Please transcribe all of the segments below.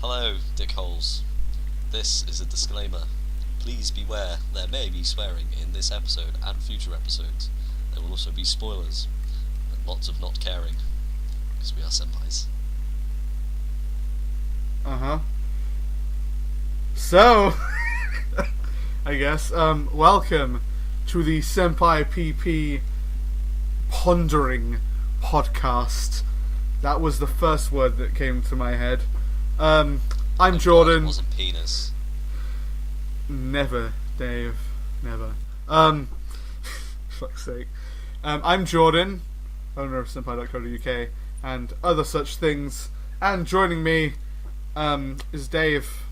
Hello, dickholes. This is a disclaimer. Please beware, there may be swearing in this episode and future episodes. There will also be spoilers, and lots of not caring, because we are senpais. So, I guess, welcome to the Senpai PP Pondering Podcast. That was the first word that came to my head. I'm Jordan. It wasn't penis. Never, Dave. Never. Fuck's sake. I'm Jordan, owner of senpai.co.uk, and other such things. And joining me, is Dave.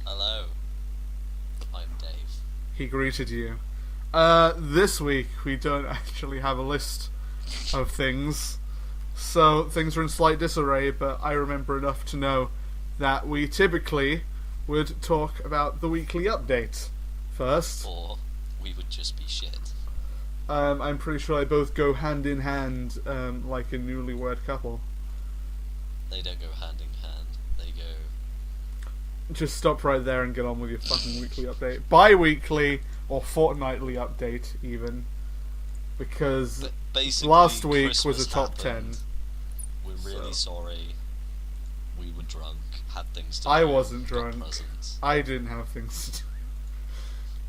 Hello. I'm Dave. He greeted you. This week, we don't actually have a list of things, so things are in slight disarray, but I remember enough to know that we typically would talk about the weekly update first. Or we would just be shit. I'm pretty sure they both go hand in hand, like a newlywed couple. They don't go hand in hand. They go... Just stop right there and get on with your fucking weekly update. Bi-weekly or fortnightly update, even. Because last week Christmas was a top happened. 10. We're really sorry. We were drunk, had things to do. I wasn't got drunk. presents. I didn't have things to do.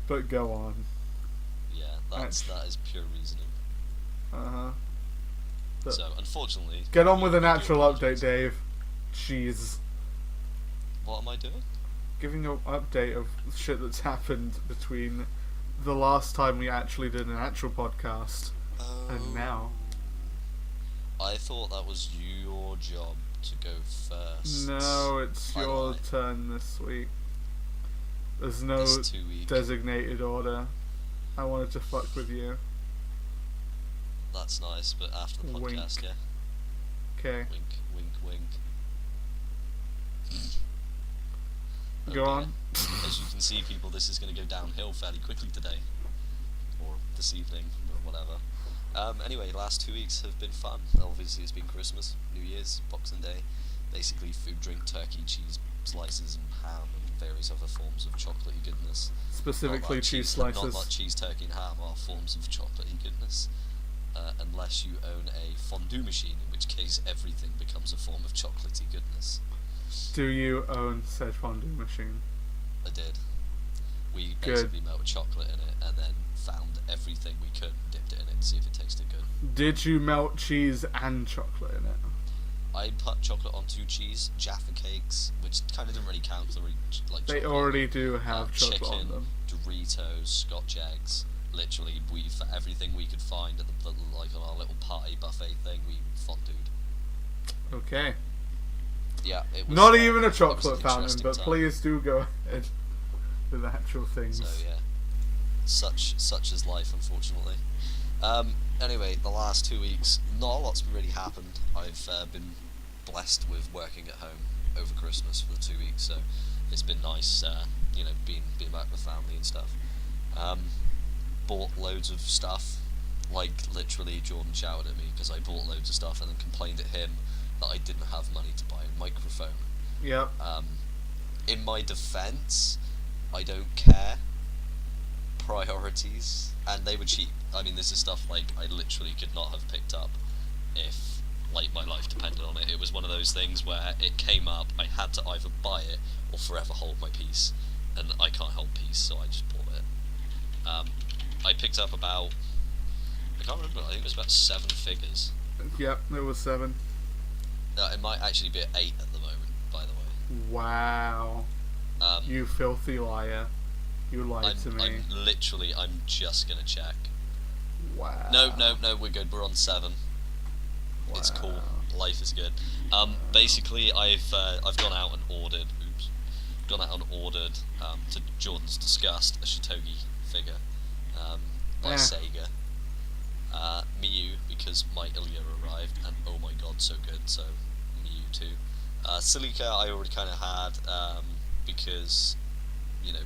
But go on. Yeah, that is pure reasoning. Uh-huh. But So, unfortunately... get on with we an do actual apologise. update, Dave. Jeez. What am I doing? Giving an update of shit that's happened between the last time we actually did an actual podcast and now. I thought that was your job to go first. No, it's By the your way. turn this week. There's no This 2 week. designated order. I wanted to fuck with you. That's nice, but after the Wink. podcast, yeah. Okay, Wink, wink, wink. go Okay. on. As you can see, people, this is going to go downhill fairly quickly today. Or this evening, or whatever. Anyway, last 2 weeks have been fun. Obviously, it's been Christmas, New Year's, Boxing Day. Basically, food, drink, turkey, cheese slices, and ham, and various other forms of chocolatey goodness. Specifically Not like cheese Not slices. like cheese, turkey, and ham are forms of chocolatey goodness. Unless you own a fondue machine, in which case everything becomes a form of chocolatey goodness. Do you own said fondue machine? I did. We Good. basically melted chocolate in it and then found everything we could and dipped it in it to see if it tasted good. Did you melt cheese and chocolate in it? I put chocolate onto cheese, Jaffa cakes, which kind of didn't really count because like They chocolate. already do have chocolate chicken, on them. Doritos, Scotch eggs. Literally, for everything we could find at the like on our little party buffet thing, we fondued. Okay. Yeah, it was Not even a it was chocolate an fountain, interesting but time. please do go ahead with actual things. So yeah, such is life, unfortunately. Anyway, the last 2 weeks, not a lot's really happened. I've been blessed with working at home over Christmas for the 2 weeks, so it's been nice, being back with family and stuff. Bought loads of stuff, like literally Jordan shouted at me because I bought loads of stuff and then complained at him that I didn't have money to buy a microphone. Yep. In my defense, I don't care. Priorities, and they were cheap. I mean, this is stuff like I literally could not have picked up if like my life depended on it. It was one of those things where it came up, I had to either buy it or forever hold my peace, and I can't hold peace, so I just bought it. I picked up about, I can't remember, I think it was about 7 figures. Yep, it was 7. It might actually be at 8 at the moment, by the way. Wow. You filthy liar. You lied to me. I'm just gonna check. Wow. No, we're good. We're on 7. Wow. It's cool. Life is good. Basically, I've gone out and ordered. To Jordan's disgust, a Shitogi figure by Yeah. Sega. Miyu, because my Ilya arrived, and oh my god, so good. So Miyu too. Silika I already kind of had because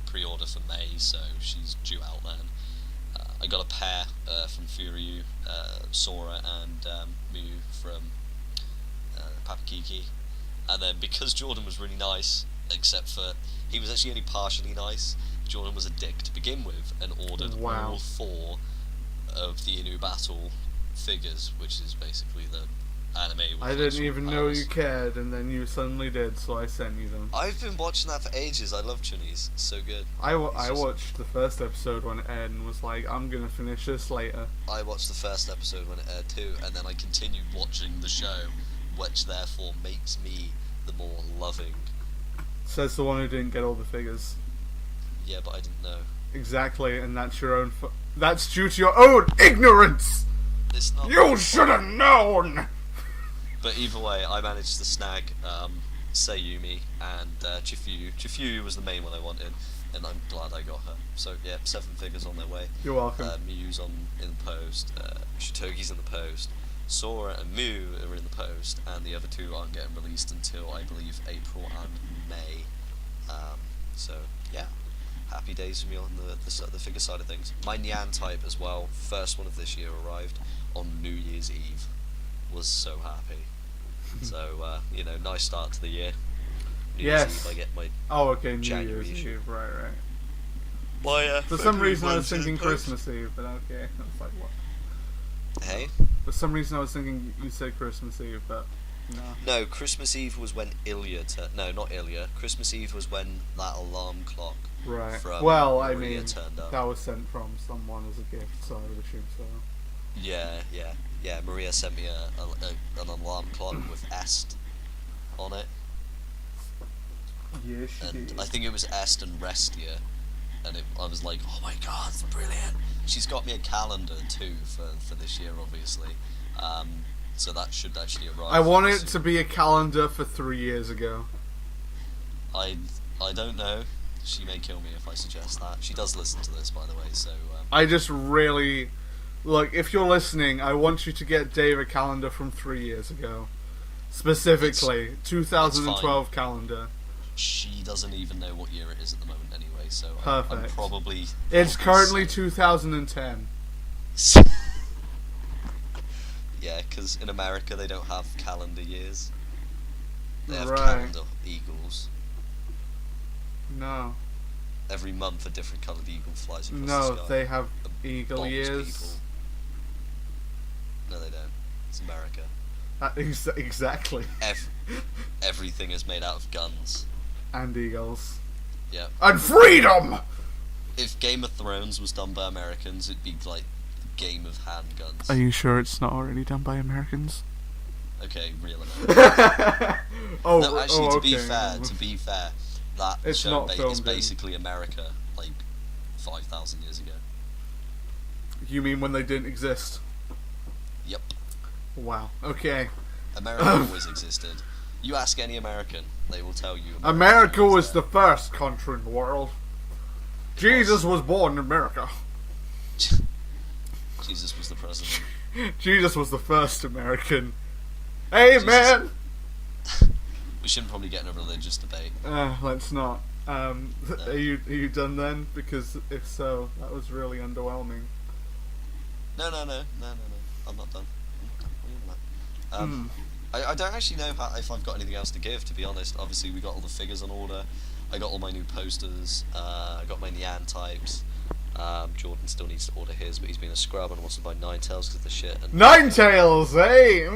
pre-order for May, so she's due out then. I got a pair from Furyu, Sora and Miyu from Papakiki. And then because Jordan was really nice, except for he was actually only partially nice, Jordan was a dick to begin with and ordered all 4 of the Inu Battle figures, which is basically the anime. I didn't even know you cared, and then you suddenly did, so I sent you them. I've been watching that for ages. I love Chunnies. It's so good. I watched the first episode when it aired and was like, I'm gonna finish this later. I watched the first episode when it aired too, and then I continued watching the show, which therefore makes me the more loving. Says the one who didn't get all the figures. Yeah, but I didn't know. Exactly, and that's your own. That's due to your own ignorance. It's not. You should have known. But either way, I managed to snag Sayumi and Chifuyu. Chifuyu was the main one I wanted, and I'm glad I got her. So yeah, 7 figures on their way. You're welcome. Miyu's in the post. Shitogi's in the post. Sora and Mew are in the post, and the other 2 aren't getting released until I believe April and May. So yeah, happy days for me on the figure side of things. My Nyan type as well. First one of this year arrived on New Year's Eve. Was so happy. So nice start to the year. New Year's Eve, I get my New January Year's Eve, right. My, For some reason I was thinking Christmas Eve, but okay. I was like, what? Hey? For some reason I was thinking you said Christmas Eve, but no. No, Christmas Eve was when Ilya no, not Ilya. Christmas Eve was when that alarm clock from Maria turned up. That was sent from someone as a gift, so I would assume so. Yeah, Maria sent me an alarm clock with Est on it. Yes, she did. I think it was Est and Restia, and I was like, oh my god, it's brilliant. She's got me a calendar too for this year, obviously. So that should actually arrive. I want it to be a calendar for 3 years ago. I don't know. She may kill me if I suggest that. She does listen to this, by the way, so... I just really... Look, if you're listening, I want you to get Dave a calendar from 3 years ago. Specifically, 2012 calendar. She doesn't even know what year it is at the moment anyway, so perfect. I'm probably... It's currently 2010. Yeah, because in America they don't have calendar years. They have Right. calendar eagles. No. Every month a different coloured eagle flies across the No, sky. they have And eagle bombs years. people. No, they don't. It's America. Exactly. Everything is made out of guns. And eagles. Yeah. And freedom! If Game of Thrones was done by Americans, it'd be like Game of Handguns. Are you sure it's not already done by Americans? Okay, real Americans. No, actually, to be okay. fair, that It's show not is filmed in- basically America, like 5,000 years ago. You mean when they didn't exist? Yep. Wow. Okay. America always existed. You ask any American, they will tell you. America was the first country in the world. Jesus was born in America. Jesus was the president. Jesus was the first American. Hey, man! We shouldn't probably get in a religious debate. Let's not. Are you done then? Because if so, that was really underwhelming. No. I'm not done. I don't actually know if I've got anything else to give, to be honest. Obviously, we got all the figures on order. I got all my new posters. I got my Nyan types. Jordan still needs to order his, but he's been a scrub and wants to buy Ninetales because of the shit. And Ninetales, hey!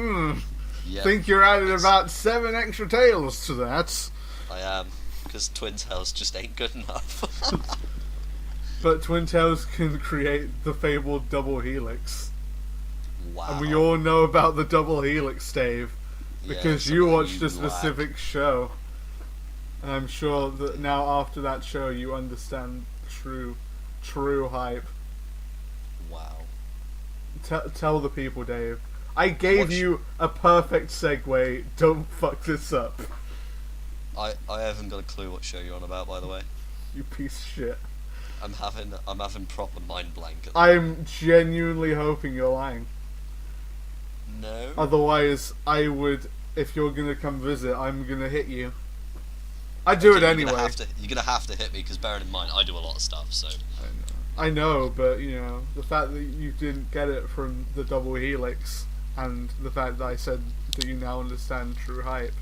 Yep. Think you're adding about 7 extra tails to that. I am, because Twin Tails just ain't good enough. But Twin Tails can create the fabled double helix. Wow. And we all know about the double helix, Dave. Because Yeah, you something watched you a specific show. And I'm sure that now after that show you understand true hype. Wow. Tell the people, Dave. I gave you a perfect segue. Don't fuck this up. I haven't got a clue what show you're on about, by the way. You piece of shit. I'm having proper mind blank. I'm genuinely hoping you're lying. No. Otherwise, I would. If you're gonna come visit, I'm gonna hit you. I'd do it anyway. You're gonna have to hit me, because bearing in mind I do a lot of stuff. So. I know, but you know the fact that you didn't get it from the double helix, and the fact that I said that you now understand true hype.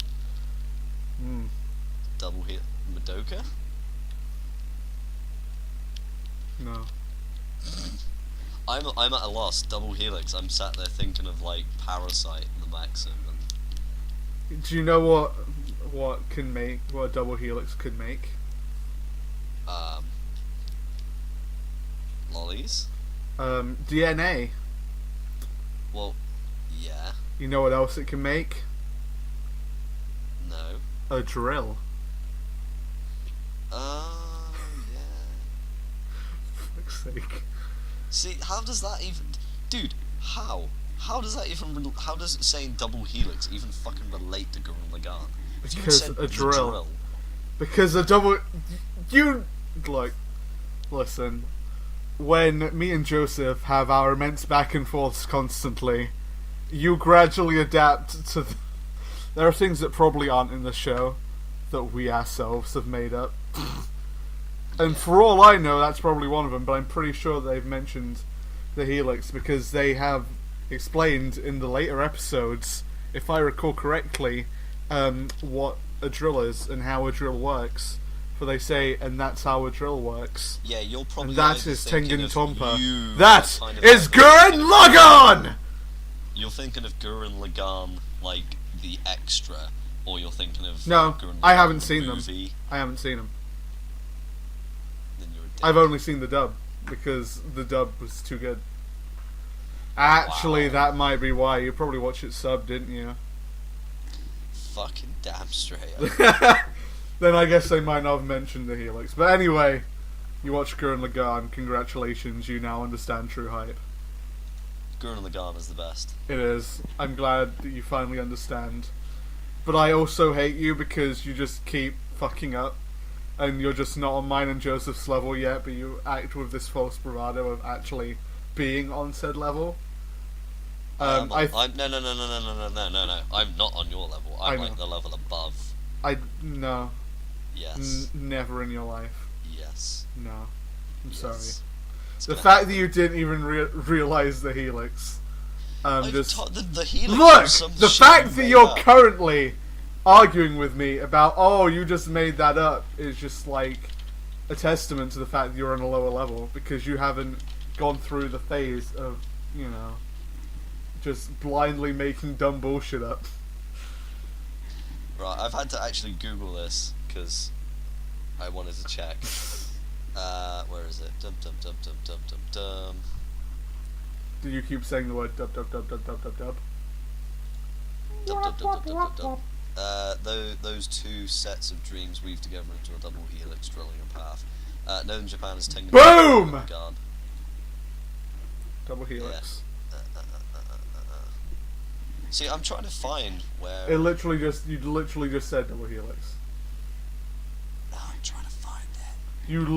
Double hit Madoka? No. I'm at a loss. Double Helix. I'm sat there thinking of like Parasite and the Maxim. And Do you know what a double helix could make? Lollies. DNA. Well, yeah. You know what else it can make? No. A drill. Oh, yeah. For fuck's sake. See, how does that even... Dude, how? How does that even... How does it saying double helix even fucking relate to Gurren Lagann? If you Because said a the drill. Because a double... You... Look. Listen. When me and Joseph have our immense back and forths constantly, you gradually adapt to... There are things that probably aren't in the show that we ourselves have made up. And for all I know, that's probably one of them, but I'm pretty sure they've mentioned the helix because they have explained in the later episodes, if I recall correctly, what a drill is and how a drill works. For they say, and that's how a drill works. Yeah, you're probably... And that is Tengen Tompa. That That is Gurren Lagann! You're thinking of Gurren Lagann, like, the extra, or you're thinking of... No, Gurren I Lagann haven't the seen them. movie? I haven't seen them. Then you're a dick. I've only seen the dub, because the dub was too good. Actually, Wow. that might be why. You probably watched it sub, didn't you? Fucking damn straight. Then I guess they might not have mentioned the helix. But anyway, you watch Gurren Lagann. Congratulations, you now understand true hype. Gurren Lagann is the best. It is. I'm glad that you finally understand. But I also hate you because you just keep fucking up. And you're just not on mine and Joseph's level yet, but you act with this false bravado of actually being on said level. No. I'm not on your level. I'm I like know. the level above. No. Yes. Never in your life. Yes. No. I'm Yes. sorry. It's The gonna fact happen. that you didn't even realize the helix. The helix Look! was some The shit fact you that made you're up. currently arguing with me about, oh, you just made that up, is just like a testament to the fact that you're on a lower level because you haven't gone through the phase of, you know, just blindly making dumb bullshit up. Right, I've had to actually Google this because I wanted to check. Where is it? Dum. Do you keep saying the word dub dub dub dub dub dub dub? Those two sets of dreams weave together into a double helix drilling a path. Known in Japan as Tengen. Boom! Lagann. Double helix. See, I'm trying to find where. You literally just said double helix. No, I'm trying to find it. You Pretty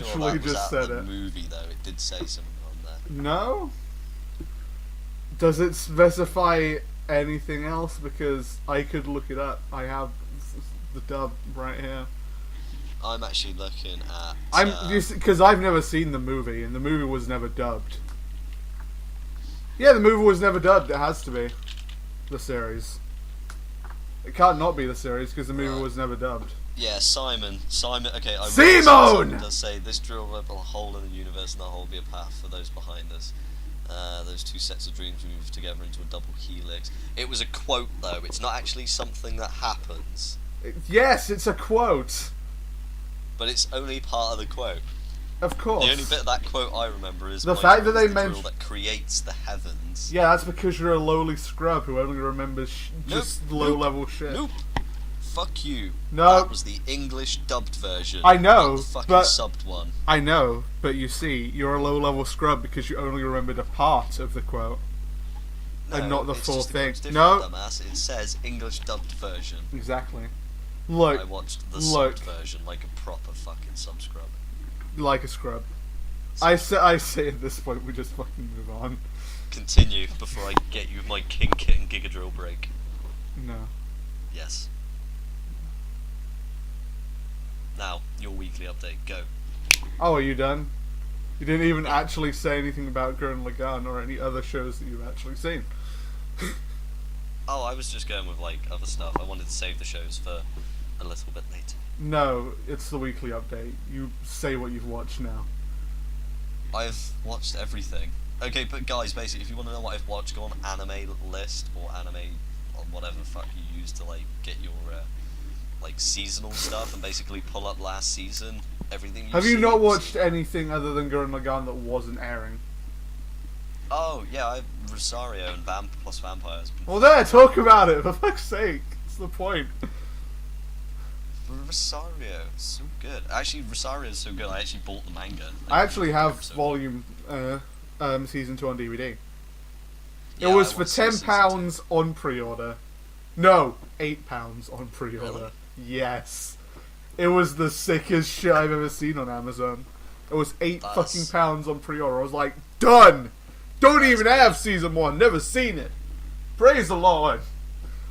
sure literally that was just out said the it. movie though. It did say something on there. No? Does it specify anything else? Because I could look it up. I have the dub right here. I'm actually looking at. Because I've never seen the movie, and the movie was never dubbed. Yeah, the movie was never dubbed. It has to be the series. It can't not be the series because the movie Right. was never dubbed. Yeah, Simon. Okay, I Simone! Simon does say this drill will open a hole in the universe, and that hole will be a path for those behind us. Those two sets of dreams move together into a double helix. It was a quote, though. It's not actually something that happens, Yes, it's a quote. but it's only part of the quote. Of course. The only bit of that quote I remember is The my fact that drill is they the drill mention- that creates the heavens. Yeah, that's because you're a lowly scrub who only remembers Nope, just low-level shit. Nope. Fuck you. No. That was the English dubbed version. I know, not the fucking but- subbed one. I know, but you see, you're a low-level scrub because you only remembered a part of the quote. And not the it's full just thing. different, No. dumbass. It says English dubbed version. Exactly. I Look, watched the look. subbed version like a proper fucking sub-scrub. like a scrub. I say at this point we just fucking move on. Continue before I get you with my King Kit and Giga Drill break. No. Yes. Now, your weekly update. Go. Oh, are you done? You didn't even actually say anything about Gurren Lagann or any other shows that you've actually seen. Oh, I was just going with like other stuff. I wanted to save the shows for a little bit later. No, it's the weekly update. You say what you've watched now. I've watched everything. Okay, but guys, basically, if you want to know what I've watched, go on Anime List or Anime, or whatever the fuck you use to like get your like seasonal stuff, and basically pull up last season, everything. Have you not watched anything other than Gurren Lagann that wasn't airing? Oh yeah, I Rosario and plus Vampires. Well, there, talk about it. For fuck's sake, it's the point. Rosario, so good. Actually, Rosario is so good. I actually bought the manga. I actually have volume season 2 on DVD. Yeah, it was I for want to see £10 on pre-order. No, £8 on pre-order. Really? Yes, it was the sickest shit I've ever seen on Amazon. It was fucking pounds on pre-order. I was like, done. Don't even have season 1. Never seen it. Praise the Lord.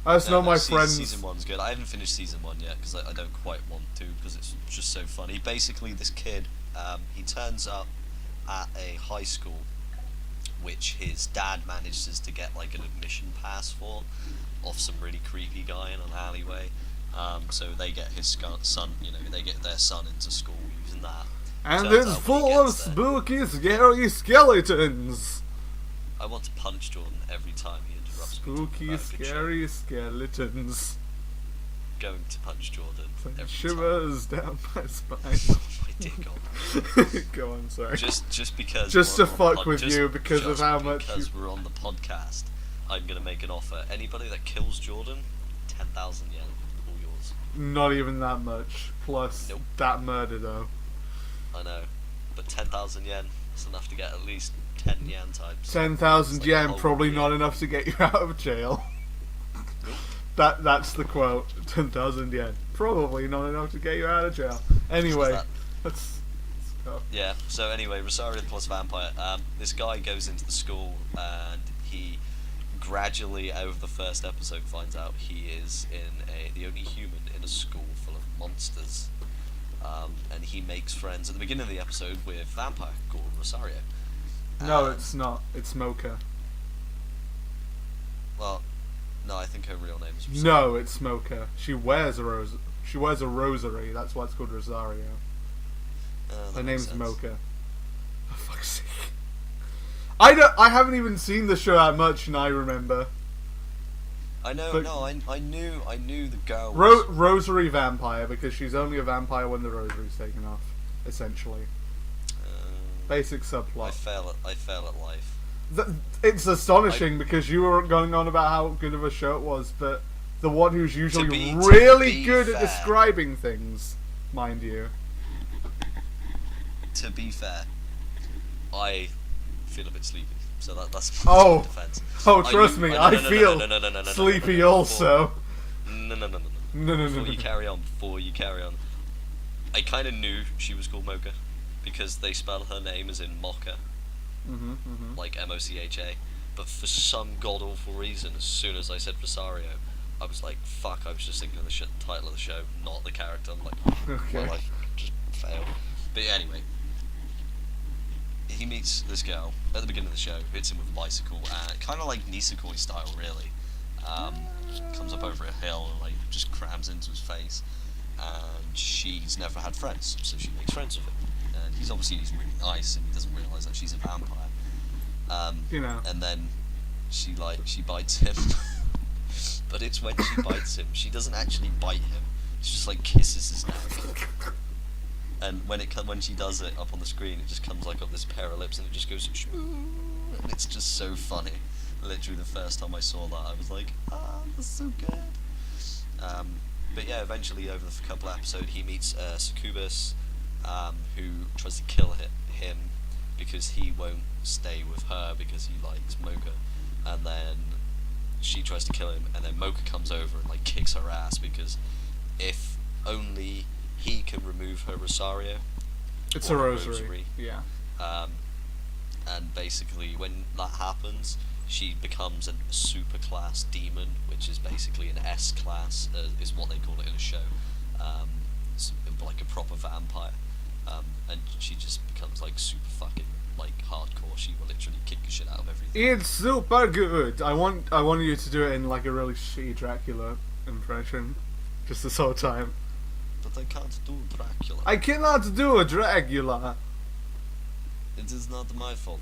I just know my friends. Season 1's good. I haven't finished season 1 yet because I don't quite want to because it's just so funny. Basically, this kid, he turns up at a high school which his dad manages to get like an admission pass for off some really creepy guy in an alleyway. So they get his son, they get their son into school using that. And it's full of spooky, scary skeletons. I want to punch Jordan every time he interrupts me. Spooky, scary skeletons. Going to punch Jordan every shivers down my spine. Oh my dear God. Go on, sorry. Just because. Just to fuck with you because of how much. Because we're on the podcast, I'm gonna make an offer. Anybody that kills Jordan, 10,000 yen, all yours. Not even that much. Plus that murder though. I know, but 10,000 yen is enough to get at least 10 yen types. 10,000 yen, probably not enough to get you out of jail. That's the quote. 10,000 yen, probably not enough to get you out of jail. Anyway, let's go. Yeah. So anyway, Rosario plus Vampire. This guy goes into the school and he gradually, out of the first episode, finds out he is the only human in a school full of monsters. And he makes friends at the beginning of the episode with Vampire called Rosario. No, it's not. It's Mocha. Well, no, I think her real name is Rosario. No, it's Mocha. She wears a rosary. That's why it's called Rosario. Her name's Mocha. For fuck's sake. I haven't even seen the show that much, and I remember. I know. But no, I knew the girl. Rosary vampire, because she's only a vampire when the rosary's taken off, essentially. Basic subplot. I fail at life. It's astonishing because you were going on about how good of a show it was, but the one who's usually really good at describing things, mind you. To be fair, I feel a bit sleepy, so that's my defense. Oh, trust me, I feel sleepy also. No. Before you carry on, I kind of knew she was called Mocha because they spell her name as in Mocha, like M-O-C-H-A. But for some god awful reason, as soon as I said Rosario, I was like, "Fuck!" I was just thinking of the title of the show, not the character. I'm like, my life just failed. But anyway, he meets this girl at the beginning of the show, hits him with a bicycle, kind of like Nisekoi style, really. Comes up over a hill and like just crams into his face. And she's never had friends, so she makes friends with him. And he's really nice, and he doesn't realise that she's a vampire. And then she bites him. But it's when she bites him, she doesn't actually bite him. She just like kisses his neck. And when she does it up on the screen, it just comes like up this pair of lips, and it just goes, and it's just so funny. Literally, the first time I saw that, I was like, that's so good. But yeah, eventually over the couple episodes, he meets Succubus, who tries to kill him because he won't stay with her because he likes Mocha, and then she tries to kill him, and then Mocha comes over and like kicks her ass because if only he can remove her Rosario. It's a rosary. Yeah. And basically, when that happens, she becomes a super class demon, which is basically an S class, is what they call it in a show. It's like a proper vampire. And she just becomes like super fucking like hardcore. She will literally kick the shit out of everything. It's super good. I want you to do it in like a really shitty Dracula impression. just this whole time. But I can't do Dracula. I cannot do a Dracula. It is not my fault.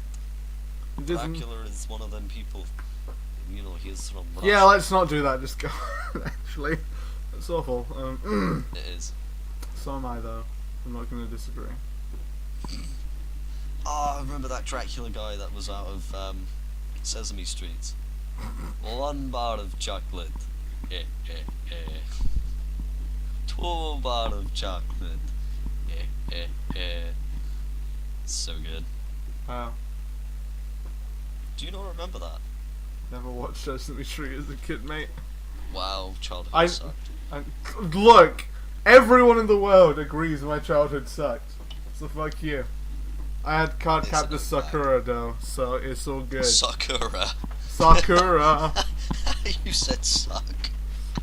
It isn't- Dracula is one of them people. You know, he's from Russia. Yeah, let's not do that. Just go. Actually, that's awful. It is. So am I, though. I'm not going to disagree. Oh, I remember that Dracula guy that was out of Sesame Street. 1 bar of chocolate. 2 bar of chocolate. So good. Wow. Do you not remember that? Never watched Sesame Street as a kid, mate. Wow, childhood I- sucked. Look, everyone in the world agrees my childhood sucked. So fuck you. I had Card It's Captor not Sakura though, so it's all good. Sakura. Sakura. You said suck.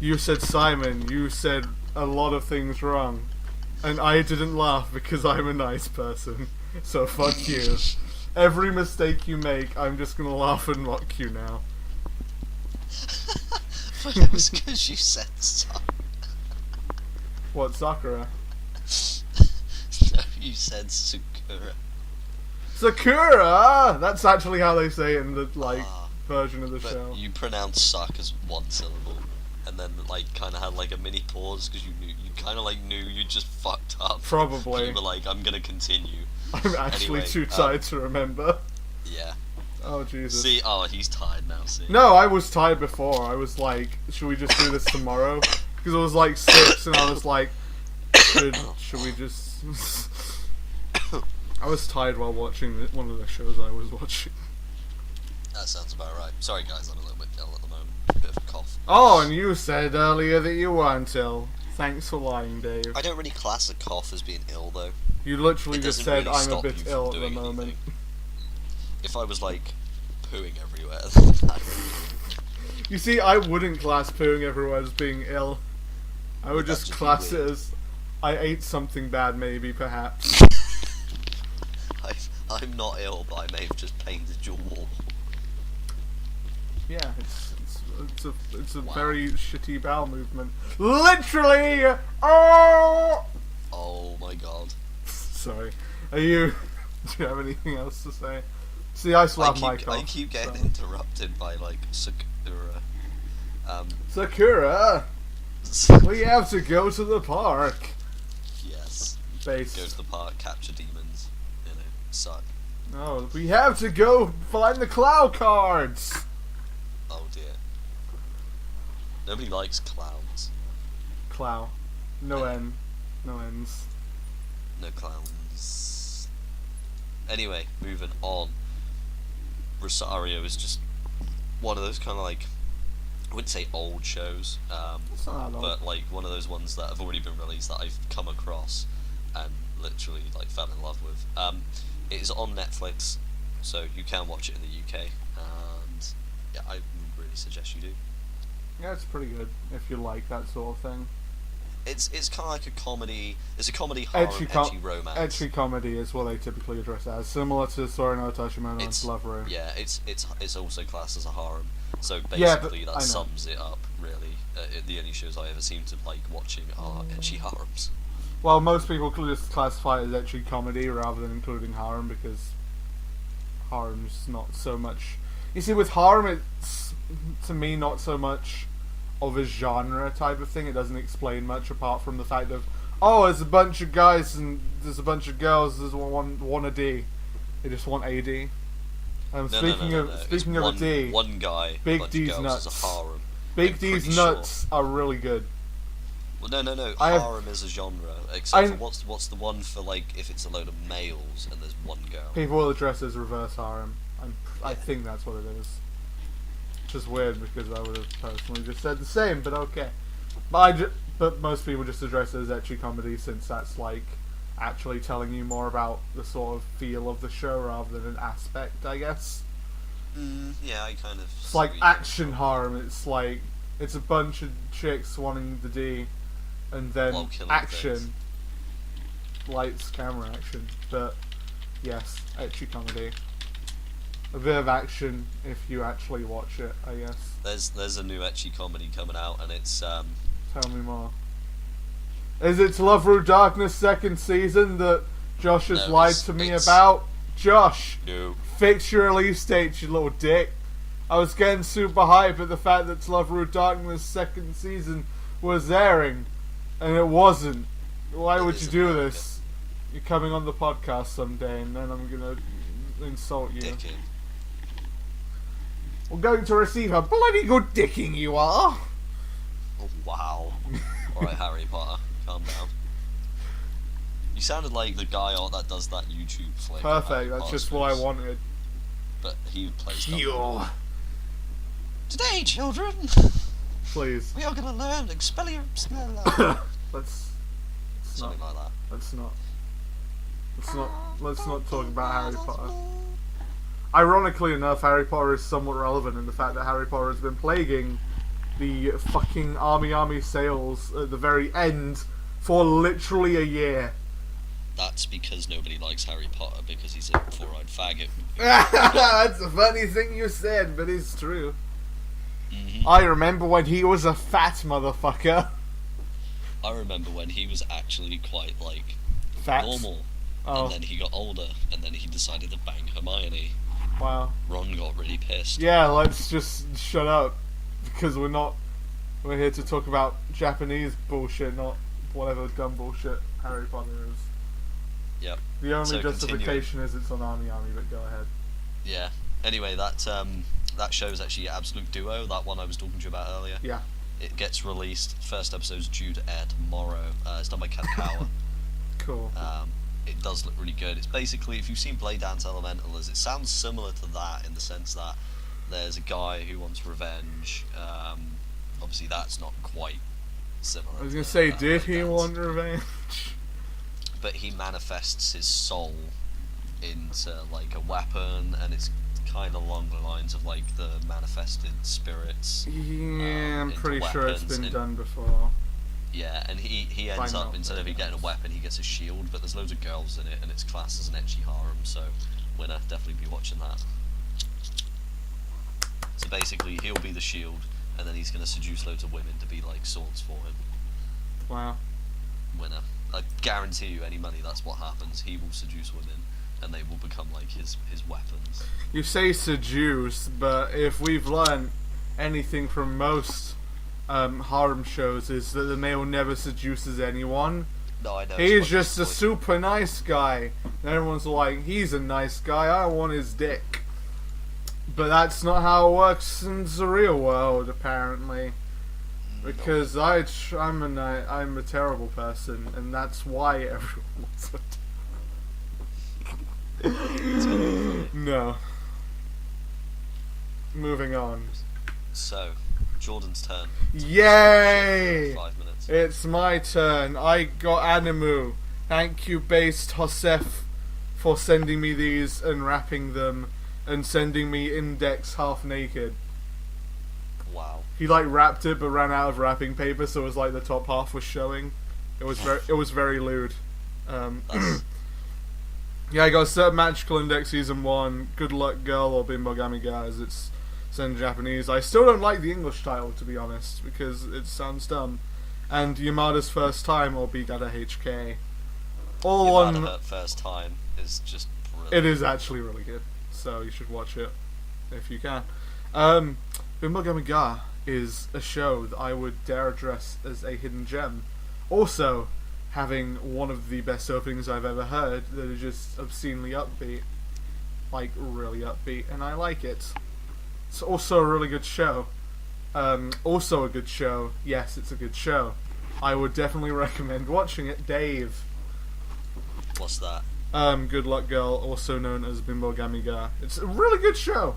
You said Simon. You said a lot of things wrong, and I didn't laugh because I'm a nice person. So fuck you. Every mistake you make, I'm just gonna laugh and mock you now. But it was because you said suck. What, Sakura? No, you said Sakura. Sakura! That's actually how they say it in the Ah, version of the but show. you pronounced suck as 1 syllable, and then kind of had a mini pause because you kind of knew you just fucked up. Probably. You were like, I'm gonna continue. I'm actually Anyway, too tired to remember. Yeah. Oh Jesus. See, he's tired now. See. No, I was tired before. I was like, should we just do this tomorrow? Because it was like 6 and I was like, should we just... I was tired while watching one of the shows I was watching. That sounds about right. Sorry guys, I'm a little bit ill at the moment. Bit of a cough. Oh, and you said earlier that you weren't ill. Thanks for lying, Dave. I don't really class a cough as being ill though. You literally It just doesn't said really I'm a stop bit you from ill at the doing moment. anything. If I was pooing everywhere, then You see, I wouldn't class pooing everywhere as being ill. I would Would that just just be class it weird? as I ate something bad, maybe, perhaps. I'm not ill, but I may have just painted your wall. Yeah, it's a Wow. very shitty bowel movement. Literally! Oh! Oh my god. Sorry. Are you... Do you have anything else to say? See, I still have my cough. I keep getting so. interrupted by Sakura. Sakura! We have to go to the park! Yes. Base. Go to the park, capture demons. You know, suck. No, we have to go find the cloud cards! Oh dear. Nobody likes clowns. Clow. No N. No N's. No clowns. Anyway, moving on. Rosario is just one of those kind of I wouldn't say old shows, It's not that long. but one of those ones that have already been released that I've come across and literally fell in love with. It is on Netflix, so you can watch it in the UK, and yeah, I would really suggest you do. Yeah, it's pretty good if you like that sort of thing. It's kind of like a comedy. It's a comedy horror, edgy romance. Edgy comedy is what they typically address it as, similar to Sora no Tashimono and It's- Love Room. Yeah, it's also classed as a harem. So Yeah, but basically, I know. that sums it up. Really, the only shows I ever seem to like watching are edgy harems. Well, most people just classify it as edgy comedy rather than including harem because harem's not so much. You see, with harem, it's to me not so much of a genre type of thing. It doesn't explain much apart from the fact of, oh, there's a bunch of guys and there's a bunch of girls. There's one a D. They just want AD. Speaking of It's a D, one guy, Big bunch D's of girls nuts. is a harem. Big I'm D's pretty nuts are really good. Well, no. I have- Harem is a genre, except I'm- for what's the one for if it's a load of males and there's one girl. People will address it as reverse harem. I Yeah. think that's what it is. Which is weird because I would have personally just said the same, but okay. But most people just address it as ecchi comedy since that's actually telling you more about the sort of feel of the show rather than an aspect, I guess. Yeah, I kind of. It's like action harem. It's a bunch of chicks wanting the D, and then While killing action, lights, camera action. But yes, ecchi comedy. A bit of action if you actually watch it, I guess. There's a new ecchi comedy coming out, and it's Tell me more. Is it Love Through Darkness second season that Josh has No, lied to me about? Josh, No. fix your release date, you little dick. I was getting super hype at the fact that Love Through Darkness second season was airing, and it wasn't. Why would you do this? You're coming on the podcast someday, and then I'm gonna insult you. Dickhead. We're going to receive a bloody good dicking, you are. Oh, wow. Alright, Harry Potter, calm down. You sounded like the guy that does that YouTube flick. Perfect, that's just what I wanted. But he plays Pure. Today, children, Please. we are going to learn Expelliarmus. Let's Something like that. Let's not talk about Harry Potter. Ironically enough, Harry Potter is somewhat relevant in the fact that Harry Potter has been plaguing the fucking army sales at the very end for literally a year. That's because nobody likes Harry Potter because he's a four-eyed faggot. That's a funny thing you said, but it's true. Mm-hmm. I remember when he was a fat motherfucker. I remember when he was actually quite, Fat? normal. Oh, And then he got older, and then he decided to bang Hermione. wow. Ron got really pissed. Yeah, let's just shut up. Because we're here to talk about Japanese bullshit, not whatever dumb bullshit Harry Potter is. Yep. The only So justification is it's on Army, but go ahead. Yeah. Anyway, that show's actually Absolute Duo, that one I was talking to you about earlier. Yeah. It gets released. First episode's due to air tomorrow. It's done by Kadokawa. Cool. It does look really good. It's basically, if you've seen Blade Dance Elementals, it sounds similar to that in the sense that there's a guy who wants revenge. Obviously, that's not quite similar. I was going to say, did Blade he Dance. want revenge? But he manifests his soul into a weapon, and it's kind of along the lines of the manifested spirits. Yeah, I'm into pretty sure it's weapons, been and- done before. Yeah, and he ends up, instead of getting a weapon, he gets a shield, but there's loads of girls in it, and it's classed as an ecchi harem, so winner, definitely be watching that. So basically, he'll be the shield, and then he's going to seduce loads of women to be swords for him. Wow. Winner. I guarantee you any money that's what happens. He will seduce women, and they will become his weapons. You say seduce, but if we've learned anything from most harem shows is that the male never seduces anyone. No, I know. He's just a super nice guy. And everyone's like, he's a nice guy, I want his dick. But that's not how it works in the real world, apparently. Because I'm a terrible person, and that's why everyone wants it. No. Moving on. So, Jordan's turn. Yay! 5 minutes. It's my turn. I got Animu. Thank you, Based Josef, for sending me these and wrapping them and sending me Index half naked. Wow. He wrapped it but ran out of wrapping paper, so it was the top half was showing. It was very lewd. Yeah, I got Certain Magical Index Season 1, Good Luck Girl or Bimbogami Guys. It's in Japanese. I still don't like the English title, to be honest, because it sounds dumb. And Yamada's First Time or Bigada HK. All on... Yamada First Time is just brilliant. It is actually really good, so you should watch it if you can. Bimbogami Ga is a show that I would dare address as a hidden gem. Also, having one of the best openings I've ever heard that is just obscenely upbeat. Really upbeat, and I like it. It's also a really good show. Also a good show. Yes, it's a good show. I would definitely recommend watching it. Dave. What's that? Good Luck Girl, also known as Bimbogami Ga. It's a really good show.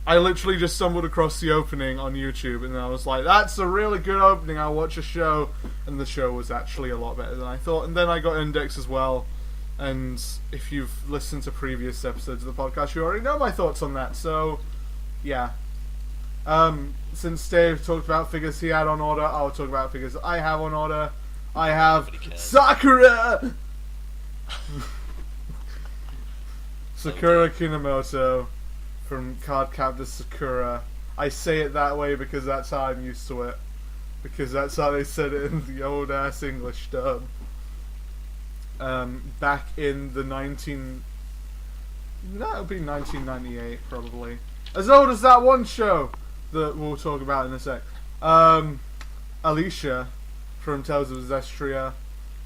I literally just stumbled across the opening on YouTube, and I was like, that's a really good opening, I'll watch a show. And the show was actually a lot better than I thought. And then I got Index as well. And if you've listened to previous episodes of the podcast, you already know my thoughts on that. So, yeah. Since Dave talked about figures he had on order, I'll talk about figures I have on order. I have Nobody cares. Sakura! Sakura Kinomoto from Cardcaptor Sakura. I say it that way because that's how I'm used to it. because that's how they said it in the old ass English dub. Back in the it'll be 1998 probably. As old as that one show that we'll talk about in a sec. Alicia from Tales of Zestria,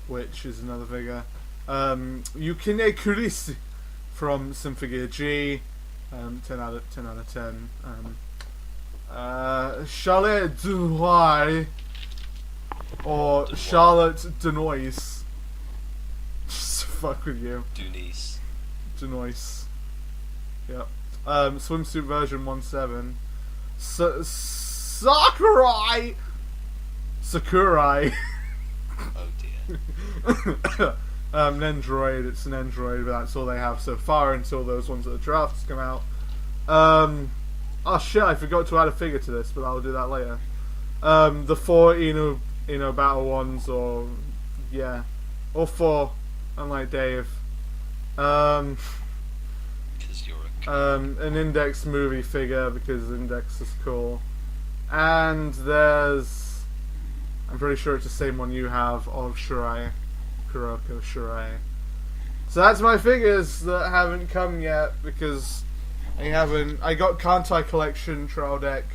which is another figure. Yukine Kurisi from Symphogear G, 10 out of 10. Charlotte Duhai or Charlotte Denoise. Just fuck with you. Denoise. Yep. Swimsuit version 1/7. Sakurai. Oh dear. An android. It's an android, but that's all they have so far until those ones at the drafts come out. Oh shit! I forgot to add a figure to this, but I'll do that later. The 4 Inu battle ones, or 4, unlike Dave. Because you're an Index movie figure because Index is cool, and there's, I'm pretty sure it's the same one you have of Shirai, Kuroko Shirai. So that's my figures that haven't come yet because I got Kantai Collection Trial Deck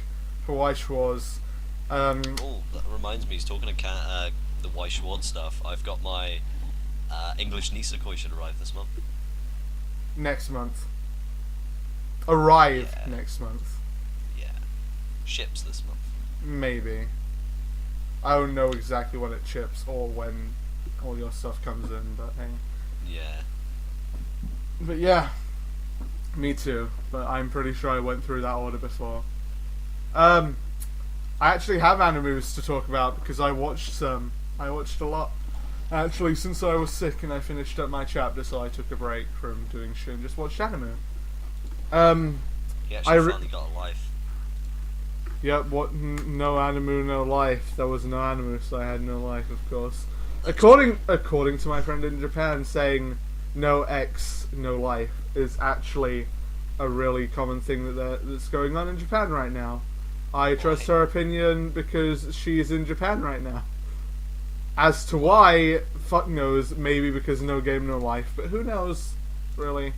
for Weiss Wars. that reminds me, he's talking to the Weiss Schwartz stuff. I've got my English Nisekoi should arrive this month. Next month. Next month. Yeah. Ships this month. Maybe. I don't know exactly when it ships or when all your stuff comes in, but hey. Yeah. But yeah. Me too, but I'm pretty sure I went through that order before. I actually have animes to talk about because I watched some. I watched a lot. Actually, since I was sick and I finished up my chapter, so I took a break from doing shit and just watched anime. He actually finally got a life. Yep, no anime, no life. There was no anime, so I had no life, of course. According to my friend in Japan, saying no X, no life is actually a really common thing that's going on in Japan right now. I trust her opinion because she's in Japan right now. As to why, fuck knows, maybe because no game, no life, but who knows, really.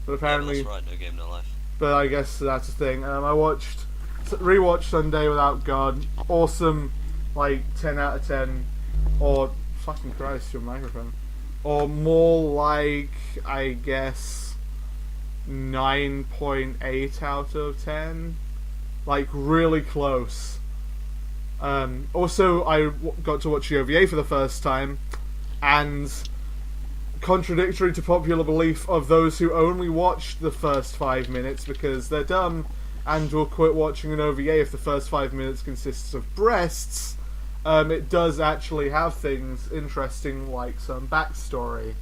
But apparently... Yeah, that's right, no game, no life. But I guess that's the thing. I rewatched Sunday Without God. Awesome, like 10 out of 10. Or, fucking Christ, your microphone. Or more like, I guess, 9.8 out of 10. Like, really close. Also, I got to watch the OVA for the first time, and contradictory to popular belief of those who only watched the first 5 minutes because they're dumb and will quit watching an OVA if the first 5 minutes consists of breasts, it does actually have things interesting like some backstory.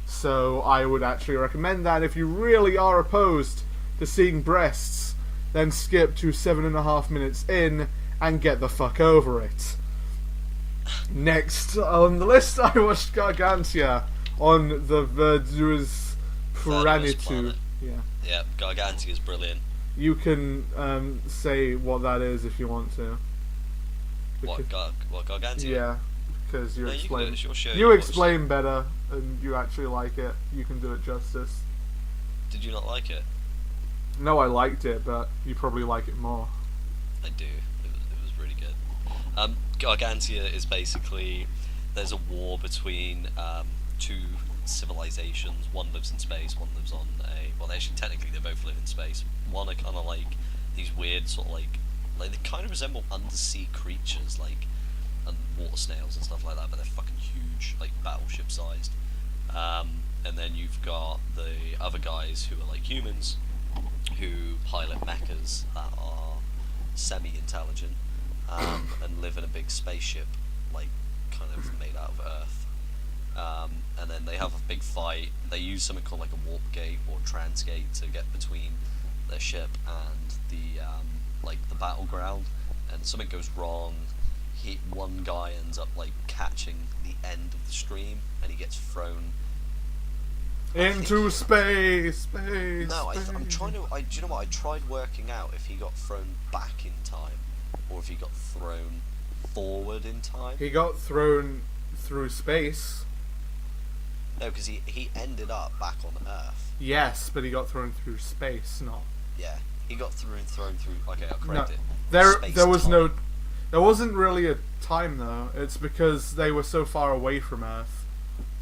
So I would actually recommend that. If you really are opposed to seeing breasts, then skip to 7.5 minutes in and get the fuck over it. Next on the list, I watched Gargantia on the Verdur's Planitu. Yeah, Gargantia is brilliant. You can say what that is if you want to. What Gargantia? Yeah, because you explain. You explain better, and you actually like it. You can do it justice. Did you not like it? No, I liked it, but you probably like it more. I do. It was really good. Gargantia is basically, there's a war between two civilizations. One lives in space, one lives on actually technically they both live in space. One are kind of like these weird sort of like they kind of resemble undersea creatures and water snails and stuff like that, but they're fucking huge, like battleship sized. And then you've got the other guys who are like humans who pilot mechas that are semi-intelligent and live in a big spaceship, like kind of made out of Earth. And then they have a big fight. They use something called like a warp gate or transgate to get between their ship and the the battleground. And something goes wrong. One guy ends up like catching the end of the stream, and he gets thrown into space. No, I'm trying to. Do you know what? I tried working out if he got thrown back in time, or if he got thrown forward in time? He got thrown through space. No, because he ended up back on Earth. Yes, but he got thrown through space, not... Yeah, he got thrown through... Okay, I'll correct it. There was no... There wasn't really a time, though. It's because they were so far away from Earth.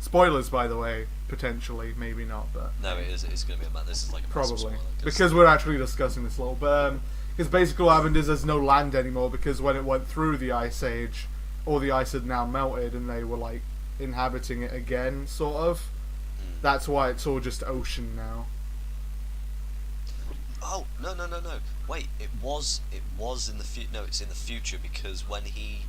Spoilers, by the way, potentially. Maybe not, but... No, it's going to be a... This is like a massive probably. spoiler. Because we're actually discussing this a little. But, because basically what happened is there's no land anymore, because when it went through the Ice Age, all the ice had now melted, and they were, like, inhabiting it again, sort of. That's why it's all just ocean now. Oh, no. Wait, it was in the future. No, it's in the future, because when he...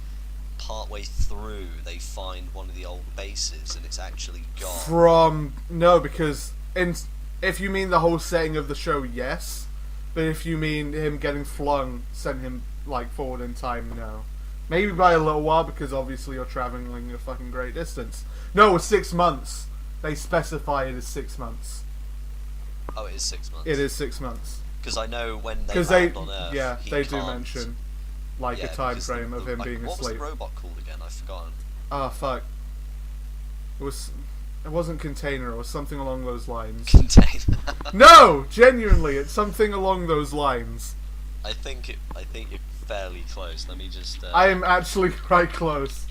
partway through, they find one of the old bases, and it's actually gone. No, because if you mean the whole setting of the show, yes. But if you mean him getting flung, send him, like, forward in time, no. Maybe by a little while, because obviously you're travelling a fucking great distance. No, 6 months. They specify it as 6 months. Oh, it is 6 months? It is 6 months. Because I know when they land on Earth, yeah, he they do can't... mention, like, a time frame of him being what asleep. What was the robot called again? I've forgotten. Ah, fuck. It wasn't Container, it was something along those lines. Container. No! Genuinely, it's something along those lines. I think you're fairly close. Let me just... I am actually quite close.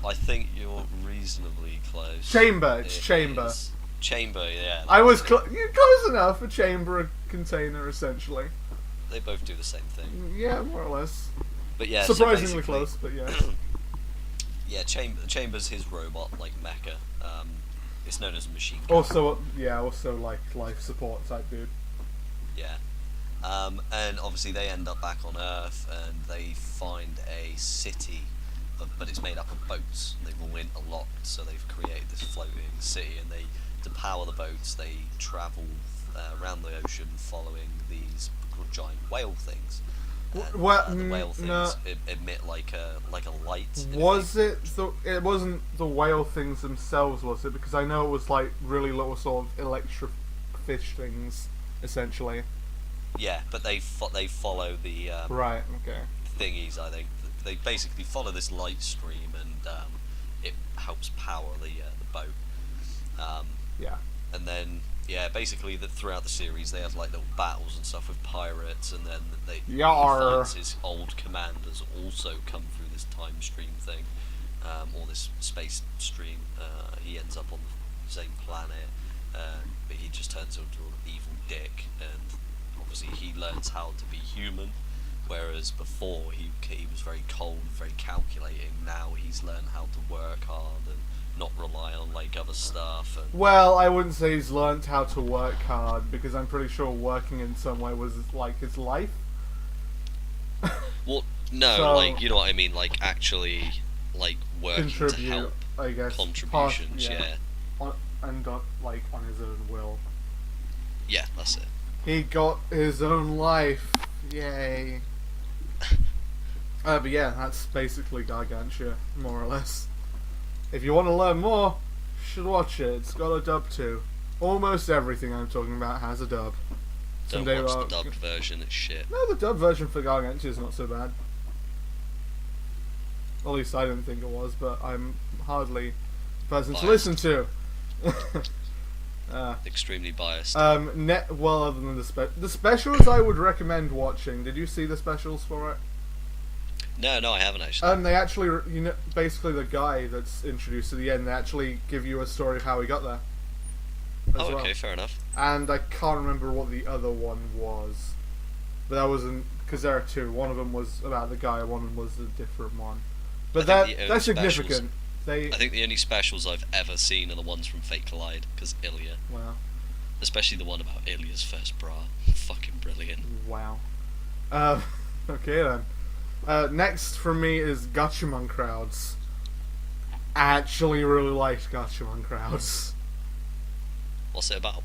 I think you're reasonably close. Chamber, it's Chamber. Chamber, yeah. You're close enough. A chamber, a container, essentially. They both do the same thing. Yeah, more or less. But yeah, surprisingly close, but yeah. Yeah, Chamber's his robot, like mecha. It's known as a machine gun. Also like life support type dude. Yeah. And obviously they end up back on Earth, and they find a city, but it's made up of boats. They've all interlocked, so they've created this floating city, and to power the boats, they travel around the ocean following these giant whale things. And, the whale things emit like a light. Was it? It wasn't the whale things themselves, was it? Because I know it was like really little sort of electric fish things, essentially. Yeah, but they follow the right. Okay. Thingies. I think they basically follow this light stream, and it helps power the boat. Yeah. And then basically throughout the series they have like little battles and stuff with pirates, and then he finds his old commanders also come through this time stream thing, or this space stream. He ends up on the same planet, but he just turns into an evil dick, and obviously he learns how to be human, whereas before he was very cold, very calculating. Now he's learned how to work hard and not rely on like other stuff. And well, I wouldn't say he's learnt how to work hard, because I'm pretty sure working in some way was like his life. Well, no, so, like, you know what I mean, like actually like working to help, I guess, contributions, like on his own will. Yeah, that's it. He got his own life. Yay. But yeah, that's basically Gargantua, more or less. If you want to learn more, you should watch it. It's got a dub too. Almost everything I'm talking about has a dub. Don't watch the dubbed version, it's shit. No, the dubbed version for Gargantua is not so bad. At least I don't think it was, but I'm hardly the person to listen to. Extremely biased. Well, other than the specials, I would recommend watching. Did you see the specials for it? No, I haven't actually. They actually, basically the guy that's introduced at the end, they actually give you a story of how he got there. Oh, okay, fair enough. And I can't remember what the other one was, but that wasn't, because there are two. One of them was about the guy, one of them was a different one. But that's significant. I think the only specials I've ever seen are the ones from Fate Collide, because Ilya. Wow. Especially the one about Ilya's first bra. Fucking brilliant. Wow. Okay then. Next for me is Gatchaman Crowds. I actually really liked Gatchaman Crowds. What's it about?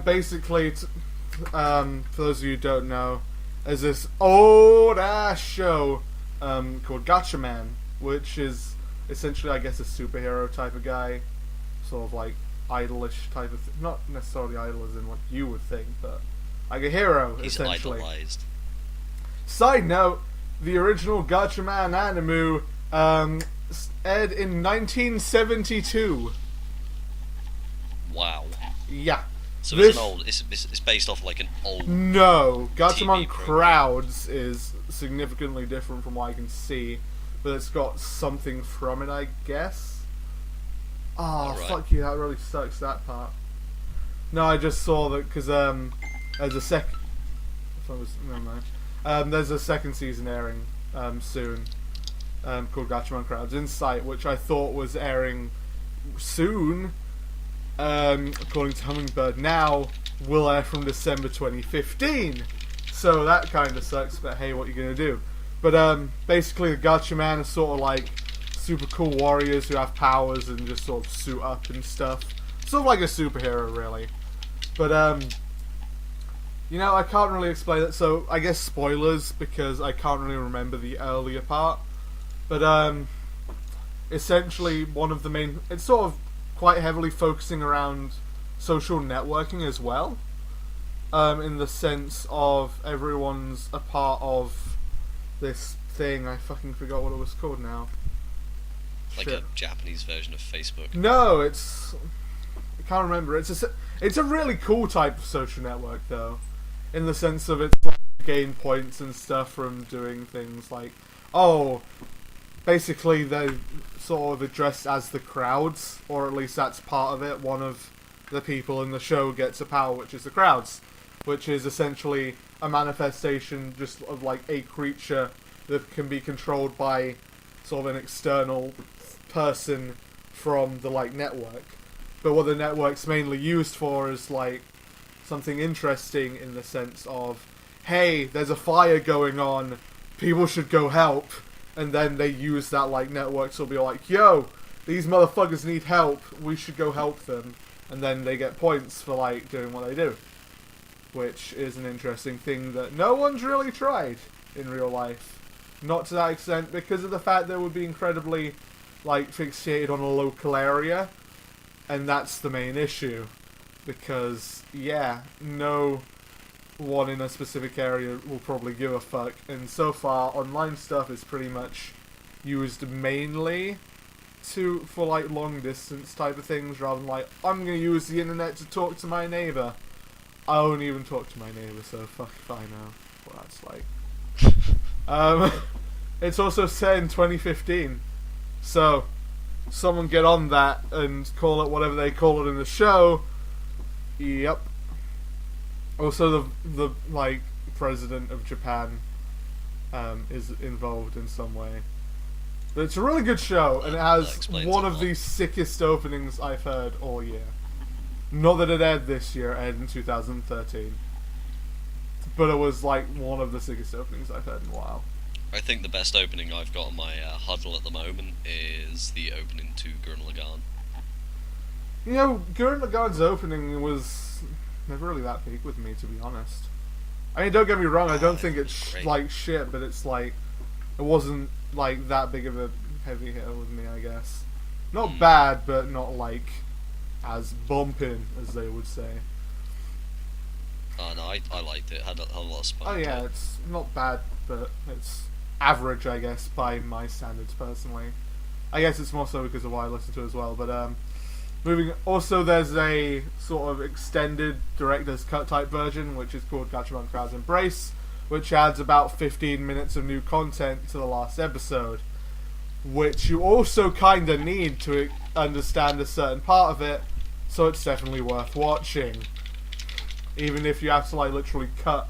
Basically, for those of you who don't know, there's this old ass show called Gatchaman, which is essentially, I guess, a superhero type of guy, sort of like idolish type of thing. Not necessarily idol as in what you would think, but like a hero. He's essentially idolized. Side note, the original Gatchaman anime aired in 1972. Wow. Yeah. So it's an old. It's based off like an old. No, Gatchaman TV program. Crowds is significantly different from what I can see, but it's got something from it, I guess. Oh, Alright. fuck you! That really sucks. That part. No, I just saw that because there's a sec. Never mind. There's a second season airing soon, called Gatchaman Crowds Insight, which I thought was airing soon. According to Hummingbird, now will air from December 2015. So that kind of sucks, but hey, what are you gonna do? But basically, the Gatchaman are sort of like super cool warriors who have powers and just sort of suit up and stuff. Sort of like a superhero, really. But I can't really explain it. So I guess spoilers because I can't really remember the earlier part. But essentially, one of the main, it's sort of quite heavily focusing around social networking as well, in the sense of everyone's a part of this thing. I fucking forgot what it was called now. Like Shit. a Japanese version of Facebook. No, I can't remember. It's a really cool type of social network though, in the sense of it's like gain points and stuff from doing things like, basically they're sort of addressed as the crowds, or at least that's part of it. One of the people in the show gets a power, which is the crowds, which is essentially a manifestation just of like a creature that can be controlled by sort of an external person from the like network. But what the network's mainly used for is like something interesting in the sense of, hey, there's a fire going on, people should go help. And then they use that like network to be like, yo, these motherfuckers need help, we should go help them. And then they get points for like doing what they do, which is an interesting thing that no one's really tried in real life. Not to that extent, because of the fact that it would be incredibly like fixated on a local area, and that's the main issue. Because no one in a specific area will probably give a fuck, and so far online stuff is pretty much used mainly for like long distance type of things, rather than like, I'm gonna use the internet to talk to my neighbour. I don't even talk to my neighbour, so fuck if I know what that's like. It's also set in 2015, so someone get on that and call it whatever they call it in the show. Yep. Also, the like president of Japan is involved in some way. But it's a really good show, and it has one of the sickest openings I've heard all year. Not that it aired this year, it aired in 2013. But it was like one of the sickest openings I've heard in a while. I think the best opening I've got on my huddle at the moment is the opening to Gurren Lagann. You know, Gurren Lagann's opening was never really that big with me, to be honest. I mean, don't get me wrong, I don't think it's like shit, but it's like, it wasn't like that big of a heavy hitter with me, I guess. Not bad, but not like as bumping as they would say. Oh no, I liked it. Had a lot of spunk. Oh yeah, it's not bad, but it's average, I guess, by my standards personally. I guess it's more so because of what I listen to as well. But moving. Also, there's a sort of extended director's cut type version, which is called Gatchaman Crowd's Embrace, which adds about 15 minutes of new content to the last episode, which you also kind of need to understand a certain part of it. So it's definitely worth watching, even if you have to like literally cut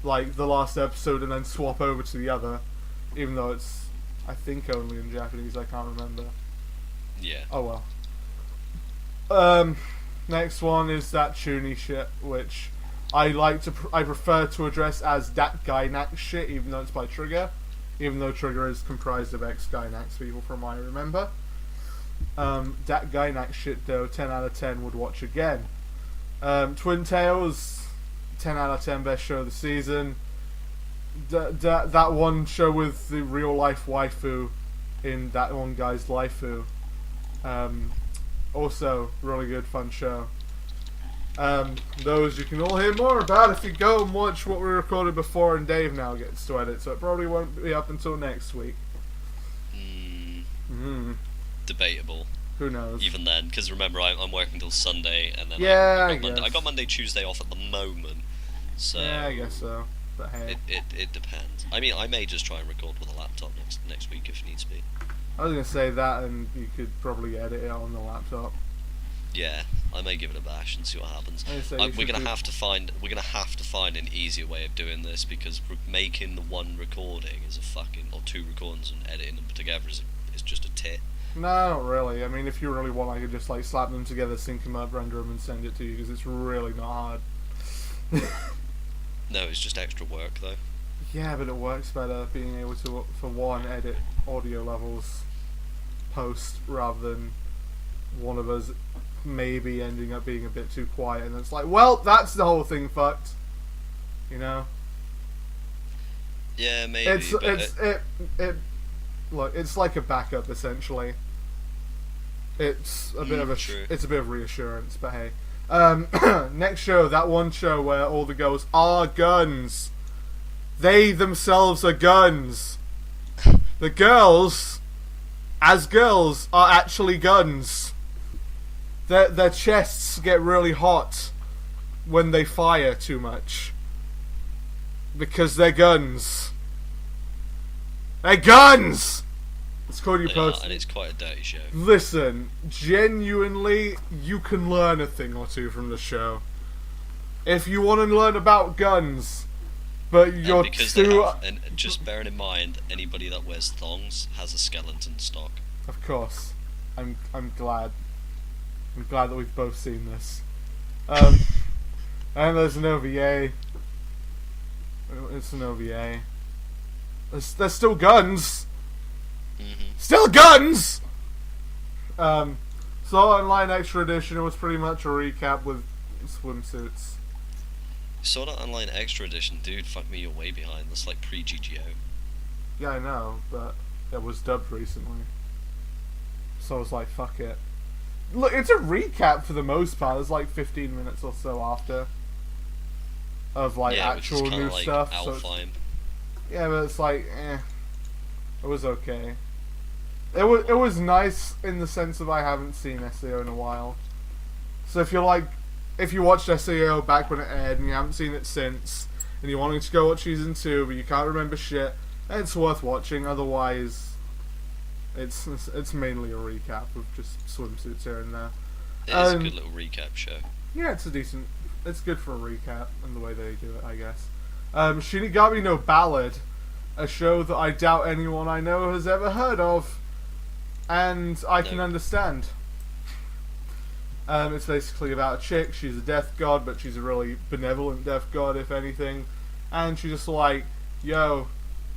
like the last episode and then swap over to the other, even though it's, I think, only in Japanese. I can't remember. Yeah. Oh well. Next one is that Chuny shit, which I prefer to address as Dat Gainax shit, even though it's by Trigger, even though Trigger is comprised of ex-Gainax people from what I remember. Dat Gainax shit though, 10 out of 10 would watch again. Twin Tails, 10 out of 10 best show of the season. That one show with the real life waifu in that one guy's lifu. Also, really good, fun show. Those you can all hear more about if you go and watch what we recorded before and Dave now gets to edit, so it probably won't be up until next week. Debatable. Who knows? Even then, because remember, I'm working till Sunday, and then I got Monday, Tuesday off at the moment. So yeah, I guess so. But hey, it depends. I mean, I may just try and record with a laptop next week if needs be. I was gonna say that, and you could probably edit it on the laptop. Yeah, I may give it a bash and see what happens. We're gonna have to find an easier way of doing this, because making the one recording is or two recordings and editing them together is just a tit. No, not really. I mean, if you really want, I could just like slap them together, sync them up, render them, and send it to you, because it's really not hard. No, it's just extra work though. Yeah, but it works better being able to, for one, edit audio levels post rather than one of us maybe ending up being a bit too quiet, and it's like, well, that's the whole thing fucked. You know? Yeah, maybe. Look, it's like a backup essentially. It's a bit of it's a bit of reassurance, but hey. Next show, that one show where all the girls are guns. They themselves are guns. The girls, as girls, are actually guns. Their chests get really hot when they fire too much. Because they're guns. They're guns! It's called You Post. And it's quite a dirty show. Listen, genuinely, you can learn a thing or two from the show. If you want to learn about guns, but you're and just bearing in mind, anybody that wears thongs has a skeleton stock. Of course. I'm glad. I'm glad that we've both seen this. And there's an OVA. It's an OVA. There's still guns. Still guns! So Online Extra Edition was pretty much a recap with swimsuits. Sword Art Online Extra Edition, dude, fuck me, you're way behind. That's like pre-GGO. Yeah, I know, but it was dubbed recently. So I was like, fuck it. Look, it's a recap for the most part. There's like 15 minutes or so after of like actual new like stuff. Yeah, but it's like, it was okay. It was nice in the sense of I haven't seen SAO in a while. So if you watched SAO back when it aired and you haven't seen it since, and you're wanting to go watch season 2 but you can't remember shit, it's worth watching. Otherwise, it's mainly a recap of just swimsuits here and there. It's a good little recap show. Yeah, it's good for a recap and the way they do it, I guess. Shinigami no Ballad, a show that I doubt anyone I know has ever heard of, and I can understand. It's basically about a chick. She's a death god, but she's a really benevolent death god, if anything. And she's just like, yo,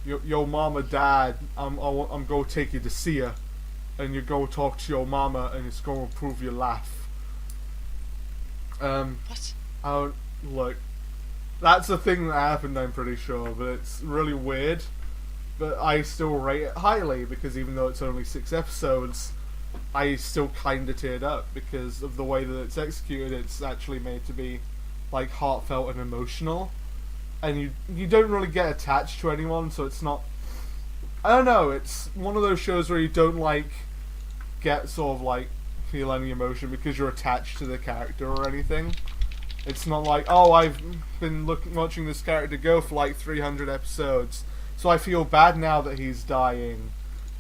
your mama died. I'm gonna take you to see her, and you go talk to your mama, and it's gonna improve your life. What? Look, that's a thing that happened, I'm pretty sure, but it's really weird. But I still rate it highly, because even though it's only 6 episodes, I still kinda teared up because of the way that it's executed. It's actually made to be like heartfelt and emotional, and you don't really get attached to anyone, so it's not, I don't know, it's one of those shows where you don't like get sort of like feel any emotion because you're attached to the character or anything. It's not like, oh, I've been watching this character go for like 300 episodes, so I feel bad now that he's dying.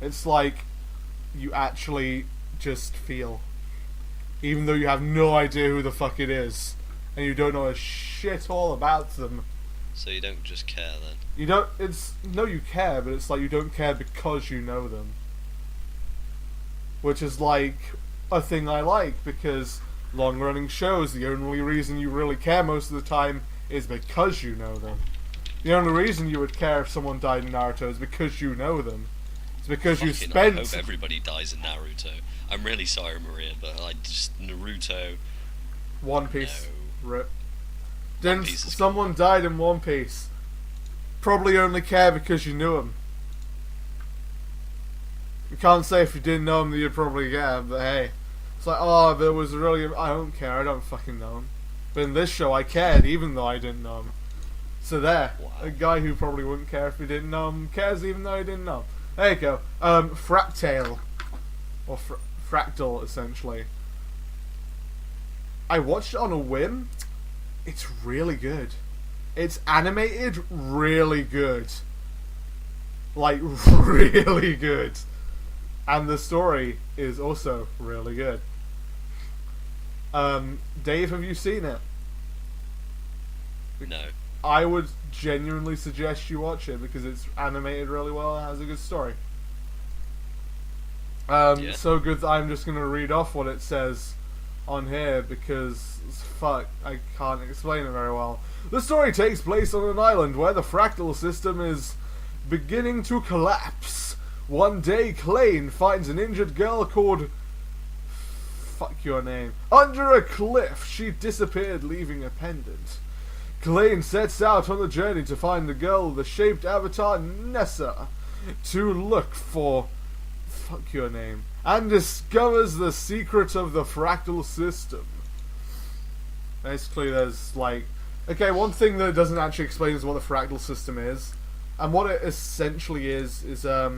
It's like you actually just feel, even though you have no idea who the fuck it is, and you don't know a shit all about them. So you don't just care then? You don't. You care, but it's like you don't care because you know them, which is like a thing I like, because long-running shows, the only reason you really care most of the time is because you know them. The only reason you would care if someone died in Naruto is because you know them. It's because you spent... I hope everybody dies in Naruto. I'm really sorry, Maria, but Naruto... One Piece. No. Rip. One Piece is someone cool. died in One Piece. Probably only care because you knew him. You can't say if you didn't know him that you'd probably care, but hey. It's like, oh, but it was really... I don't care, I don't fucking know him. But in this show, I cared, even though I didn't know him. So there, Wow. a guy who probably wouldn't care if he didn't know him cares, even though he didn't know him. There you go. Fractale, or Fractal, essentially. I watched it on a whim. It's really good. It's animated really good. Like, really good. And the story is also really good. Dave, have you seen it? No. I would genuinely suggest you watch it because it's animated really well and has a good story. Yeah. So good that I'm just going to read off what it says on here because, fuck, I can't explain it very well. The story takes place on an island where the fractal system is beginning to collapse. One day, Klain finds an injured girl called... Fuck your name. Under a cliff, she disappeared, leaving a pendant. Klain sets out on the journey to find the girl with the shaped avatar Nessa to look for... Fuck your name. And discovers the secret of the fractal system. Basically, there's like... Okay, one thing that it doesn't actually explain is what the fractal system is. And what it essentially is I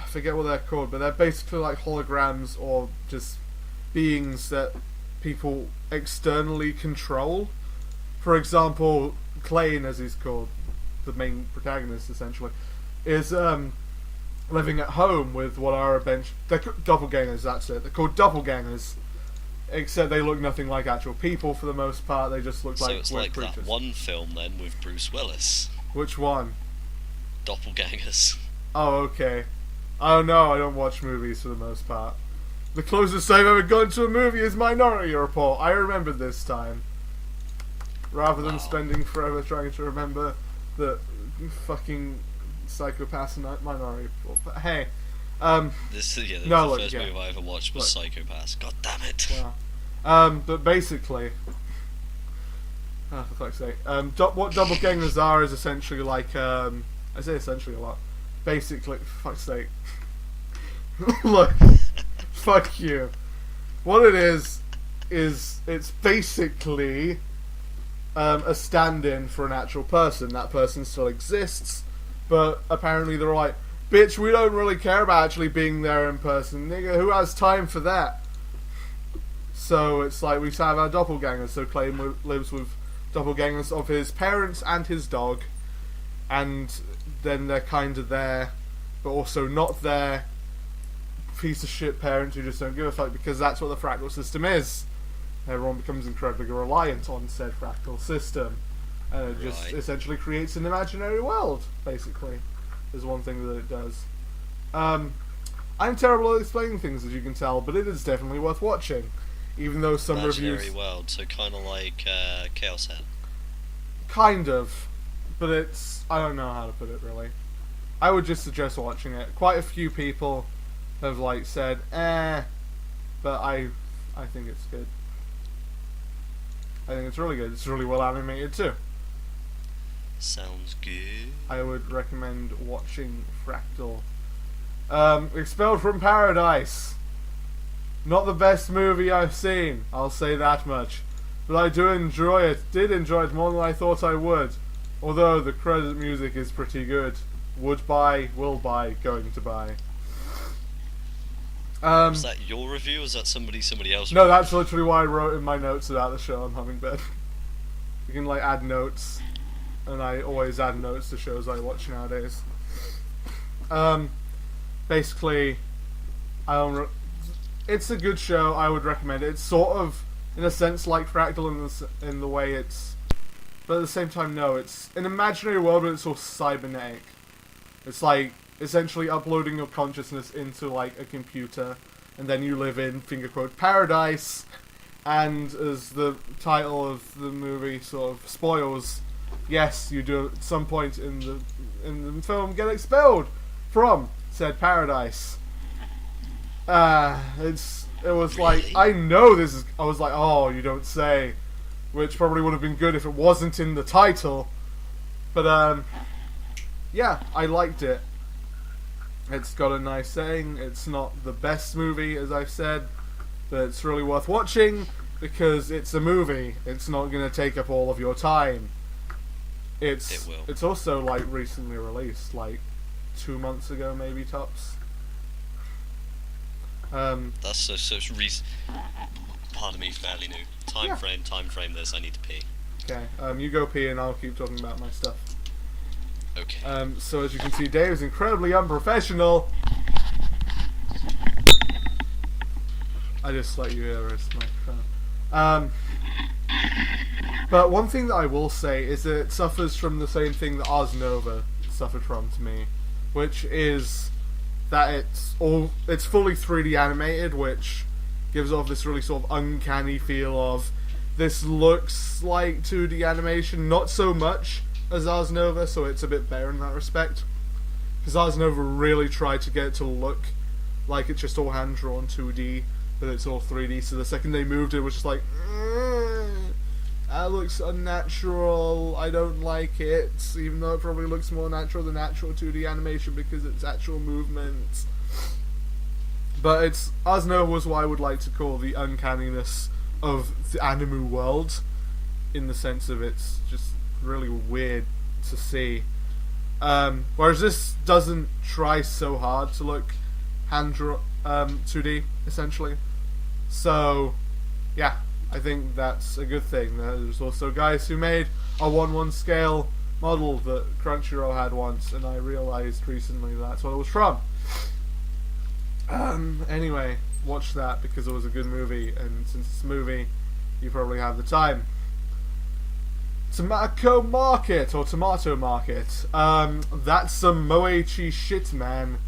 forget what they're called, but they're basically like holograms or just beings that people externally control. For example, Klain, as he's called, the main protagonist essentially, is living at home with what are they're doppelgangers, that's it. They're called doppelgangers. Except they look nothing like actual people for the most part, they just look like So it's weird like creatures. that one film then with Bruce Willis. Which one? Doppelgangers. Oh, okay. Oh no, I don't watch movies for the most part. The closest I've ever gone to a movie is Minority Report. I remembered this time. Rather than Wow. spending forever trying to remember the fucking Psychopaths in Minority Report. But hey, This is the No, look, first yeah. movie I ever watched was Psychopaths. God damn it. but basically, for fuck's sake, what doppelgangers are is essentially like, I say essentially a lot. Basically, for fuck's sake. Look, fuck you. What it is it's basically a stand-in for an actual person. That person still exists, but apparently they're like, bitch, we don't really care about actually being there in person. Nigga, who has time for that? So it's like we have our doppelgangers. So Klain lives with doppelgangers of his parents and his dog, and then they're kind of there, but also not there. Piece of shit parents who just don't give a fuck because that's what the fractal system is. Everyone becomes incredibly reliant on said fractal system, and it just Right. essentially creates an imaginary world. Basically, is one thing that it does. I'm terrible at explaining things, as you can tell, but it is definitely worth watching. Even though some Imaginary reviews, world, so kind of like Chaos Head. kind of, but I don't know how to put it really. I would just suggest watching it. Quite a few people have like said, but I think it's good. I think it's really good. It's really well animated too. Sounds good. I would recommend watching Fractal. Expelled from Paradise. Not the best movie I've seen, I'll say that much. But I do enjoy it. Did enjoy it more than I thought I would. Although the credit music is pretty good. Would buy, will buy, going to buy. Was that your review, or was that somebody else? No, that's literally what I wrote in my notes about the show on Hummingbird. You can like add notes, and I always add notes to shows I watch nowadays. Basically, it's a good show. I would recommend it. It's sort of, in a sense, like Fractal in the way it's, but at the same time, no. It's an imaginary world, but it's all cybernetic. It's like essentially uploading your consciousness into like a computer, and then you live in finger quote paradise. And as the title of the movie sort of spoils, yes, you do at some point in the film get expelled from said paradise. It was like, I know this is. I was like, oh, you don't say, which probably would have been good if it wasn't in the title. But yeah, I liked it. It's got a nice saying. It's not the best movie, as I've said, but it's really worth watching. because it's a movie. It's not going to take up all of your time. It will. It's also like recently released, like 2 months ago, maybe tops. That's so it's pardon me, fairly new. Time frame this, I need to pee. Okay, you go pee and I'll keep talking about my stuff. Okay. So as you can see, Dave is incredibly unprofessional. I just let you hear his microphone. But one thing that I will say is that it suffers from the same thing that Ars Nova suffered from to me, which is that it's fully 3D animated, which gives off this really sort of uncanny feel of this looks like 2D animation, not so much as Ars Nova, so it's a bit better in that respect. Because Ars Nova really tried to get it to look like it's just all hand drawn 2D, but it's all 3D. So the second they moved, it was just like, that looks unnatural. I don't like it, even though it probably looks more natural than actual 2D animation because it's actual movement. But it's Ars Nova was what I would like to call the uncanniness of the anime world, in the sense of it's just really weird to see. Whereas this doesn't try so hard to look 2D essentially. So yeah, I think that's a good thing. There's also guys who made a 1:1 scale model that Crunchyroll had once, and I realized recently that's what it was from. Anyway, watch that because it was a good movie, and since it's a movie, you probably have the time. Tomato Market. That's some moechi shit, man.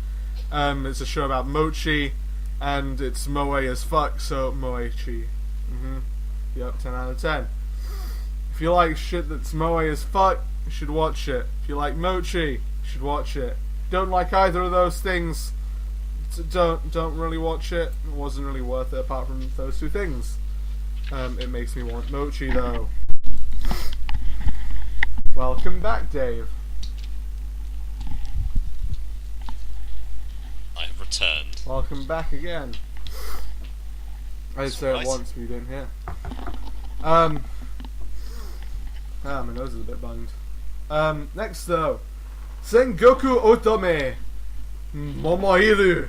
It's a show about mochi, and it's moe as fuck, so moechi. Yep, 10 out of 10. If you like shit that's moe as fuck, you should watch it. If you like mochi, you should watch it. If you don't like either of those things, don't really watch it. It wasn't really worth it apart from those two things. It makes me want mochi though. Welcome back, Dave. I have returned. Welcome back again. I said it once, but you didn't hear. My nose is a bit bunged. Next though, Sengoku Otome Momohiro.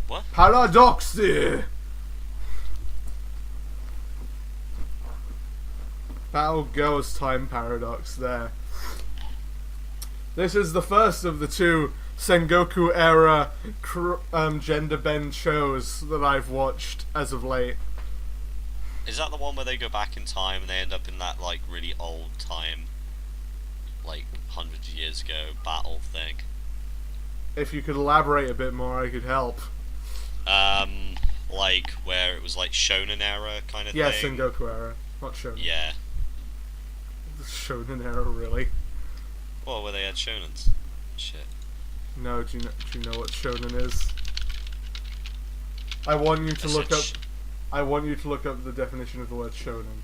What? Paradox. Battle Girls Time Paradox there. This is the first of the two Sengoku era gender bend shows that I've watched as of late. Is that the one where they go back in time and they end up in that like really old time, like hundreds of years ago battle thing? If you could elaborate a bit more, I could help. Like where it was like Shonen era kind of thing? Yeah, Sengoku era, not Shonen. Yeah. Shonen era, really? Well, where they had Shonens. Shit. No, do you know what Shonen is? I want you to look up the definition of the word Shonen.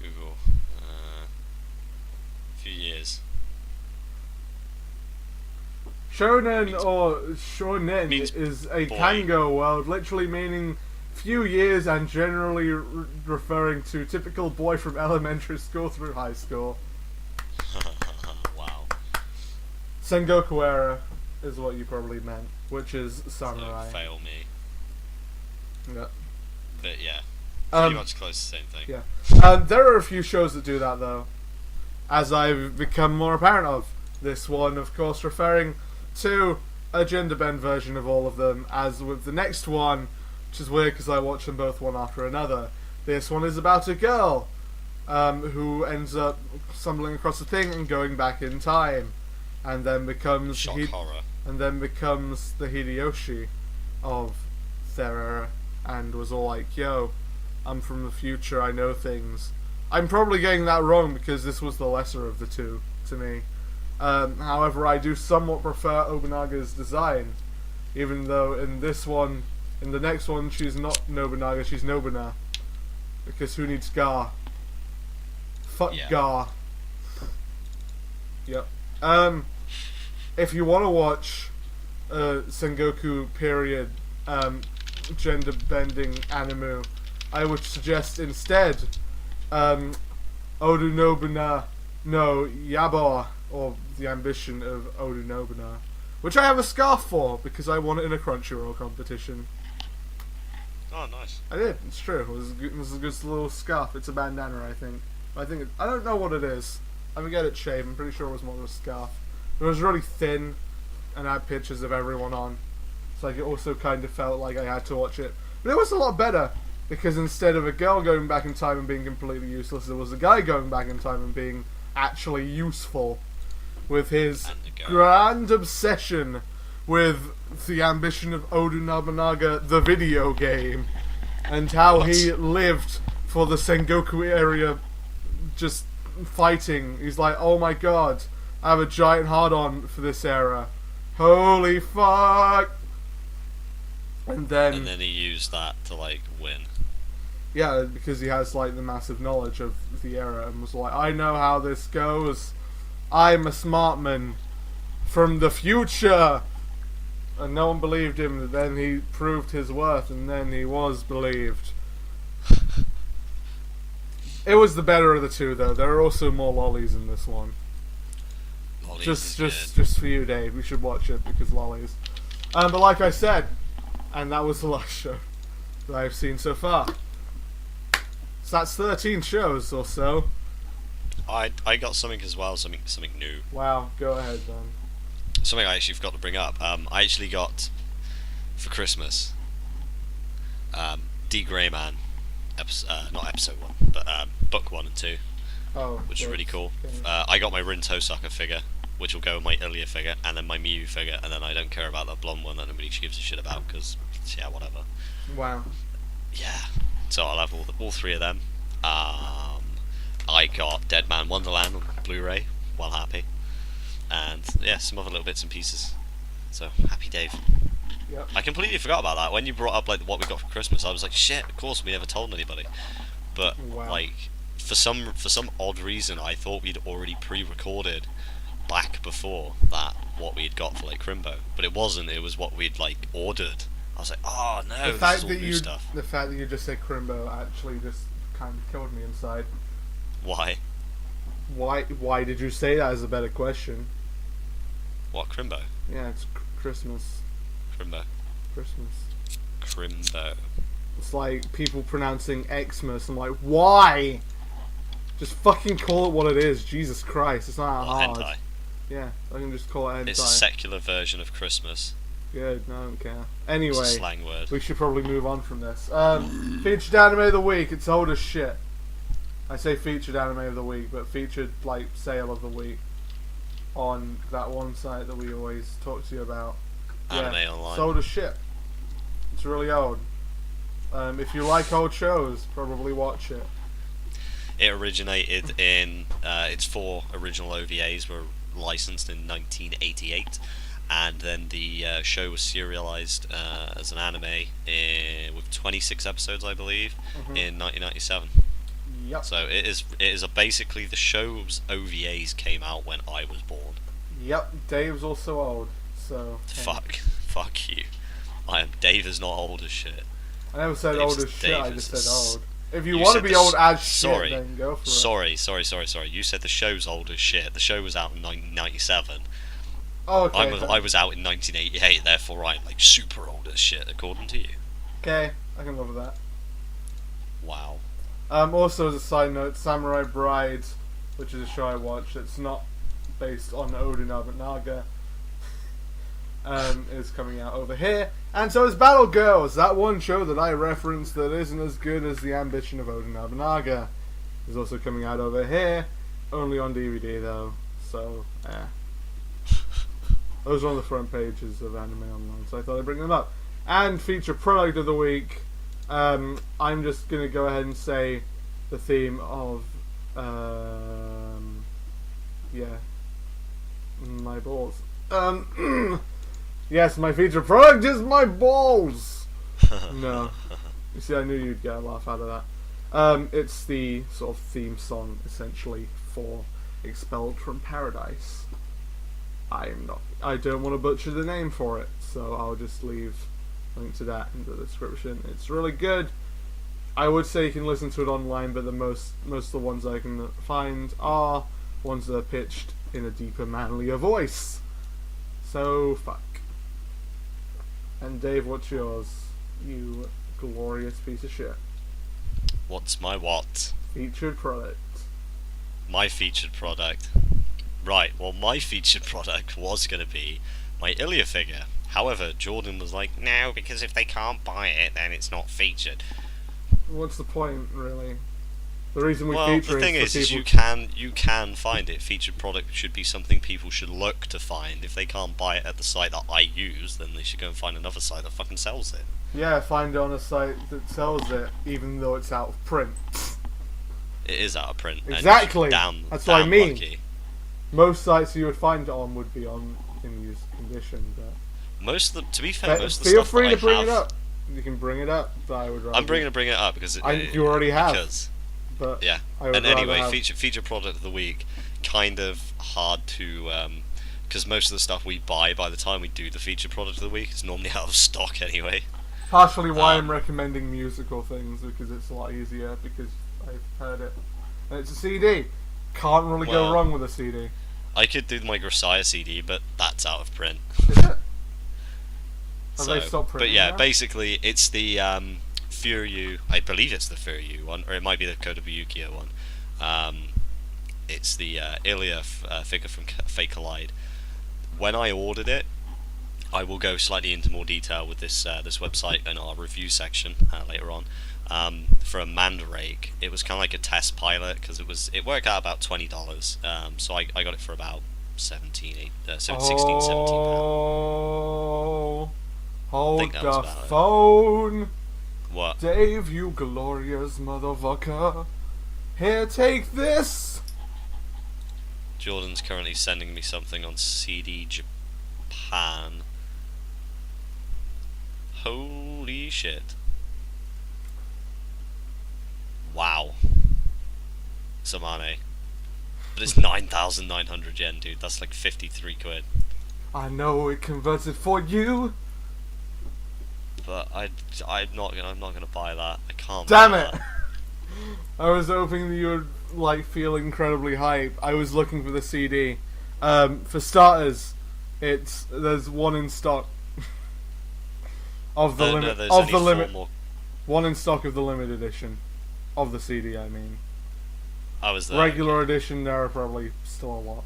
Google. A few years. Shonen or shonen is a boy. kango word, literally meaning few years and generally referring to typical boy from elementary school through high school. Wow. Sengoku era is what you probably meant, which is samurai. So fail me. Yeah. But yeah, pretty much close to the same thing. Yeah. There are a few shows that do that though, as I've become more apparent of. This one, of course, referring to a gender bend version of all of them, as with the next one, which is weird because I watch them both one after another. This one is about a girl who ends up stumbling across a thing and going back in time, and then becomes Shock horror. and then becomes the Hideyoshi of their era, and was all like, "Yo, I'm from the future. I know things." I'm probably getting that wrong because this was the lesser of the two to me. However, I do somewhat prefer Obunaga's design, even though in the next one, she's not Nobunaga, she's Nobuna. Because who needs Gar? Fuck Yeah. Gar. Yep. If you want to watch Sengoku period gender bending anime, I would suggest instead Odu Nobuna no Yaba, or The Ambition of Odu Nobuna, which I have a scarf for because I won it in a Crunchyroll competition. Oh, nice. I did. It's true. It was a good little scarf. It's a bandana, I think. I don't know what it is. I forget its shape. I'm pretty sure it was more of a scarf. It was really thin and had pictures of everyone on. So like, it also kind of felt like I had to watch it. But it was a lot better because instead of a girl going back in time and being completely useless, there was a guy going back in time and being actually useful with his grand obsession with The Ambition of Odu Nobunaga, the video game, and how he lived for the Sengoku area just fighting. He's like, oh my god, I have a giant hard-on for this era. Holy fuck! And then he used that to, like, win. Yeah, because he has, like, the massive knowledge of the era and was like, I know how this goes. I'm a smart man from the future. And no one believed him. Then he proved his worth, and then he was believed. It was the better of the two, though. There are also more lollies in this one. Lollies Just for you, Dave. You should watch it because lollies. But like I said, and that was the last show that I've seen so far. So that's 13 shows or so. I got something as well, something new. Wow, go ahead then. Something I actually forgot to bring up. I actually got for Christmas D Grey Man, not episode 1, but book 1 and 2, which is really cool. Okay. I got my Rin Tosaka figure, which will go with my Ilya figure, and then my Miyu figure, and then I don't care about the blonde one that nobody gives a shit about because yeah, whatever. Wow. Yeah, so I'll have all 3 of them. I got Dead Man Wonderland on Blu-ray, well happy, and yeah, some other little bits and pieces. So happy, Dave. Yep. I completely forgot about that when you brought up like what we got for Christmas. I was like, shit, of course we never told anybody. But Wow. like for some odd reason, I thought we'd already pre-recorded back before that what we had got for like Crimbo, but it wasn't. It was what we'd like ordered. I was like, oh no, this is all new stuff. The fact that you just said Crimbo actually just kind of killed me inside. Why? Why did you say that is a better question? What, Crimbo? Yeah, it's Christmas. Crimbo. It's like people pronouncing Xmas. I'm like, why? Just fucking call it what it is. Jesus Christ, it's not that hard. Hentai. Yeah, I can just call it hentai. It's a secular version of Christmas. Good, no, I don't care. It's Anyway, a slang word. we should probably move on from this. Featured anime of the week. It's old as shit. I say featured anime of the week, but featured like sale of the week on that one site that we always talk to you about. Anime Online. It's old as shit. It's really old. If you like old shows, probably watch it. It originated in its 4 original OVAs were licensed in 1988, and then the show was serialized as an anime with 26 episodes, I believe, in 1997. Yep. So it is basically the show's OVAs came out when I was born. Yep. Dave's also old, so. Fuck you. Dave is not old as shit. I never said Dave's old as shit. I Dave just is- said old. If you want to be old as shit, then go for it. Sorry. You said the show's old as shit. The show was out in 1997. Oh, okay. I was out in 1988, therefore I'm like super old as shit, according to you. Okay, I can live with that. Wow. Also, as a side note, Samurai Bride, which is a show I watched, it's not based on Odu Nobunaga, is coming out over here. And so is Battle Girls, that one show that I referenced that isn't as good as The Ambition of Odu Nobunaga, is also coming out over here, only on DVD though, so, yeah. Those are on the front pages of Anime Online, so I thought I'd bring them up. And feature product of the week, I'm just going to go ahead and say the theme of, my balls. Yes, my feature product is my balls! No. You see, I knew you'd get a laugh out of that. It's the sort of theme song, essentially, for Expelled from Paradise. I don't want to butcher the name for it, so I'll just leave a link to that in the description. It's really good. I would say you can listen to it online, but the most of the ones I can find are ones that are pitched in a deeper, manlier voice. So, fuck. And Dave, what's yours? You glorious piece of shit. What's my what? Featured product. My featured product. Right, well, my featured product was going to be my Ilya figure. However, Jordan was like, no, because if they can't buy it, then it's not featured. What's the point, really? The reason we Well, feature the thing is is for you can find it. Featured product should be something people should look to find. If they can't buy it at the site that I use, then they should go and find another site that fucking sells it. Yeah, find it on a site that sells it, even though it's out of print. It is out of print. Exactly. And That's what I mean. lucky. Most sites you would find it on would be on in used condition, but Most of the, to be fair, most of the feel stuff free that to bring I it have, up. You can bring it up, but I would rather. I'm going to bring it up because you already have. Because, But yeah. I would And anyway, rather have... feature product of the week, kind of hard to because most of the stuff we buy by the time we do the feature product of the week is normally out of stock anyway. Partially why I'm recommending musical things, because it's a lot easier, because I've heard it. And it's a CD. Can't really go Well, wrong with a CD. I could do my Grisaia CD, but that's out of print. Is it? Have So, they stopped but printing yeah, now? basically it's the Furyu. I believe it's the Furyu one, or it might be the Kodabuyukyo one. It's the Ilya figure from Fake Collide. When I ordered it, I will go slightly into more detail with this website in our review section later on. From Mandarake, it was kind of like a test pilot because it worked out about $20. So I got it for about 16, 17 pounds. Oh, hold think that was the about it. phone, What? Dave, you glorious motherfucker. Here, take this. Jordan's currently sending me something on CD Japan. Holy shit. Wow. Samane. But it's 9,900 yen, dude. That's like 53 quid. I know it converted for you. But I'm not gonna buy that. I can't. Damn buy it! that. I was hoping that you would like feel incredibly hype. I was looking for the CD. For starters, there's one in stock of the No, limit there's of only the four limit. more. One in stock of the limited edition of the CD. I mean, I was there. regular edition. There are probably still a lot.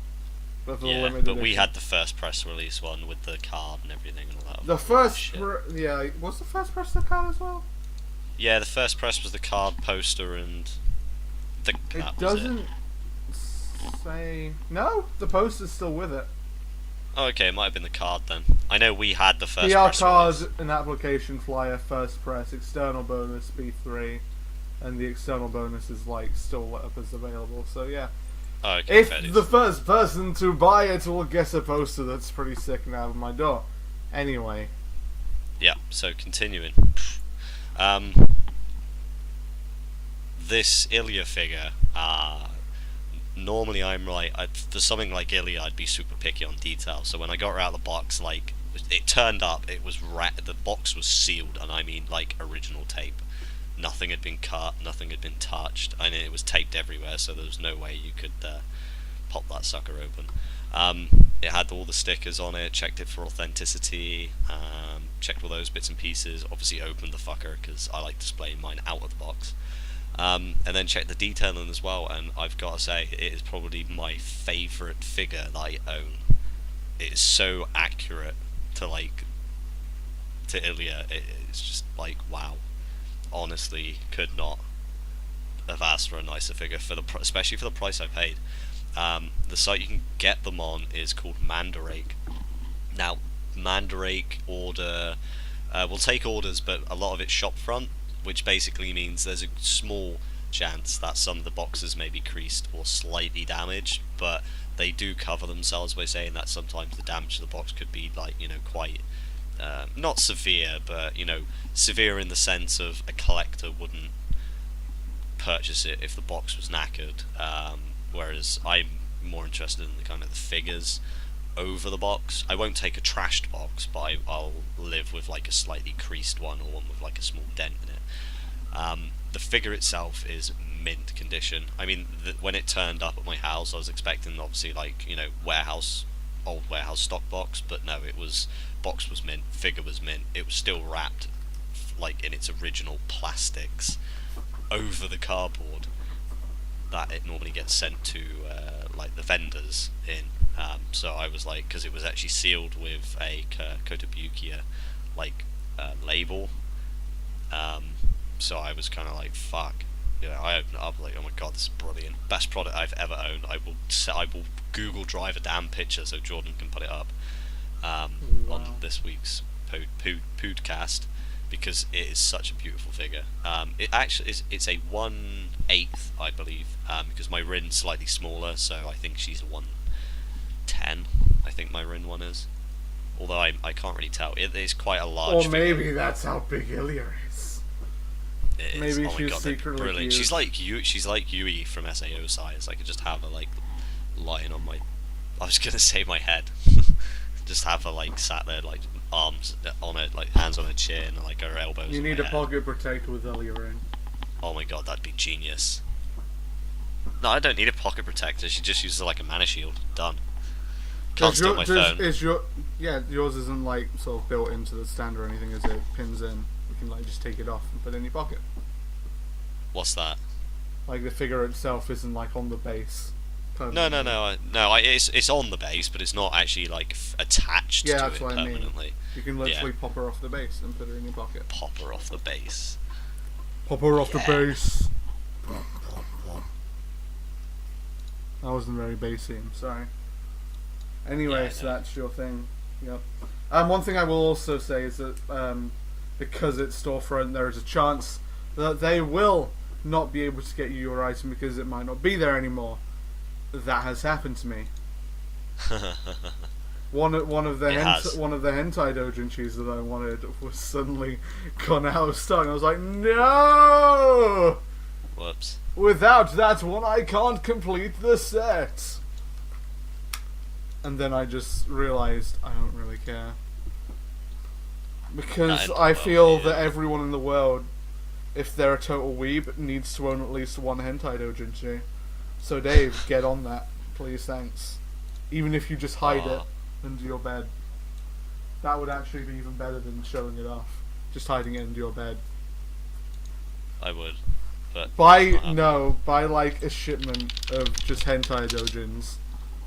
But for the Yeah, limited but we edition, had the first press release one with the card and everything and all that. the first. shit. Was the first press the card as well? Yeah, the first press was the card poster and It that was doesn't say. No, the poster's still with it. Oh, okay, it might have been the card then. I know we had the first PR press card, release. an application flyer, first press, external bonus, B3, and the external bonus is like still up as available. So yeah, Oh, okay, if fair dues. the first person to buy it will get a poster that's pretty sick and out of my door. Anyway, Yeah, so continuing. This Ilya figure, normally I'm right, for something like Ilya I'd be super picky on detail, so when I got her out of the box, like, it turned up, it was the box was sealed, and I mean like original tape. Nothing had been cut, nothing had been touched, and it was taped everywhere, so there was no way you could pop that sucker open. It had all the stickers on it, checked it for authenticity, checked all those bits and pieces, obviously opened the fucker because I like displaying mine out of the box. And then checked the detailing as well, and I've got to say, it is probably my favourite figure that I own. It is so accurate to Ilya, it's just like, wow. Honestly, could not have asked for a nicer figure, especially for the price I paid. The site you can get them on is called Mandarake. Now, Mandarake will take orders, but a lot of it's shop front, which basically means there's a small chance that some of the boxes may be creased or slightly damaged, but they do cover themselves by saying that sometimes the damage to the box could be quite not severe, but severe in the sense of a collector wouldn't purchase it if the box was knackered, whereas I'm more interested in the kind of the figures over the box. I won't take a trashed box, but I'll live with like a slightly creased one or one with like a small dent in it. The figure itself is mint condition. I mean, when it turned up at my house, I was expecting obviously like, you know, old warehouse stock box, but no, box was mint, figure was mint. It was still wrapped like in its original plastics over the cardboard that it normally gets sent to like the vendors in. So I was like, because it was actually sealed with a Kotobukiya like label. So I was kind of like, fuck. You know, I opened it up like, oh my god, this is brilliant, best product I've ever owned. I will Google Drive a damn picture so Jordan can put it up on this week's podcast, because it is such a beautiful figure. It actually is. It's a 1/8, I believe, because my Rin's slightly smaller, so I think she's a 1/10. I think my Rin one is. Although I can't really tell. It is quite a large. Or maybe figure. That's how big Ilya is. It is. Maybe oh my she's god, secretly brilliant. cute. She's like Yui from SAO size. I could just have her like lying on my. I was gonna say my head. Just have her like sat there like arms on her, like hands on her chin, and like her elbows. You on need my a head. pocket protector with Ilya in. Oh my god, that'd be genius. No, I don't need a pocket protector. She just uses like a mana shield. Done. Can't steal my phone. Yours isn't like sort of built into the stand or anything, is it? Pins in. You can like just take it off and put it in your pocket. What's that? Like the figure itself isn't like on the base. No. It's on the base, but it's not actually like attached to it that's what permanently. I mean. You can literally pop her off the base and put her in your pocket. Pop her off the base. Pop her off the base. That wasn't very bassy. I'm sorry. Anyway, Yeah, so that's your thing. Yep. One thing I will also say is that because it's storefront, there is a chance that they will not be able to get you your item because it might not be there anymore. That has happened to me. One of the hentai doujinshis that I wanted was suddenly gone out of stock. I was like, no! Whoops. Without that one, I can't complete the set. And then I just realised I don't really care. Because I feel that everyone in the world, if they're a total weeb, needs to own at least one hentai doujinshi. So Dave, get on that, please, thanks. Even if you just hide it under your bed. That would actually be even better than showing it off. Just hiding it under your bed. I would, but Buy like a shipment of just hentai doujins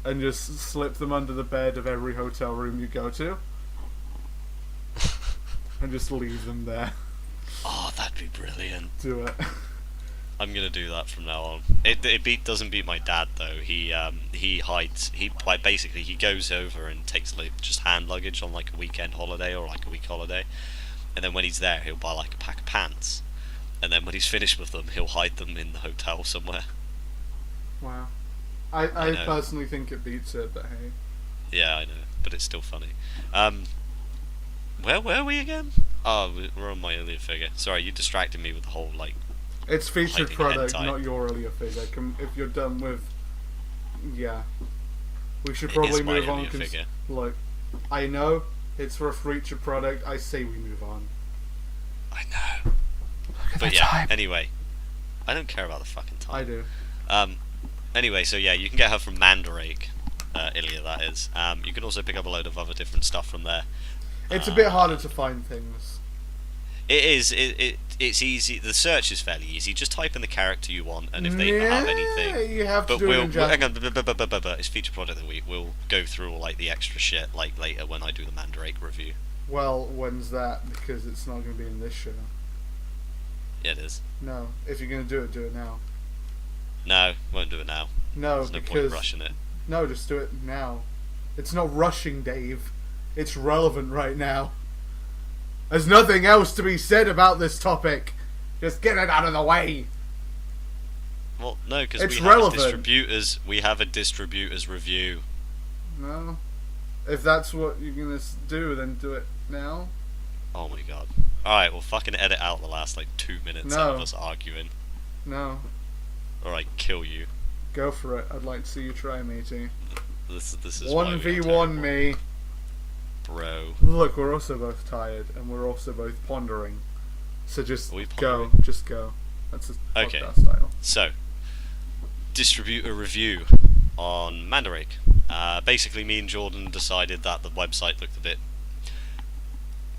and just slip them under the bed of every hotel room you go to. And just leave them there. Oh, that'd be brilliant. Do it. I'm gonna do that from now on. It doesn't beat my dad though. He hides. He goes over and takes like just hand luggage on like a weekend holiday or like a week holiday, and then when he's there, he'll buy like a pack of pants, and then when he's finished with them, he'll hide them in the hotel somewhere. Wow. I personally think it beats it, but hey. Yeah, I know, but it's still funny. Where were we again? Oh, we're on my earlier figure. Sorry, you distracted me with the whole like. It's featured hiding product, hentai. not your earlier figure. If you're done with, yeah, we should probably move on. Cause, look, I know it's for a featured product. I say we move on. I know. But yeah. Time. Anyway, I don't care about the fucking time. I do. Anyway, so yeah, you can get her from Mandarake, Ilya. That is. You can also pick up a load of other different stuff from there. It's a bit harder to find things. It is. It's easy. The search is fairly easy. Just type in the character you want, and if they have anything, you have to do it in hang on. It's feature product of the week. We'll go through all like the extra shit like later when I do the Mandarake review. Well, when's that? Because it's not going to be in this show. Yeah, it is. No, if you're going to do it now. No, won't do it now. No, There's no because point rushing it. No, just do it now. It's not rushing, Dave. It's relevant right now. There's nothing else to be said about this topic. Just get it out of the way. Well, no, because we have a distributor's review. No. If that's what you're going to do, then do it now. Oh my god. Alright, we'll fucking edit out the last like 2 minutes of us arguing. No. Or I kill you. Go for it. I'd like to see you try, matey. This is why we are 1v1 terrible. me. Bro. Look, we're also both tired, and we're also both pondering. So just Are we go. pondering? Just go. That's a Okay. podcast title. So, distribute a review on Mandarake. Basically, me and Jordan decided that the website looked a bit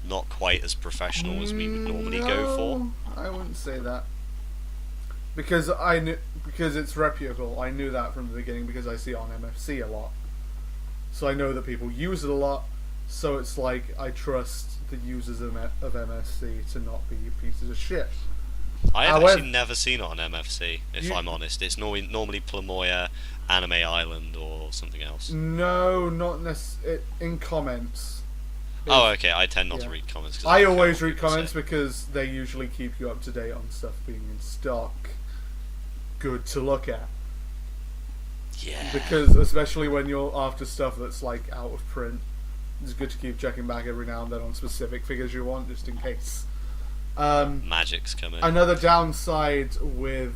not quite as professional as we would normally go for. No, I wouldn't say that. Because because it's reputable. I knew that from the beginning because I see it on MFC a lot. So I know that people use it a lot. So it's like I trust the users of MFC to not be pieces of shit. I have However- actually never seen it on MFC, if I'm honest. It's normally Plamoya, Anime Island, or something else. No, not necessarily. In comments. Oh, okay. I tend not to yeah. read comments. 'Cause I don't care always what read people comments say. because they usually keep you up to date on stuff being in stock. Good to look at. Yeah. Because especially when you're after stuff that's like out of print, it's good to keep checking back every now and then on specific figures you want, just in case. Magic's coming. Another downside with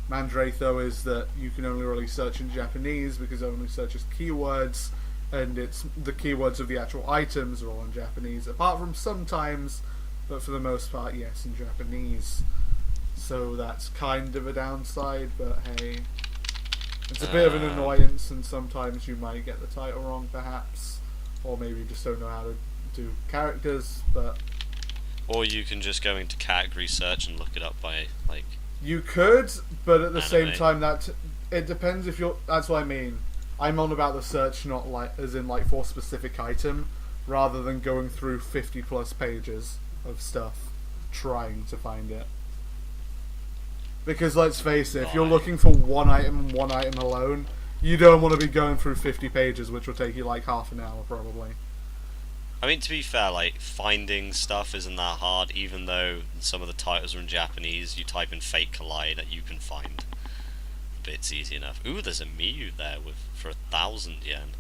Mandrake though is that you can only really search in Japanese because it only searches keywords, and it's the keywords of the actual items are all in Japanese, apart from sometimes, but for the most part, yes, in Japanese. So that's kind of a downside, but hey, it's a bit of an annoyance, and sometimes you might get the title wrong, perhaps, or maybe you just don't know how to do characters, but Or you can just go into category search and look it up by, like... you could, but at the same Anime. time, it depends if you're. That's what I mean. I'm on about the search, not like as in like for a specific item, rather than going through 50 plus pages of stuff trying to find it. Because let's face it, if you're Right. looking for one item alone, you don't want to be going through 50 pages, which will take you like half an hour probably. I mean, to be fair, like, finding stuff isn't that hard, even though some of the titles are in Japanese. You type in Fate Collide, and you can find bits easy enough. Ooh, there's a Miyu there for 1,000 yen.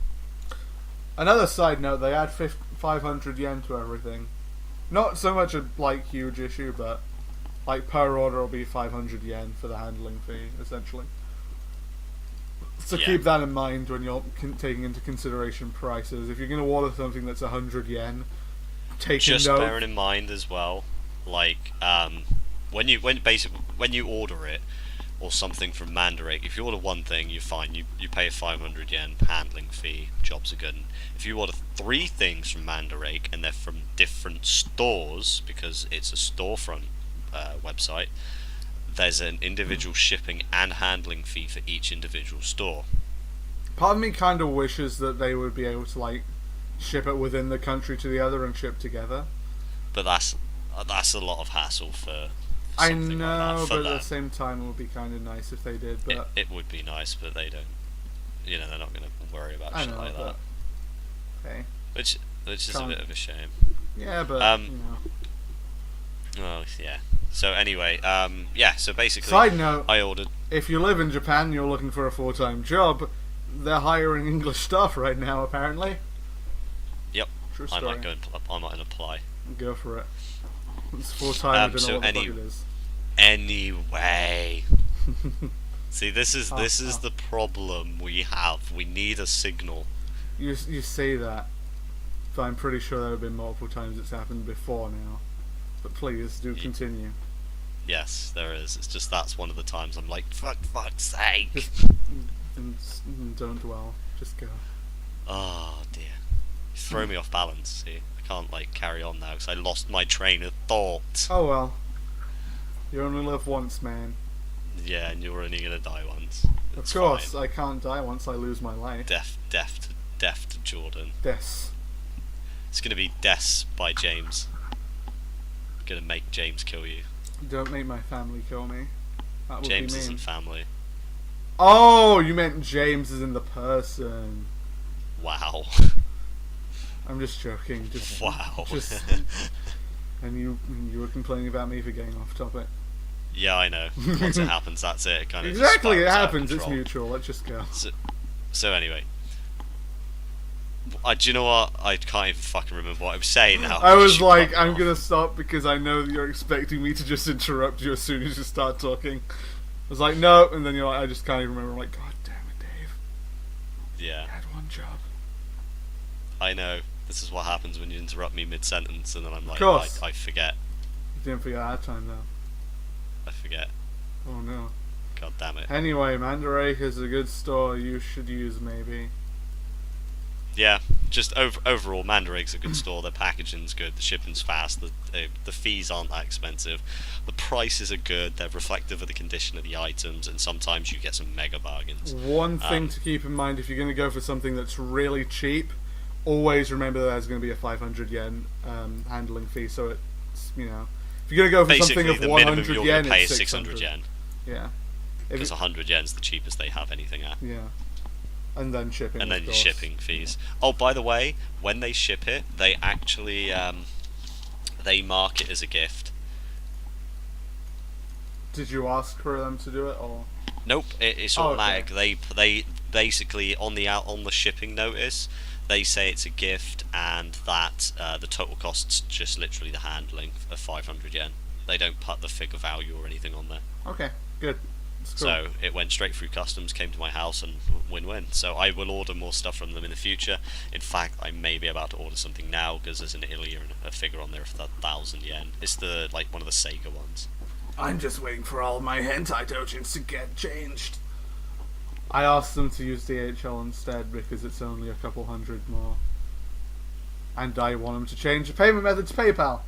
Another side note, they add 500 yen to everything. Not so much a like huge issue, but like per order will be 500 yen for the handling fee, essentially. So Yeah. keep that in mind when you're taking into consideration prices. If you're going to order something that's 100 yen, take Just a note. bearing in mind as well, like, when you order it, or something from Mandarake, if you order one thing, you're fine. You pay a 500 yen handling fee, jobs are good. And if you order 3 things from Mandarake, and they're from different stores, because it's a storefront website, there's an individual shipping and handling fee for each individual store. Part of me kind of wishes that they would be able to like ship it within the country to the other and ship together. But that's a lot of hassle for I something know, like that for but at them. the same time, it would be kind of nice if they did. But It would be nice, but they don't. You know, they're not going to worry about I shit know, like that. but hey, Which is a Can't- bit of a shame. yeah, but Um, you know. Well, yeah. So anyway, yeah. So basically, Side note: I ordered. if you live in Japan and you're looking for a full-time job, they're hiring English staff right now. Apparently. Yep. True I story. might go and I might apply. Go for it. It's full-time. I don't so know what the any- fuck it is. Anyway, see, this is Oh. the problem we have. We need a signal. You say that, but I'm pretty sure there have been multiple times it's happened before now. But please do continue. Yes, there is. It's just that's one of the times I'm like, fuck's sake. Just and don't dwell. Just go. Oh dear. You throw me off balance. See, I can't like carry on now because I lost my train of thought. Oh well. You only live once, man. Yeah, and you're only gonna die once. Of It's course, fine. I can't die once I lose my life. Death to Jordan. Yes. It's gonna be Death by James. Gonna make James kill you. Don't make my family kill me. That would James be mean. isn't family. Oh, you meant James is in the person. Wow. I'm just joking. Just Wow. Just, and you were complaining about me for getting off topic. Yeah, I know. Once it happens, that's it. It kind of Exactly, it spirals out of happens. It's control. mutual. Let's just go. So anyway, do you know what? I can't even fucking remember what I was saying now. I was You like, cut me I'm off. gonna stop because I know that you're expecting me to just interrupt you as soon as you start talking. was like, no, and then you're like, I just can't even remember. I'm like, God damn it, Dave. Yeah. I had one job. I know. This is what happens when you interrupt me mid-sentence, and then I'm like, course. I forget. You didn't forget our time, though. I forget. Oh, no. God damn it. Anyway, Mandarake is a good store you should use, maybe. Yeah, just overall, Mandarake's a good store. Their packaging's good, the shipping's fast, the fees aren't that expensive, the prices are good, they're reflective of the condition of the items, and sometimes you get some mega bargains. One thing to keep in mind, if you're going to go for something that's really cheap, always remember that there's going to be a 500 yen handling fee, so it's, you know, if you're going to go for Basically, something of the 100 minimum you're yen, going to pay it's is 600 yen. Yeah. Because 100 yen's the cheapest they have anything at. Yeah. And then shipping. And then of your course. shipping fees. Oh, by the way, when they ship it, they actually they mark it as a gift. Did you ask for them to do it, or? Nope, it's automatic. Okay. They basically on the shipping notice, they say it's a gift and that the total cost's just literally the handling of 500 yen. They don't put the figure value or anything on there. Okay, good. That's cool. So it went straight through customs, came to my house, and win-win. So I will order more stuff from them in the future. In fact, I may be about to order something now because there's an a figure on there for 1,000 yen. It's the one of the Sega ones. I'm just waiting for all my hentai dojins to get changed. I asked them to use DHL instead because it's only a couple hundred more. And I want them to change the payment method to PayPal.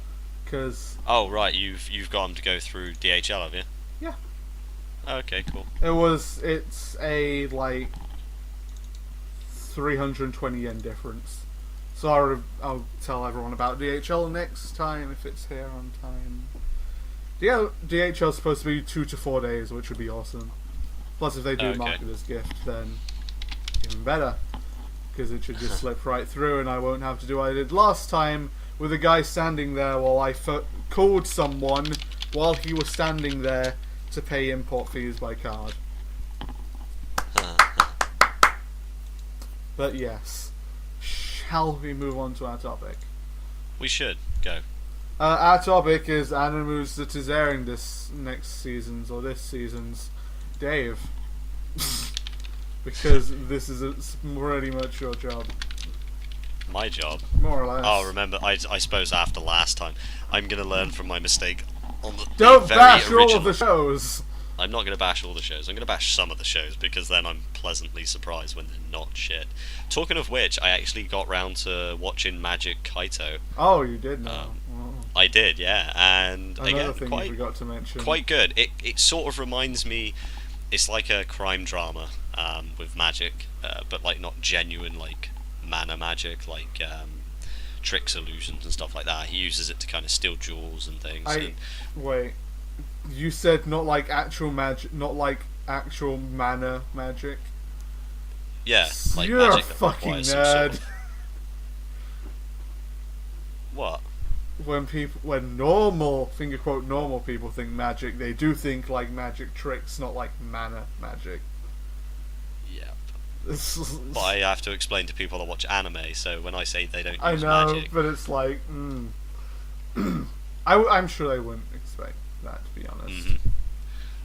Cause oh right, you've got them to go through DHL, have you? Yeah. Okay, cool. It's a 320 yen difference. So I'll tell everyone about DHL next time if it's here on time. DHL's supposed to be 2 to 4 days, which would be awesome. Plus, if they do mark it as gift, then even better. Because it should just slip right through and I won't have to do what I did last time with a guy standing there while I called someone while he was standing there to pay import fees by card. But yes. Shall we move on to our topic? We should. Go. Our topic is animes that is airing this season's Dave. Because this is pretty much your job. My job? More or less. Oh, remember, I suppose after last time, I'm going to learn from my mistake on the Don't very bash original... all of the shows! I'm not going to bash all the shows. I'm going to bash some of the shows because then I'm pleasantly surprised when they're not shit. Talking of which, I actually got round to watching Magic Kaito. Oh, you did now. I did, yeah, and Another again, thing you forgot to mention. quite good. It sort of reminds me, it's like a crime drama with magic, but not genuine mana magic, tricks, illusions, and stuff like that. He uses it to kind of steal jewels and things. Wait, you said not like actual magic, not like actual mana magic? Yeah, like you're magic a that fucking requires some nerd. sort of... What? When normal, finger quote, normal people think magic, they do think like magic tricks, not like mana magic. Yep. But I have to explain to people that watch anime, so when I say they don't use magic... but it's like, I'm sure they wouldn't expect that, to be honest. Mm-hmm.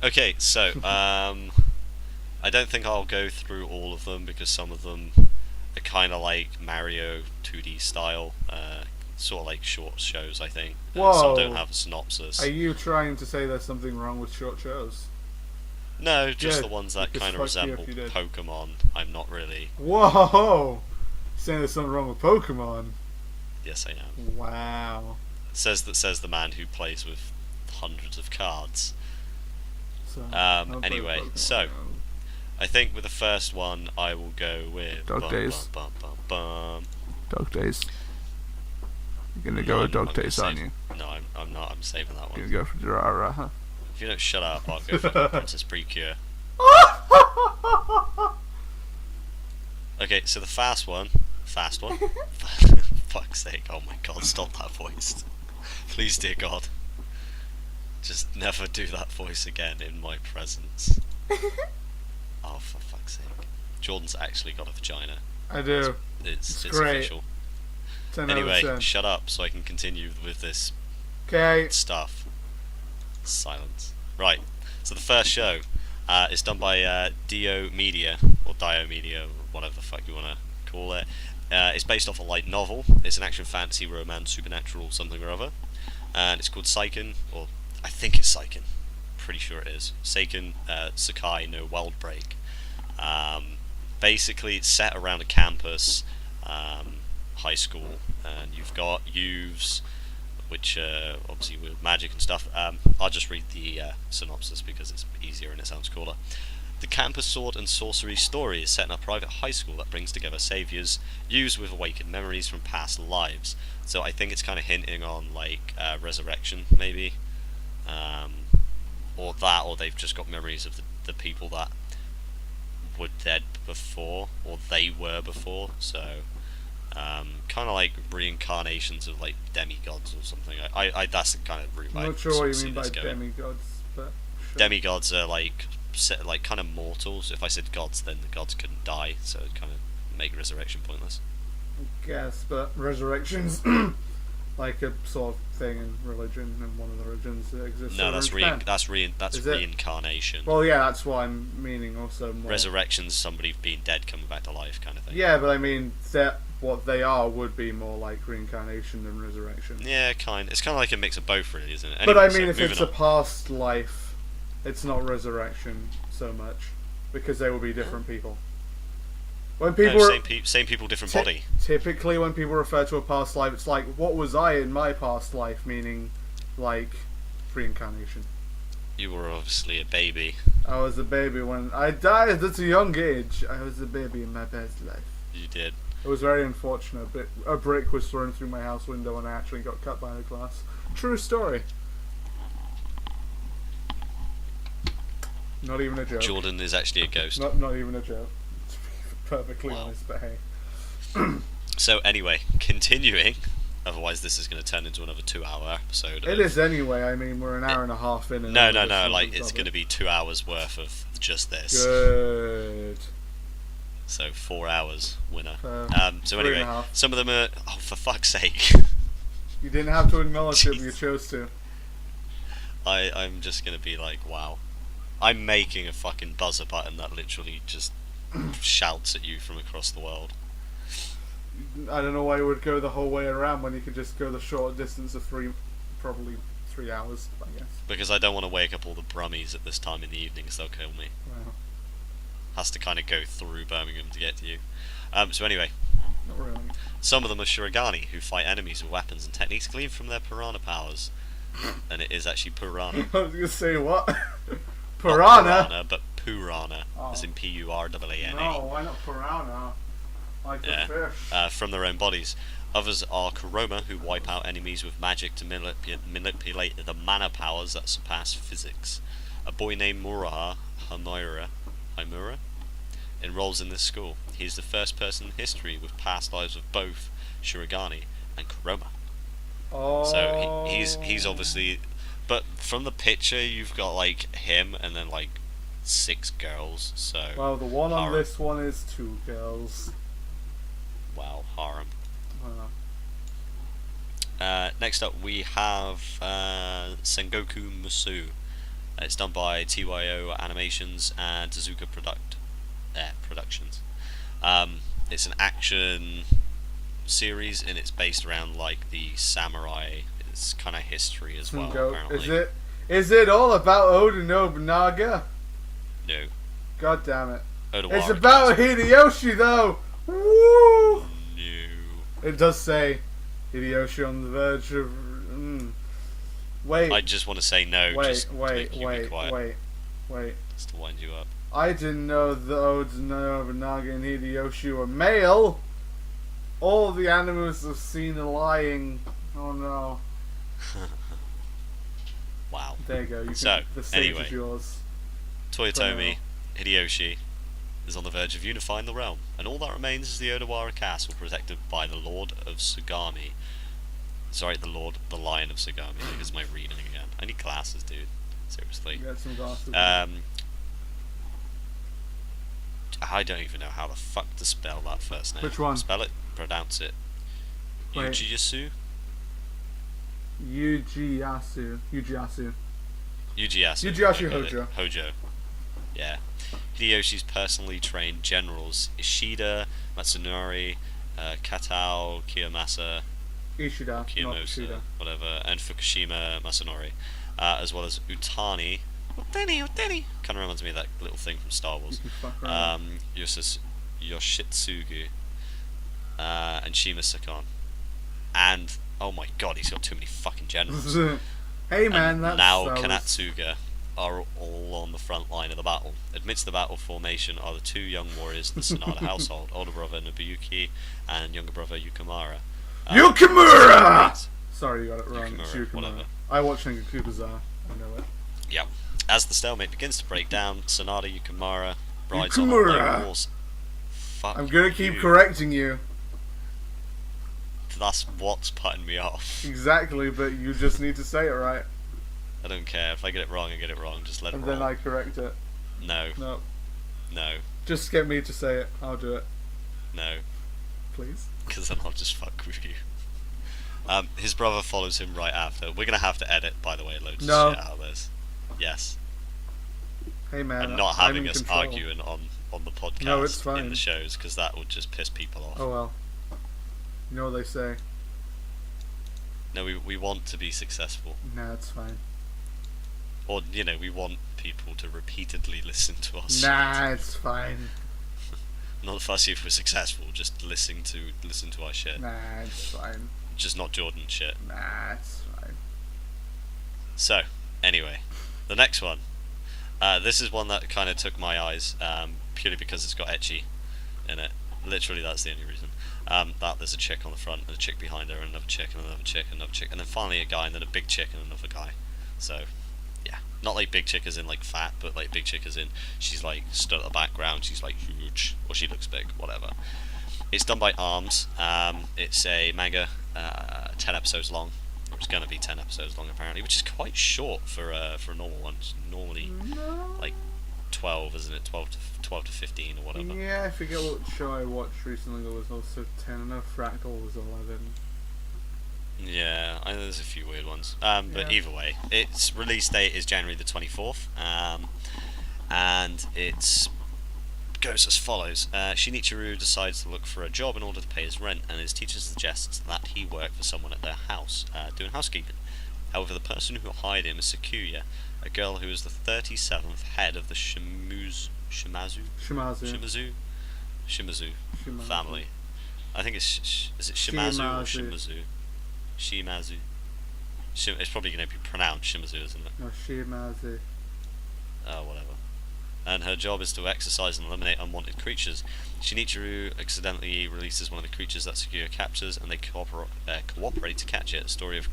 Okay, so, I don't think I'll go through all of them, because some of them are kind of like Mario 2D style, sort of like short shows, I think. Whoa. Some don't have a synopsis. Are you trying to say there's something wrong with short shows? No, just Yeah, the ones that because kind of fuck you if resemble you did. Pokemon. I'm not really... Whoa! Saying there's something wrong with Pokemon? Yes, I am. Wow. Says the man who plays with hundreds of cards. So, I'll play Anyway, Pokemon so... now. I think with the first one, I will go with... Dog Days. Bum. Dog Days. You're gonna No, go with I'm Dog gonna Days, aren't save- you? No, I'm not. I'm saving that You're one. gonna go for Durara, huh? If you don't shut up, I'll go for Princess Precure. Okay, so the fast one. Fuck's sake! Oh my God! Stop that voice. Please, dear God, just never do that voice again in my presence. Oh, for fuck's sake! Jordan's actually got a vagina. I do. It's great. official. 10 Anyway, out of 10. shut up so I can continue with this Okay. stuff. Silence. Right. So the first show, It's done by Dio Media, or Dio Media, or whatever the fuck you want to call it. It's based off a light novel. It's an action fantasy romance, supernatural something or other. And it's called Seiken, or I think it's Seiken. Pretty sure it is. Seiken Sakai no Wild Break. Basically, it's set around a campus, high school, and you've got youths, which obviously with magic and stuff. I'll just read the synopsis because it's easier and it sounds cooler. The campus sword and sorcery story is set in a private high school that brings together saviors, youths with awakened memories from past lives. So I think it's kind of hinting on like resurrection, maybe, or that, or they've just got memories of the people that were dead before, or they were before. So kind of like reincarnations of like demigods or something. I that's the kind of route I'm not sure what you mean by demigods, but sure. Demigods are like kind of mortals. If I said gods, then the gods couldn't die, so it'd kind of make resurrection pointless. I guess, but resurrection's like a sort of thing in religion, and one of the religions that exists. No, that's Is it? reincarnation. Well, yeah, that's what I'm meaning. Also, more. Resurrection's somebody being dead coming back to life, kind of thing. Yeah, but I mean that what they are would be more like reincarnation than resurrection. Yeah, It's kind of like a mix of both, really, isn't it? But Anyway, I mean, so if it's moving a past life, it's not resurrection so much, because they will be different people. When people same people, different body. Typically, when people refer to a past life, it's like, what was I in my past life? Meaning, like, reincarnation. You were obviously a baby. I was a baby when I died at a young age. I was a baby in my past life. You did. It was very unfortunate. A brick was thrown through my house window and I actually got cut by a glass. True story. Not even a joke. Jordan is actually a ghost. Not even a joke. To be perfectly honest, but hey. So anyway, continuing. Otherwise, this is going to turn into another 2-hour episode. It is anyway. I mean, we're an hour and a half in. And No. Like it's going to be 2 hours worth of just this. Good. So 4 hours, winner. So 3.5. anyway, some of them are. Oh, for fuck's sake! You didn't have to acknowledge it, but you chose to. I'm just going to be like, wow. I'm making a fucking buzzer button that literally just shouts at you from across the world. I don't know why you would go the whole way around when you could just go the short distance of probably 3 hours, I guess. Because I don't want to wake up all the brummies at this time in the evenings, they'll kill me. Wow. Has to kind of go through Birmingham to get to you. So anyway, Not really. some of them are Shirogane, who fight enemies with weapons and techniques gleaned from their piranha powers. And it is actually piranha. I was gonna say what? Not Piranha? piranha, but Purana, Oh. as in P-U-R-A-A-N-A. No, why not piranha? Like Yeah. the fish. From their own bodies. Others are Kuroma, who wipe out enemies with magic to manipulate the mana powers that surpass physics. A boy named Muraha Himura enrolls in this school. He is the first person in history with past lives of both Shirogane and Kuroma. Oh. So he's obviously, but from the picture you've got like him and then like 6 girls. So Well, the one on harem. this one is 2 girls. Wow, harem. Uh, Next up we have Sengoku Musu. It's done by TYO Animations and Tezuka Productions. It's an action series and it's based around like the samurai. It's kind of history as well. Apparently. Is it all about Oda Nobunaga? No. God damn it! Odawara It's about Hideyoshi though. Woo! No. It does say Hideyoshi on the verge of. Wait. I just want to say no. Just to make you be quiet. Wait. Just to wind you up. I didn't know the Oda Nobunaga and Hideyoshi were male. All the animals I've seen are lying. Oh no. Wow. There you go. The stage anyway. is yours. Toyotomi Hideyoshi is on the verge of unifying the realm, and all that remains is the Odawara castle protected by the Lord of Sugami. Sorry, the Lion of Sugami. Because my reading again. I need glasses, dude. Seriously. You got some glasses. I don't even know how the fuck to spell that first name. Which one? Spell it. Pronounce it. Wait. Ujiyasu. Ujiyasu. Ujiyasu Ujiyasu okay, Hojo. Hojo. Yeah. Hideyoshi's personally trained generals Ishida, Matsunori, Katao, Kiyomasa, Ishida, not Kiyomosa, Ishida. whatever, and Fukushima Masanori, as well as Utani. Utani! Kind of reminds me of that little thing from Star You Wars. can fuck around. Yoshitsugu, and Shima Sakan. And, oh my god, he's got too many fucking generals. Hey man, And that's now that was- Kanatsuga are all on the front line of the battle. Amidst the battle formation are the two young warriors of the Sanada household, older brother Nobuyuki and younger brother Yukimura. Yukimura! Sorry, you got it wrong. It's Yukimura, Yukimura. whatever. I watched Sengoku I know it. Yep. As the stalemate begins to break down, Sanada Yukimura rides on a Yukimura. lone horse. Fuck I'm gonna keep you. correcting you. That's what's putting me off. Exactly, but you just need to say it right. I don't care. If I get it wrong, I get it wrong. Just let it And roll. then I correct it. No. No. No. Just get me to say it. I'll do it. No. Please. Because then I'll just fuck with you. His brother follows him right after. We're going to have to edit, by the way, loads No. of shit out of this. Yes. Hey man, And not I'm having in us control. arguing on the podcast No, it's fine. in the shows, because that would just piss people off. Oh well. You know what they say. No, we want to be successful. Nah, it's fine. Or, we want people to repeatedly listen to us. Nah, it's fine. Not fussy if we're successful, just listen to our shit. Nah, it's fine. Just not Jordan shit. Nah, it's fine. So, anyway, the next one. This is one that kind of took my eyes, purely because it's got ecchi in it. Literally, that's the only reason. That there's a chick on the front, and a chick behind her, and another chick, and another chick, and another chick, and then finally a guy, and then a big chick, and another guy. So, yeah. Not like big chick as in like fat, but like big chick as in she's like stood at the background, she's like huge, or she looks big, whatever. It's done by Arms. It's a manga, 10 episodes long. It's going to be 10 episodes long apparently, which is quite short for a normal one. It's normally like 12, isn't it? 12 to 15 or whatever. Yeah, I forget what show I watched recently. There was also 10. I know Fractal was 11. Yeah, I know there's a few weird ones. But Yeah. either way, its release date is January the 24th. And it goes as follows. Shinichiro decides to look for a job in order to pay his rent, and his teacher suggests that he work for someone at their house, doing housekeeping. However, the person who hired him is Sakuya, a girl who is the 37th head of the Shimazu family. I think it's is it Shimazu or Shimazu? It's probably going to be pronounced Shimazu, isn't it? No, Shimazu. Oh, whatever. And her job is to exercise and eliminate unwanted creatures. Shinichiro accidentally releases one of the creatures that Sakuya captures, and they cooperate to catch it. A story of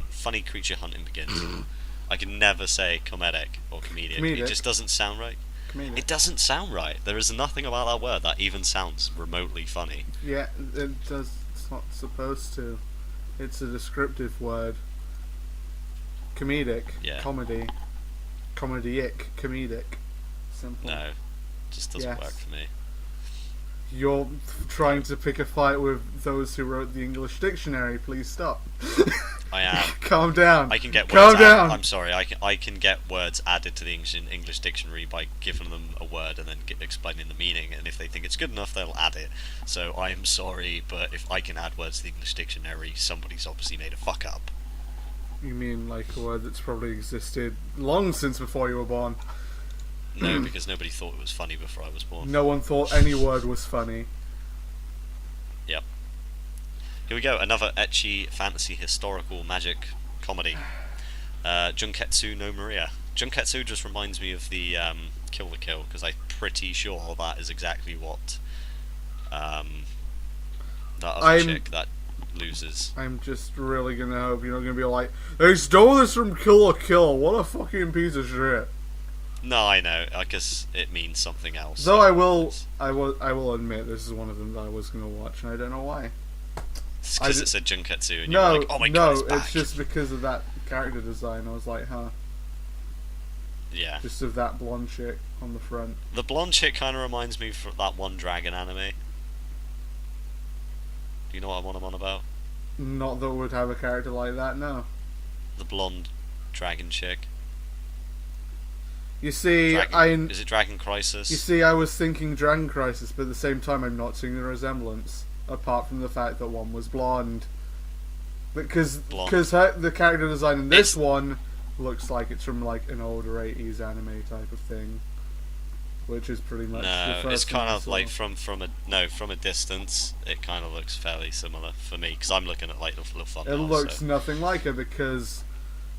funny creature hunting begins. I can never say comedic or comedic. It just doesn't sound right. Comedic. It doesn't sound right. There is nothing about that word that even sounds remotely funny. Yeah, it does. It's not supposed to. It's a descriptive word. Comedic. Yeah. Comedy. Comedic. Comedic. Simple. No, just doesn't Yes. work for me. You're trying to pick a fight with those who wrote the English dictionary. Please stop. I am. Calm down. I can get Calm words. down. I'm sorry. I can get words added to the English dictionary by giving them a word and then explaining the meaning. And if they think it's good enough, they'll add it. So I am sorry, but if I can add words to the English dictionary, somebody's obviously made a fuck up. You mean like a word that's probably existed long since before you were born? No, because nobody thought it was funny before I was born. No one thought any word was funny. Yep. Here we go. Another ecchi fantasy historical magic comedy. Junketsu no Maria. Junketsu just reminds me of the Kill the Kill, because I'm pretty sure that is exactly what that other chick that loses. I'm just really gonna hope you're not gonna be like, they stole this from Kill la Kill. What a fucking piece of shit. No, I know. I guess it means something else. Though I will admit this is one of them that I was gonna watch, and I don't know why. It's because it said Junketsu, and No, you're like, oh my god, it's no, back. it's just because of that character design. I was like, huh. Yeah. Just of that blonde chick on the front. The blonde chick kind of reminds me of that one dragon anime. Do you know what I'm on about? Not that would have a character like that, no. The blonde dragon chick. You see, Is it Dragon Crisis? You see, I was thinking Dragon Crisis, but at the same time, I'm not seeing the resemblance, apart from the fact that one was blonde. Because the character design in this one looks like it's from like an older 80s anime type of thing, which is pretty much the first it's kind one I of saw. like from a distance, it kind of looks fairly similar for me because I'm looking at like the thumbnail. It looks so. nothing like her because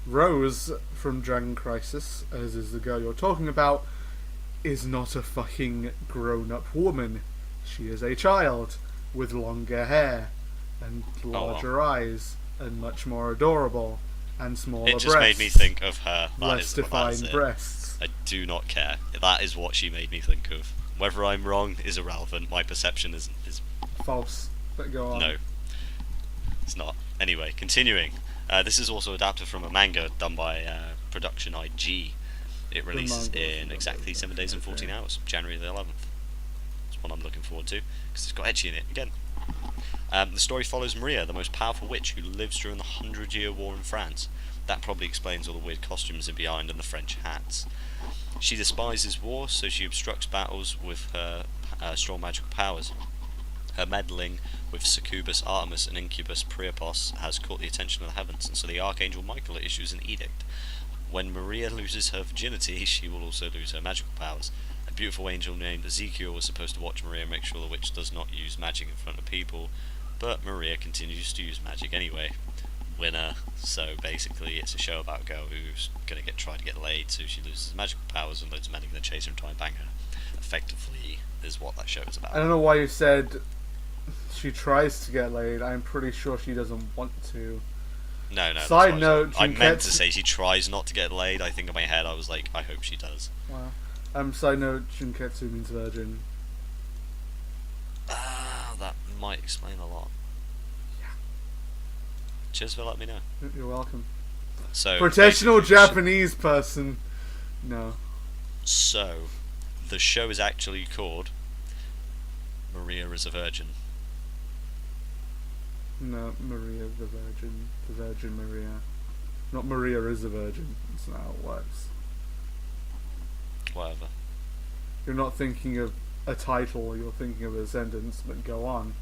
Rose from Dragon Crisis, as is the girl you're talking about, is not a fucking grown-up woman. She is a child with longer hair and larger eyes and much more adorable and smaller breasts. It just made me think of her. Less defined breasts. I do not care. That is what she made me think of. Whether I'm wrong is irrelevant. My perception is false. But go on. No, it's not. Anyway, continuing. This is also adapted from a manga done by Production IG. It releases in exactly 7 days and 14 hours, January the 11th. That's what I'm looking forward to, because it's got ecchi in it again. The story follows Maria, the most powerful witch who lives during the 100-Year War in France. That probably explains all the weird costumes in behind and the French hats. She despises war, so she obstructs battles with her strong magical powers. Her meddling with Succubus Artemis and Incubus Priapos has caught the attention of the heavens, and so the Archangel Michael issues an edict. When Maria loses her virginity, she will also lose her magical powers. A beautiful angel named Ezekiel was supposed to watch Maria and make sure the witch does not use magic in front of people, but Maria continues to use magic anyway. Winner. So basically it's a show about a girl who's going to try to get laid, so she loses magical powers and loads of men are going to chase her and try and bang her. Effectively is what that show is about. I don't know why you said she tries to get laid. I'm pretty sure she doesn't want to. No. Side note, I meant to say she tries not to get laid. I think in my head I was like, I hope she does. Wow. Side note, Junketsu means virgin. That might explain a lot. Yeah. Cheers for letting me know. You're welcome. So Professional Japanese person. No. So, the show is actually called Maria is a Virgin. No, Maria the Virgin. The Virgin Maria. Not Maria is a Virgin. That's not how it works. Whatever. You're not thinking of a title, you're thinking of a sentence, but go on.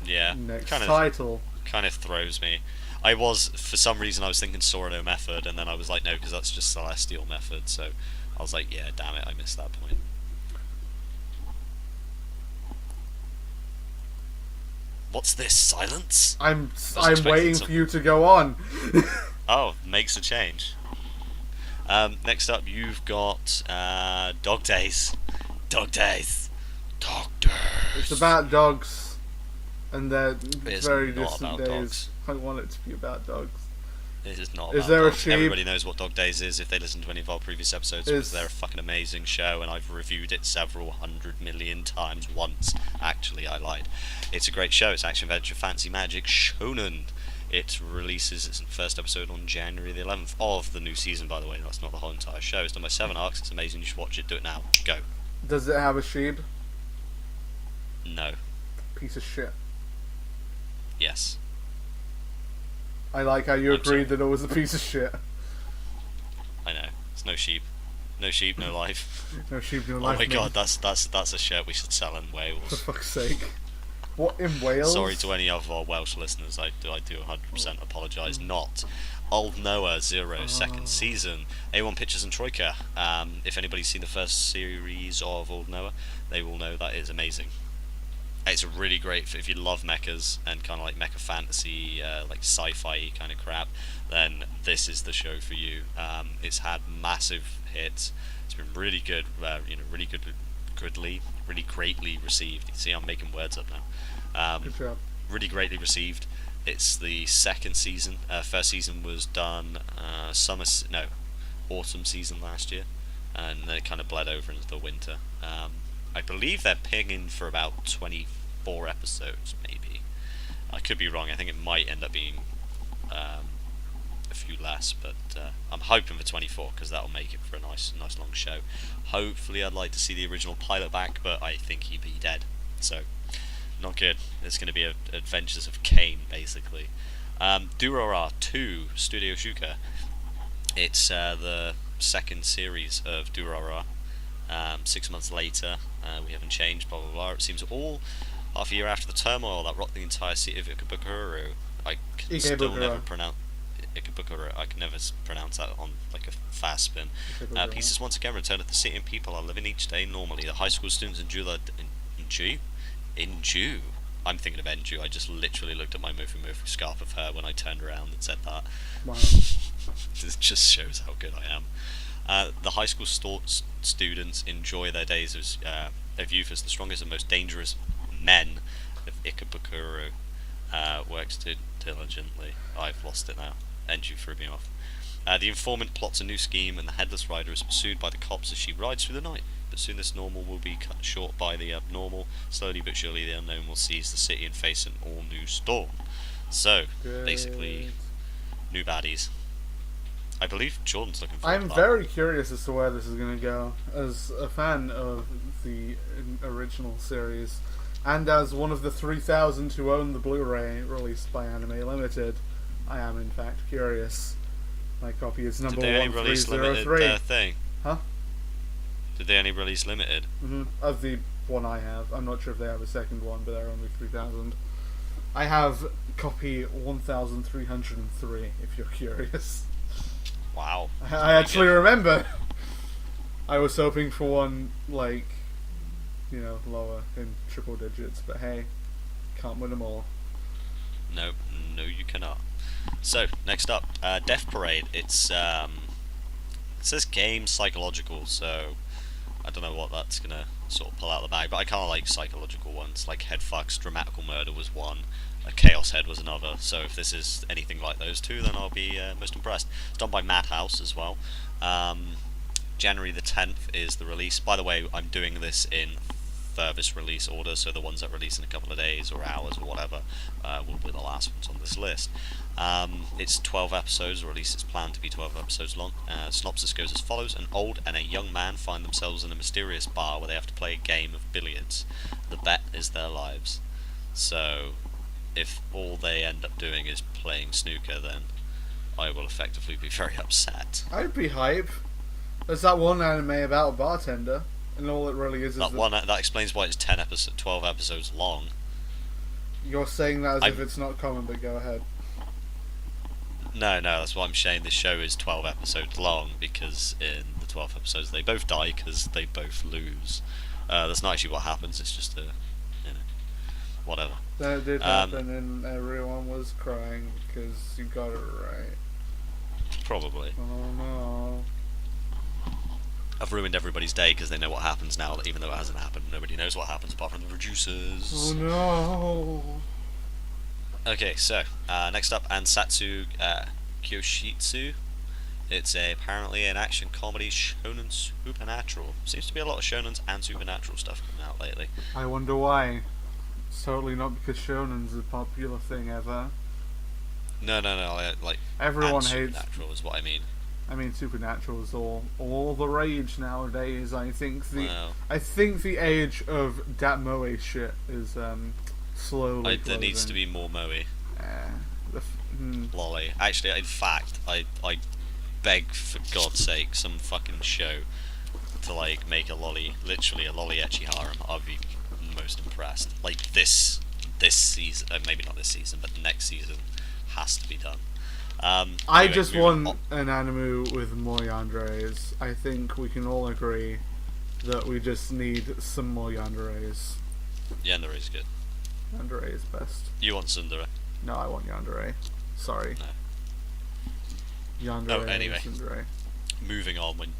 Yeah. Next title. Kind of throws me. For some reason I was thinking Sorano Method, and then I was like, no, because that's just Celestial Method, so I was like, yeah, damn it, I missed that point. What's this, silence? I'm waiting for you to go on. Oh, makes a change. Next up, you've got Dog Days. Dog Days. Dog Days. It's about dogs, and they're It's very not distant about days. dogs. I want it to be about dogs. It is not Is about there a dogs. sheep? Everybody knows what Dog Days is if they listen to any of our previous episodes, because they're a fucking amazing show, and I've reviewed it several 100 million times. Once, actually, I lied. It's a great show. It's action, adventure, fancy, magic, shonen. It releases its first episode on January the 11th of the new season, by the way. That's not the whole entire show. It's done by 7 arcs. It's amazing. You should watch it. Do it now. Go. Does it have a sheep? No. Piece of shit. Yes. I like how you I'm sorry. agreed that it was a piece of shit. I know. It's no sheep. No sheep, no life. No sheep, no Oh life. my mate. god, that's a shirt we should sell in For Wales. fuck's sake. What, in Wales? Sorry to any of our Welsh listeners, I do 100% apologise. Not. Old Noah Zero, second season. A1 Pictures and Troika. If anybody's seen the first series of Old Noah, they will know that it's amazing. It's really great if you love mechas and kind of like mecha fantasy, like sci-fi kind of crap. Then this is the show for you. It's had massive hits. It's been really good. Really greatly received. You see, I'm making words up now. Good job. Really greatly received. It's the second season. First season was done autumn season last year, and then it kind of bled over into the winter. I believe they're pinging for about 24 episodes, maybe. I could be wrong. I think it might end up being a few less, but I'm hoping for 24 because that'll make it for a nice long show. Hopefully, I'd like to see the original pilot back, but I think he'd be dead. So, not good. It's going to be Adventures of Cain, basically. Durora 2 Studio Shuka. It's the second series of Durara. 6 months later, we haven't changed, blah blah blah. It seems all half a year after the turmoil that rocked the entire city of Ikebukuro. I can still never pronounce Ikebukuro. I can never pronounce that on like a fast spin. Pieces once again return to the city, and people are living each day normally. The high school students in Inju. I'm thinking of Enju. I just literally looked at my Mofu scarf of hair when I turned around and said that. Wow. It just shows how good I am. The high school students enjoy their days as their youth as the strongest and most dangerous men of Ikebukuro. Works diligently. I've lost it now. Enju threw me off. The informant plots a new scheme, and the headless rider is pursued by the cops as she rides through the night. But soon this normal will be cut short by the abnormal. Slowly but surely the unknown will seize the city and face an all-new storm. So, basically, new baddies. I believe Jordan's looking forward to that. I'm very curious as to where this is going to go. As a fan of the original series, and as one of the 3,000 who own the Blu-ray released by Anime Limited, I am in fact curious. My copy is number 1303. Did they only release limited thing? Huh? Did they only release limited? Mm-hmm. Of the one I have. I'm not sure if they have a second one, but they're only 3,000. I have copy 1,303, if you're curious. Wow. I actually remember. I was hoping for one, like, lower in triple digits, but hey, can't win them all. No, you cannot. So, next up, Death Parade. It says game psychological, so I don't know what that's gonna sort of pull out of the bag, but I kinda like psychological ones, like Headfuck's Dramatical Murder was one, Chaos Head was another, so if this is anything like those two, then I'll be most impressed. It's done by Madhouse as well. January the 10th is the release. By the way, I'm doing this in furthest release order, so the ones that release in a couple of days or hours or whatever will be the last ones on this list. It's 12 episodes, or at least it's planned to be 12 episodes long. Synopsis goes as follows. An old and a young man find themselves in a mysterious bar where they have to play a game of billiards. The bet is their lives. So, if all they end up doing is playing snooker, then I will effectively be very upset. I'd be hype. There's that one anime about a bartender, and all it really is that explains why it's 12 episodes long. You're saying that as if it's not common, but go ahead. No, that's why I'm saying this show is 12 episodes long, because in the 12 episodes they both die because they both lose. That's not actually what happens, it's just whatever. That did happen, and everyone was crying because you got it right. Probably. Oh no. I've ruined everybody's day because they know what happens now, even though it hasn't happened. Nobody knows what happens apart from the producers. Oh no. Okay, so next up, Ansatsu Kyoshitsu. It's apparently an action comedy shonen supernatural. Seems to be a lot of shonens and supernatural stuff coming out lately. I wonder why. It's totally not because shonen's a popular thing ever. No. Like everyone hates supernatural is what I mean. I mean, supernatural is all the rage nowadays. I think the age of that moe shit is slowly. There needs to be more moe. Lolly. Actually, in fact, I beg for God's sake, some fucking show to like make a lolly, literally a lolly ecchi harem. I'd be most impressed. Like this season, maybe not this season, but next season has to be done. I just want an anime with more yanderes. I think we can all agree that we just need some more yanderes. Yandere is good. Yandere is best. You want tsundere? No, I want yandere. Sorry. No. Yandere. Anyway. Tsundere. Moving on when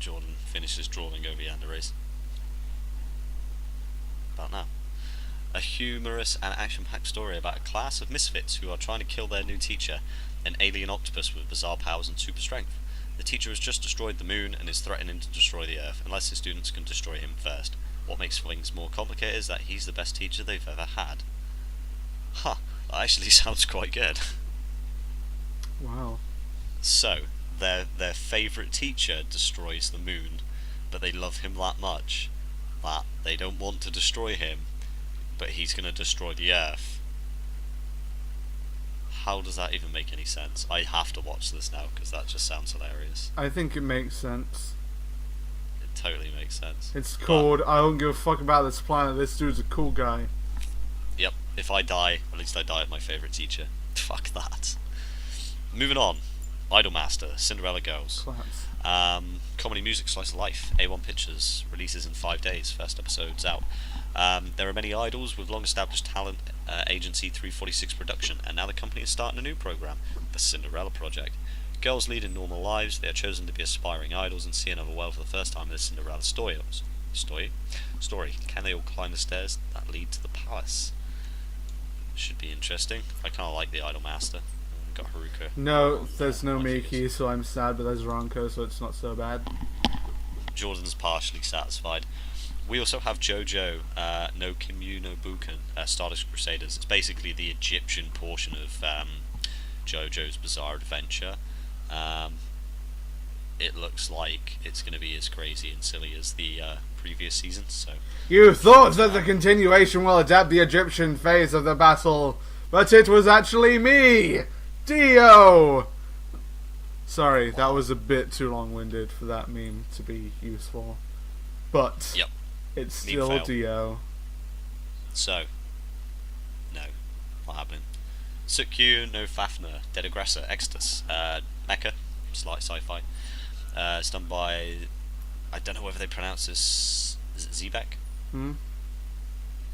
Jordan finishes drawing over yanderes. About now. A humorous and action-packed story about a class of misfits who are trying to kill their new teacher, an alien octopus with bizarre powers and super strength. The teacher has just destroyed the moon and is threatening to destroy the Earth unless his students can destroy him first. What makes things more complicated is that he's the best teacher they've ever had. Huh, that actually sounds quite good. Wow. So, their favourite teacher destroys the moon, but they love him that much that they don't want to destroy him, but he's going to destroy the Earth. How does that even make any sense? I have to watch this now because that just sounds hilarious. I think it makes sense. It totally makes sense. It's called I don't give a fuck about this planet. This dude's a cool guy. Yep. If I die, at least I die at my favourite teacher. Fuck that. Moving on. Idolmaster, Cinderella Girls. Claps. Comedy music slice of life. A1 Pictures releases in 5 days. First episode's out. There are many idols with long-established talent agency 346 Production, and now the company is starting a new program, the Cinderella Project. Girls lead in normal lives. They are chosen to be aspiring idols and see another world for the first time in the Cinderella story. Can they all climb the stairs that lead to the palace? Should be interesting. I kind of like the Idolmaster. Got Haruka. No, there's no Miki, so I'm sad, but there's Ranko, so it's not so bad. Jordan's partially satisfied. We also have JoJo no Kimyu no Buken, Stardust Crusaders. It's basically the Egyptian portion of JoJo's Bizarre Adventure. It looks like it's going to be as crazy and silly as the previous season. So You thought that the continuation will adapt the Egyptian phase of the battle, but it was actually me, Dio! Sorry, that was a bit too long-winded for that meme to be useful. But yep, it's still Dio. So, no, not happening. Sukyu no Fafner, Dead Aggressor, Exodus, Mecha, slight sci-fi. It's done by, I don't know whether they pronounce this, is it Zebek?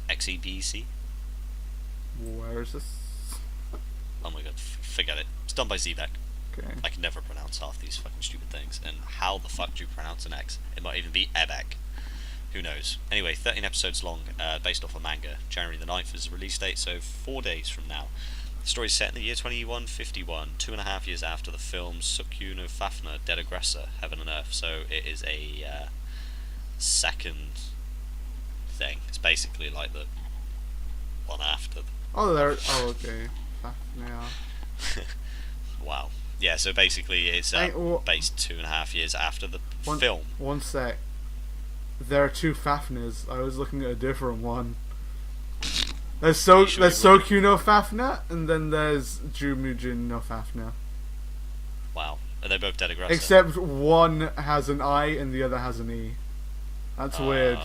XEBC? Where is this? Oh my god, forget it. It's done by Zebek. Okay. I can never pronounce half these fucking stupid things. And how the fuck do you pronounce an X? It might even be Ebek. Who knows? Anyway, 13 episodes long, based off a manga. January the 9th is the release date, so 4 days from now. The story is set in the year 2151, 2.5 years after the films Sukyu no Fafner, Dead Aggressor, Heaven and Earth. So it is a second thing. It's basically like the one after. Oh, there. Oh, okay. Now. Wow. Yeah, so basically it's based 2.5 years after the film. One sec. There are two Fafners. I was looking at a different one. There's Sokyu no Fafner, and then there's Jumujin no Fafner. Wow. Are they both Dead Aggressor? Except one has an I and the other has an E. That's weird.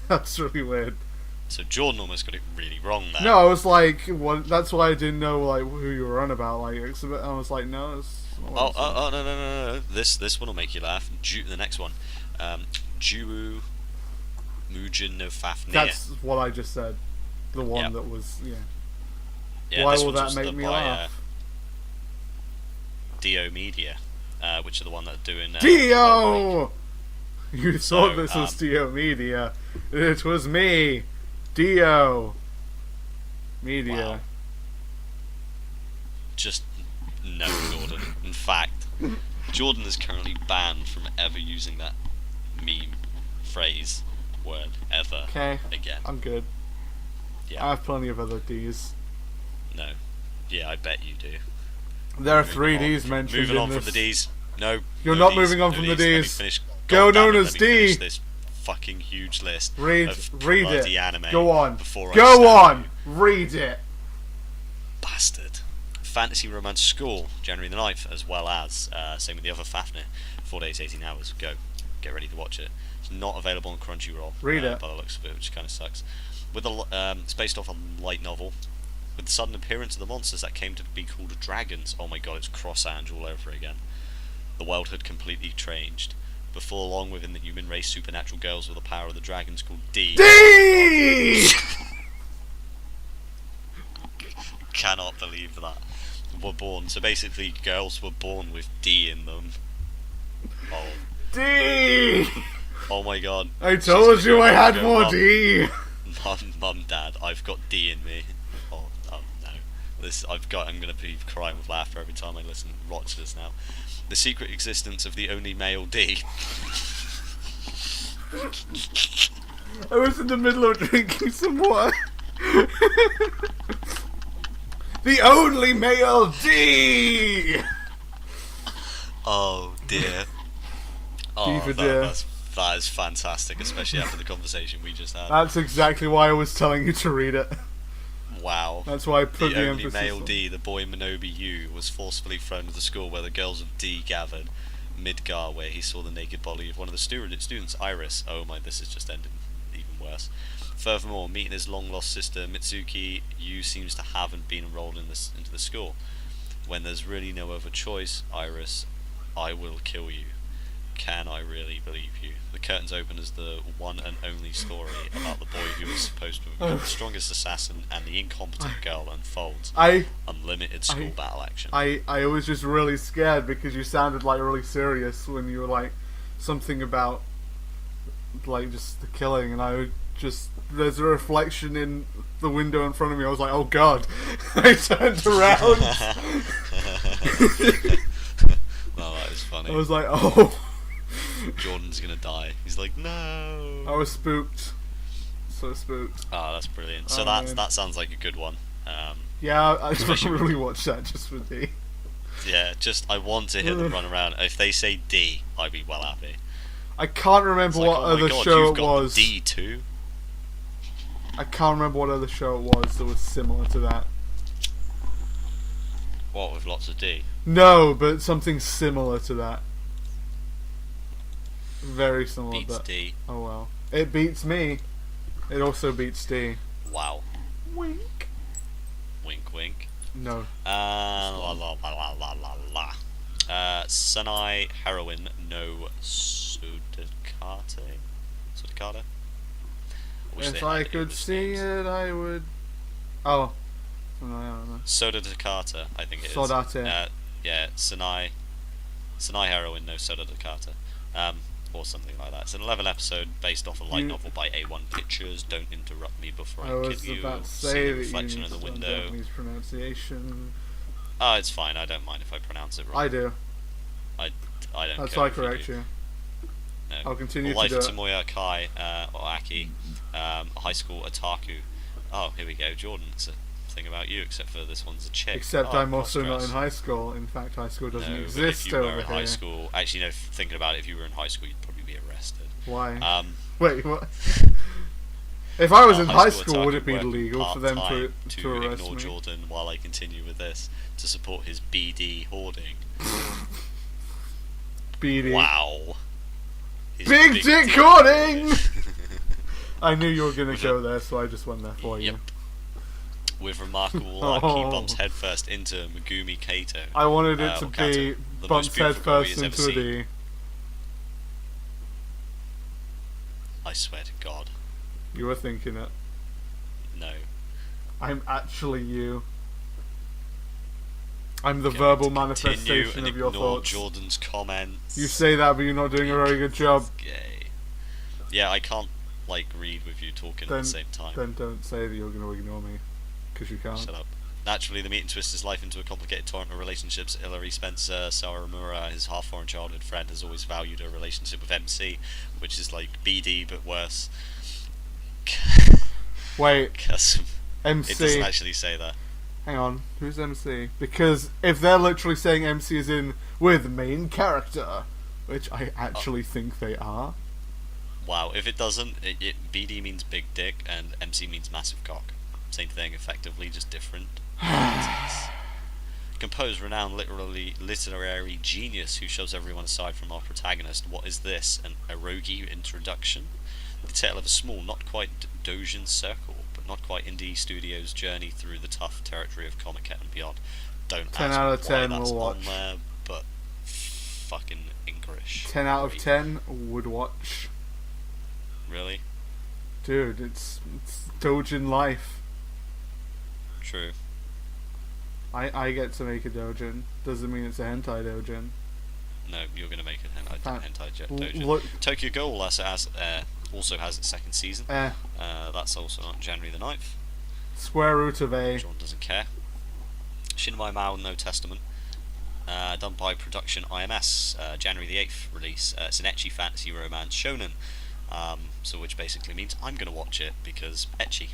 That's really weird. So Jordan almost got it really wrong there. No, I was like, what? That's why I didn't know like who you were on about. Like, I was like, no. No. This one will make you laugh. The next one, Juru Mujin no Fafnir. That's what I just said. The one that was Yeah, why will that make me laugh? Dio Media, which are the one that are doing Dio. You thought this was Dio Media. It was me. Dio Media. Wow. Just no, Jordan. In fact, Jordan is currently banned from ever using that meme, phrase, word ever again. I'm good. Yeah. I have plenty of other Ds. No. Yeah, I bet you do. There are 3 Ds mentioned. Moving on in from the Ds. No. You're no not Ds, moving on no from the Ds. Ds. Go known as D. This fucking huge list. Read it. Anime Go on. Before Go on. Read it. Bastard. Fantasy Romance School, January the 9th, as well as same with the other Fafnir. 4 days, 18 hours. Go. Get ready to watch it. It's not available on Crunchyroll. Read it. By the looks of it, which kind of sucks. It's based off a light novel. With the sudden appearance of the monsters that came to be called dragons. Oh my god, it's Cross Ange all over again. The world had completely changed. Before long, within the human race, supernatural girls with the power of the dragons called D. Cannot believe that. Were born. So basically, girls were born with D in them. Oh. D! Oh my god. I told you I had more D! Mum, Dad, I've got D in me. Oh no. I'm gonna be crying with laughter every time I watch this now. The secret existence of the only male D. I was in the middle of drinking some water. The only male D! Oh dear. D for dear. That is fantastic, especially after the conversation we just had. That's exactly why I was telling you to read it. Wow. That's why I put The the only emphasis male on. D, the boy Minobi Yu, was forcefully thrown to the school where the girls of D gathered. Midgar, where he saw the naked body of one of the students, Iris. Oh my, this has just ended even worse. Furthermore, meeting his long-lost sister, Mitsuki, Yu seems to haven't been enrolled into the school. When there's really no other choice, Iris, I will kill you. Can I really believe you? The curtains open as the one and only story about the boy who was supposed to become the strongest assassin and the incompetent girl unfolds. Unlimited school battle action. I was just really scared because you sounded like really serious when you were like something about like just the killing, and I just there's a reflection in the window in front of me. I was like, oh god! I turned around. Well, that is funny. I was like, oh. Jordan's gonna die. He's like, no. I was spooked. So spooked. Oh, that's brilliant. So Man. that sounds like a good one. Yeah, I don't especially really watch that just for D. Yeah, just I want to hear them run around. If they say D, I'd be well happy. I can't remember It's like, what oh my other God, show you've it got was. the D too. I can't remember what other show it was that was similar to that. What, with lots of D? No, but something similar to that. Very similar, Beats but D. oh well. It beats me. It also beats D. Wow. Wink. Wink, wink. No. La la la la la la la. Sanai Heroine no Sudakate. Sudakata? If I could see it, I would. Oh. No, I don't know. Soda Takata, I think it is. Sodate. Yeah, Sanai Heroine no Soda Takata. Or something like that. It's an 11 episode based off a light novel by A1 Pictures. Don't interrupt me before I was kill you. about to See say the that reflection you in need the to learn window. Japanese pronunciation. Oh, it's fine. I don't mind if I pronounce it wrong. I do. I don't That's care why I if you correct do. you. No. I'll continue Life to of do it. Tomoya Kai, or Aki, high school otaku. Oh, here we go. Jordan, it's a thing about you, except for this one's a chick. Except oh, I'm also not cross-dress. in high school. In fact, high school doesn't No, but exist if you were over in high here. school, actually, no. Thinking about it, if you were in high school, you'd probably be arrested. Why? Wait, what? If I was in high high school school, would otaku it be work legal for them part-time to arrest ignore me? Jordan while I continue with this to support his BD hoarding? BD. Wow. His Big dick hoarding! I knew you were going With to go there, so I just went there for Yep. you. With remarkable luck, he Oh. bumps headfirst into Megumi Kato. I wanted it to or Kato, be the bumps most beautiful girl he head has first ever into a seen. D. I swear to God, You were thinking it. no. I'm actually you. I'm the Going verbal to continue manifestation and of your ignore thoughts. Jordan's comments. You say that, but you're not doing a very good job. He's gay. Yeah, I can't read with you talking at Then, the same time. then don't say that you're going to ignore me, because you can't. Shut up. Naturally, the meet and twist his life into a complicated torrent of relationships. Hilary Spencer Saramura, his half-foreign childhood friend, has always valued a relationship with MC, which is like BD but worse. Wait, It doesn't MC. actually say that. Hang on, who's MC? Because if they're literally saying MC is in with main character, which I actually think they are. Wow, if it doesn't, BD means big dick and MC means massive cock. Same thing, effectively, just different. Composed, renowned, literary genius who shoves everyone aside from our protagonist. What is this? An eroge introduction? The tale of a small, not quite Dojin circle, but not quite indie studio's journey through the tough territory of Comic and beyond. Don't 10 ask out me of why 10 that's will on watch. there, but fucking English. 10 out of Great. 10 would watch. Really? Dude, it's Dojin life. True. I get to make a Dojin. Doesn't mean it's a hentai Dojin. No, you're gonna make a hentai L- dojo. look- Tokyo Ghoul also has its second season. That's also on January the 9th. Square root of A. John doesn't care. Shinmai Mao No Testament. Done by Production IMS. January the 8th release. It's an ecchi fantasy romance shonen. So which basically means I'm gonna watch it because ecchi.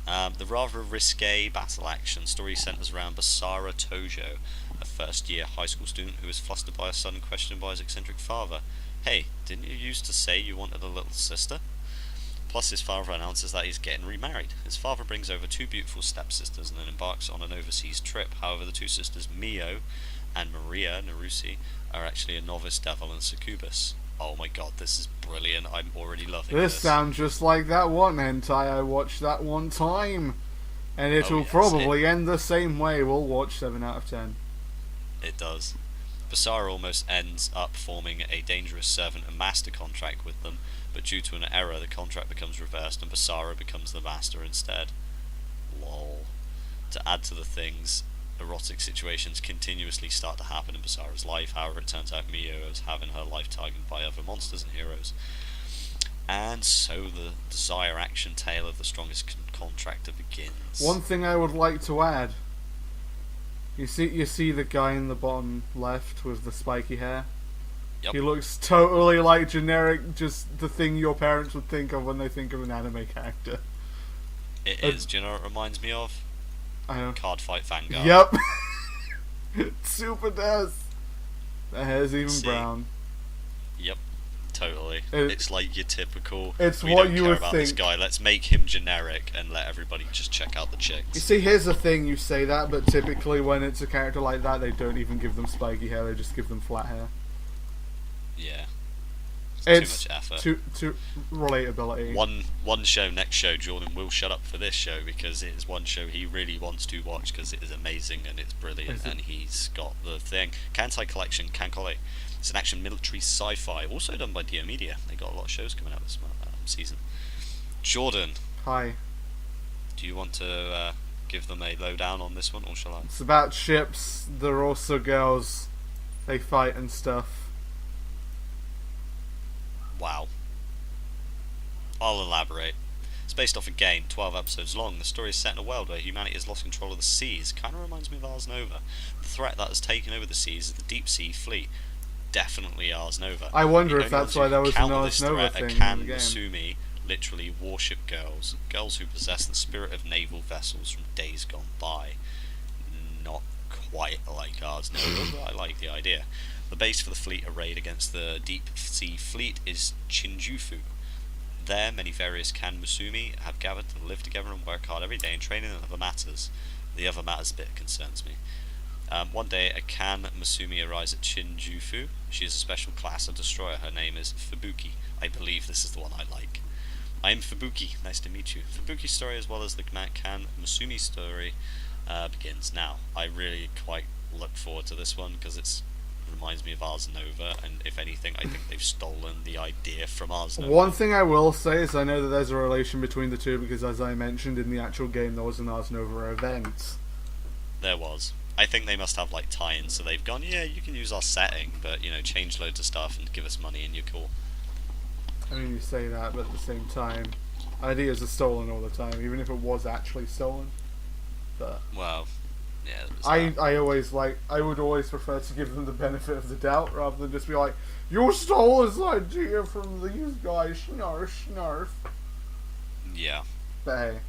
The rather risque battle action story centers around Basara Tojo, a first-year high school student who is flustered by a sudden question by his eccentric father. Hey, didn't you used to say you wanted a little sister? Plus, his father announces that he's getting remarried. His father brings over 2 beautiful stepsisters and then embarks on an overseas trip. However, the 2 sisters, Mio and Maria Narusi, are actually a novice devil and succubus. Oh my god, this is brilliant. I'm already loving this. This sounds just like that one hentai I watched that one time. And it'll probably end the same way. We'll watch 7 out of 10. It does. Basara almost ends up forming a dangerous servant and master contract with them, but due to an error, the contract becomes reversed and Basara becomes the master instead. Lol. To add to the things, erotic situations continuously start to happen in Basara's life. However, it turns out Mio is having her life targeted by other monsters and heroes. And so the desire action tale of the strongest contractor begins. One thing I would like to add. You see the guy in the bottom left with the spiky hair? Yep. He looks totally like generic, just the thing your parents would think of when they think of an anime character. It is. Do you know what it reminds me of? I know. Card Fight Vanguard. Yep. It super does. The hair's even brown. Yep. Totally. It's like your typical. It's we what don't you care would about think. this guy. Let's make him generic and let everybody just check out the chicks. You see, here's the thing: you say that, but typically when it's a character like that, they don't even give them spiky hair; they just give them flat hair. Yeah. It's too much effort. Too relatability. One show, next show, Jordan will shut up for this show because it is one show he really wants to watch because it is amazing and it's brilliant and he's got the thing. Kantai Collection, Kankole. It's an action military sci-fi, also done by Dio Media. They got a lot of shows coming out this season. Jordan. Hi. Do you want to give them a lowdown on this one, or shall I? It's about ships. They're also girls. They fight and stuff. Wow. I'll elaborate. It's based off a game, 12 episodes long. The story is set in a world where humanity has lost control of the seas. Kind of reminds me of Ars Nova. The threat that has taken over the seas is the deep sea fleet. Definitely Ars Nova. I wonder The if only that's ones why who there was an counter Ars this Nova threat are thing in the game. Musumi, literally warship girls. Girls who possess the spirit of naval vessels from days gone by. Not quite like Ars Nova, but I like the idea. The base for the fleet arrayed against the deep sea fleet is Shinjufu. There, many various Kan Musumi have gathered to live together and work hard every day in training and other matters. The other matters bit concerns me. One day, a Kan Musumi arrives at Shinjufu. She is a special class of destroyer. Her name is Fubuki. I believe this is the one I like. I am Fubuki. Nice to meet you. Fubuki's story, as well as the Kan Musumi story, begins now. I really quite look forward to this one because it reminds me of Ars Nova, and if anything, I think they've stolen the idea from Ars Nova. One thing I will say is I know that there's a relation between the two because, as I mentioned in the actual game, there was an Ars Nova event. There was. I think they must have like tie-ins, so they've gone, yeah, you can use our setting, but change loads of stuff and give us money and you're cool. I mean, you say that, but at the same time, ideas are stolen all the time, even if it was actually stolen. But well, yeah. I would always prefer to give them the benefit of the doubt rather than just be like, you stole this idea from these guys, snarf, snarf. Yeah. But hey.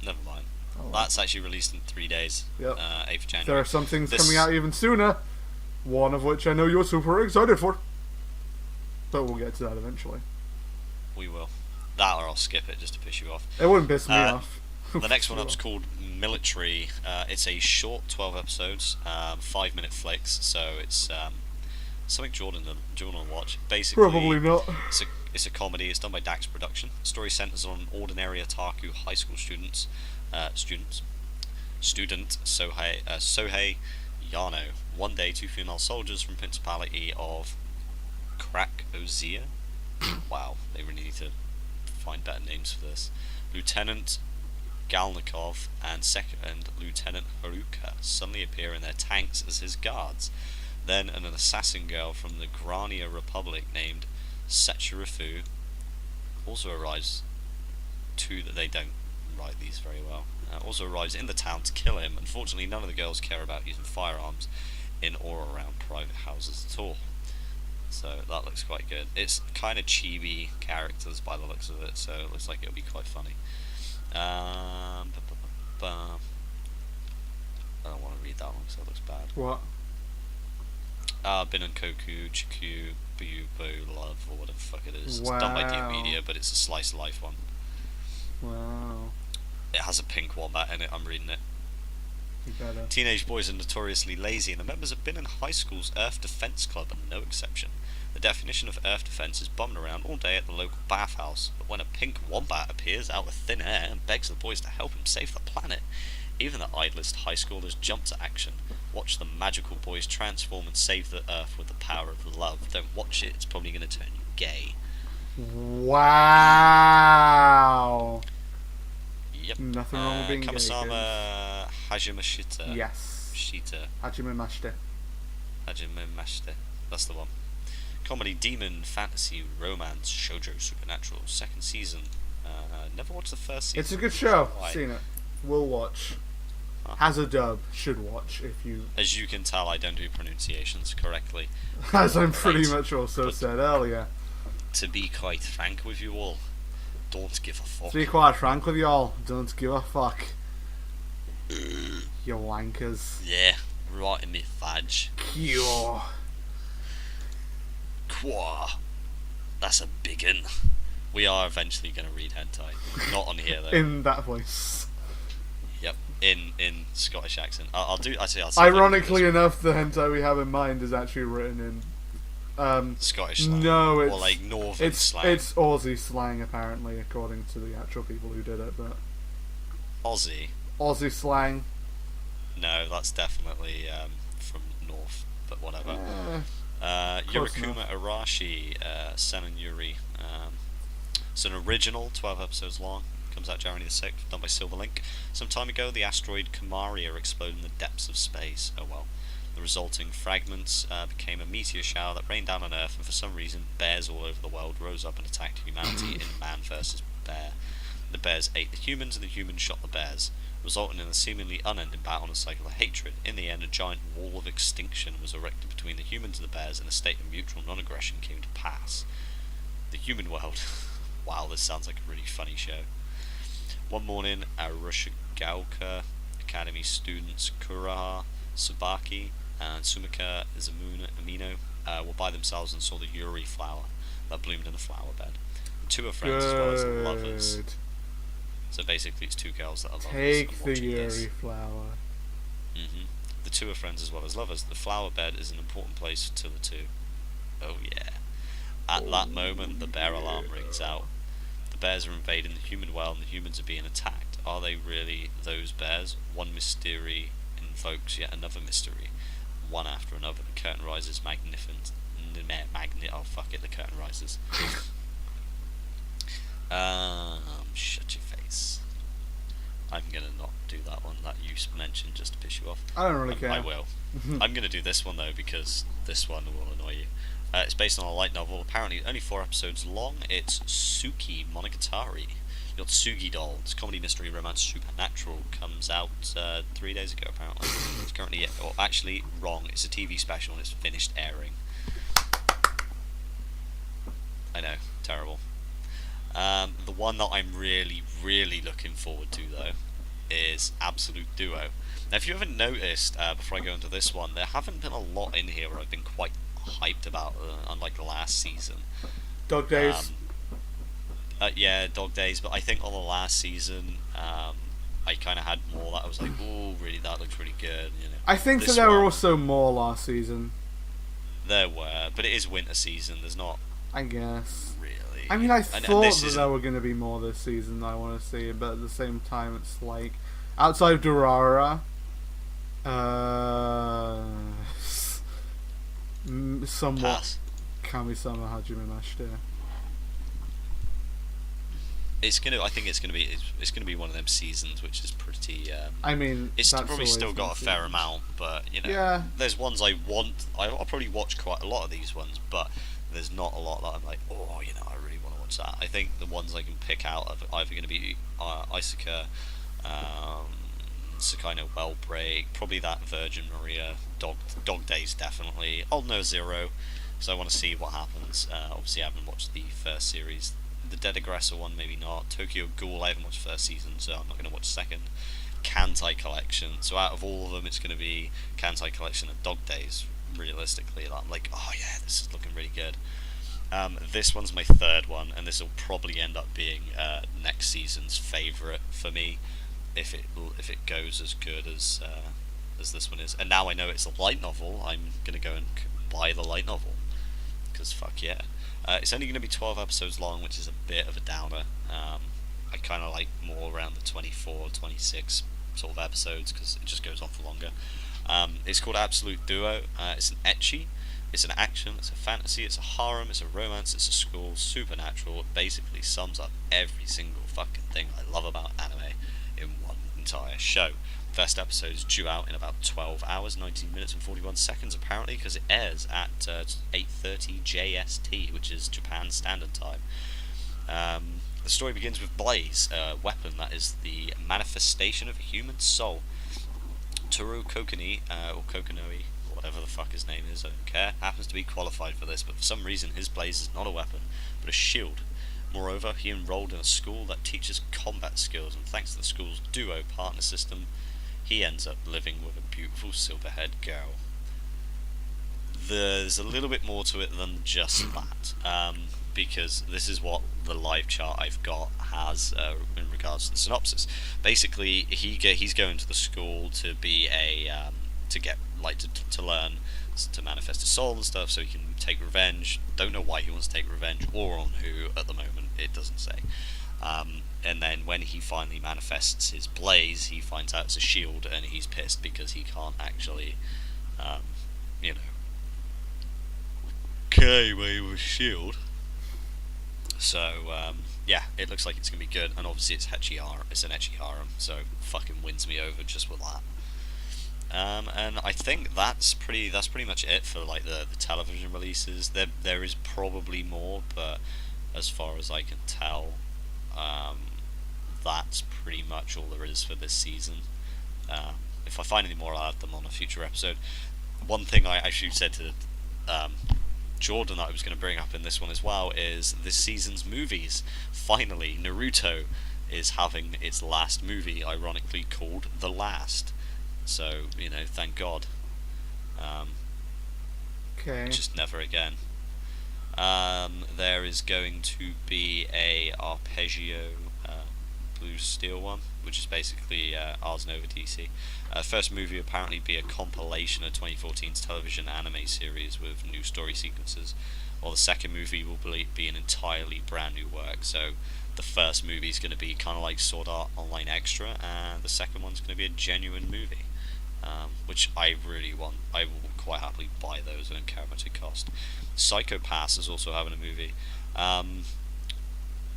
Never mind. Oh. That's actually released in 3 days. Yep. 8th of January. There are some things coming out even sooner. One of which I know you're super excited for. But we'll get to that eventually. We will. That or I'll skip it just to piss you off. It wouldn't piss me off. The next one up is called Military. It's a short 12 episodes, 5-minute flicks, so it's something Jordan will watch. Basically, Probably not. It's a comedy. It's done by Dax Production. The story centers on ordinary otaku high school student Sohei Yano. One day, 2 female soldiers from Principality of Krakozia. Wow, they really need to find better names for this. Lieutenant Galnikov and Second Lieutenant Haruka suddenly appear in their tanks as his guards. Then an assassin girl from the Grania Republic named Sechirifu also arrives. They don't write these very well. Also arrives in the town to kill him. Unfortunately, none of the girls care about using firearms in or around private houses at all. So that looks quite good. It's kind of chibi characters by the looks of it, so it looks like it'll be quite funny. I don't want to read that one because it looks bad. What? Bin and Koku, Chikyu, Bubo Love or whatever the fuck it is. It's done by Dear Media, but it's a slice of life one. Wow. It has a pink wombat in it. I'm reading it. You better. Teenage boys are notoriously lazy, and the members have been in high school's Earth Defense Club are no exception. The definition of Earth Defense is bumming around all day at the local bathhouse, but when a pink wombat appears out of thin air and begs the boys to help him save the planet, even the idlest high schoolers jump to action. Watch the magical boys transform and save the Earth with the power of love. Don't watch it, it's probably going to turn you gay. Wow. Yep. Nothing wrong with being gay. Kamisama Hajimashita. Yes. Shita. Hajime Mashite. Hajime Mashite. That's the one. Comedy, demon, fantasy, romance, shoujo, supernatural. Second season. Never watched the first season. It's a good show. Why? Seen it. Will watch. Has a dub. Should watch if you. As you can tell, I don't do pronunciations correctly. As I'm pretty Right. much also But- said earlier. To be quite frank with you all, don't give a fuck. To be quite frank with y'all, don't give a fuck. You wankers. Yeah, right in me fudge. Cure. Qua. That's a big un. We are eventually going to read hentai. Not on here though. In that voice. Yep, in Scottish accent. I'll see Ironically enough, the hentai we have in mind is actually written in. Scottish slang. No, it's or like northern it's slang. it's Aussie slang apparently, according to the actual people who did it. But Aussie. Aussie slang. No, that's definitely from north. But whatever. Close Yurikuma Arashi, Senon Yuri. It's an original, 12 episodes long. Comes out January the 6th, done by Silverlink. Some time ago, the asteroid Kamaria exploded in the depths of space. Oh well. The resulting fragments became a meteor shower that rained down on Earth, and for some reason, bears all over the world rose up and attacked humanity in man versus bear. The bears ate the humans, and the humans shot the bears, resulting in a seemingly unending battle and a cycle of hatred. In the end, a giant wall of extinction was erected between the humans and the bears, and a state of mutual non-aggression came to pass. The human world. Wow, this sounds like a really funny show. One morning, Arashigauka Academy students Kuraha, Tsubaki, and Sumika Amino were by themselves and saw the Yuri flower that bloomed in a flower bed. The two are friends as well as lovers. Good. So basically, it's two girls that are lovers. Take and the watching Yuri this. flower. The two are friends as well as lovers. The flower bed is an important place to the two. Oh yeah. At that moment, the bear alarm rings out. The bears are invading the human world and the humans are being attacked. Are they really those bears? One mystery invokes yet another mystery. One after another, the curtain rises magnificent. Oh fuck it, the curtain rises. Shut your face. I'm gonna not do that one that you mentioned just to piss you off. I don't really care. I will. I'm gonna do this one though because this one will annoy you. It's based on a light novel, apparently only 4 episodes long. It's Suki Monogatari. You got Sugi Doll. It's comedy, mystery, romance, supernatural. Comes out 3 days ago, apparently. It's currently, or actually, wrong. It's a TV special and it's finished airing. I know, terrible. The one that I'm really, really looking forward to, though, is Absolute Duo. Now, if you haven't noticed, before I go into this one, there haven't been a lot in here where I've been quite hyped about, unlike the last season. Dog Days. Yeah, Dog Days, but I think on the last season, I kind of had more that I was like, oh, really, that looks really good. You know, I think that this there were one, also more last season. There were, but it is winter season. There's not I guess. really. I mean, I And thought this that isn't- there were going to be more this season that I want to see, but at the same time, it's like outside of Durara, somewhat Pass. Kami-sama Hajime Mashite. It's gonna. I think it's gonna be. It's gonna be one of them seasons which is pretty. I mean, It's that's probably always still got a been fair seasons. amount, but you know, Yeah. there's ones I want. I'll probably watch quite a lot of these ones, but there's not a lot that I'm like, oh, you know, I really want to watch that. I think the ones I can pick out are either going to be Isuka, Tsukino Wellbreak, probably that Virgin Maria, Dog Days definitely. I'll know Zero, so I want to see what happens. Obviously, I haven't watched the first series. The Dead Aggressor one, maybe not. Tokyo Ghoul, I haven't watched the first season, so I'm not going to watch the second. Kantai Collection. So out of all of them, it's going to be Kantai Collection and Dog Days. realistically, I'm like, oh yeah, this is looking really good. This one's my third one, and this will probably end up being next season's favourite for me, if it goes as good as this one is. And now I know it's a light novel, I'm gonna go and buy the light novel, because fuck yeah. It's only going to be 12 episodes long, which is a bit of a downer. I kind of like more around the 24, 26 sort of episodes, because it just goes on for longer. It's called Absolute Duo. It's an ecchi, it's an action, it's a fantasy, it's a harem, it's a romance, it's a school, supernatural. It basically sums up every single fucking thing I love about anime in one entire show. First episode is due out in about 12 hours, 19 minutes and 41 seconds apparently, because it airs at 8:30 JST, which is Japan Standard Time. The story begins with Blaze, a weapon that is the manifestation of a human soul. Toru Kokoni, or Kokonoi, whatever the fuck his name is, I don't care, happens to be qualified for this, but for some reason his Blaze is not a weapon, but a shield. Moreover, he enrolled in a school that teaches combat skills, and thanks to the school's duo partner system, he ends up living with a beautiful silver-haired girl. There's a little bit more to it than just that, because this is what the live chart I've got has in regards to the synopsis. Basically, he's going to the school to be to learn to manifest his soul and stuff, so he can take revenge. Don't know why he wants to take revenge, or on who at the moment, it doesn't say. And then when he finally manifests his Blaze, he finds out it's a shield, and he's pissed because he can't actually, carry away with a shield. So, yeah, it looks like it's going to be good, and obviously it's an ecchi harem, so fucking wins me over just with that. And I think that's pretty much it for like the television releases. There is probably more, but as far as I can tell, that's pretty much all there is for this season. If I find any more, I'll add them on a future episode. One thing I actually said to Jordan that I was going to bring up in this one as well is this season's movies. Finally, Naruto is having its last movie, ironically called The Last. So, thank God. Okay. Just never again. There is going to be a Arpeggio Blue Steel one, which is basically Ars Nova DC. First movie apparently be a compilation of 2014's television anime series with new story sequences, while the second movie will be an entirely brand new work. So the first movie is going to be kind of like Sword Art Online Extra, and the second one's going to be a genuine movie, which I really want. I will quite happily buy those. I don't care how much it cost. Psycho Pass is also having a movie.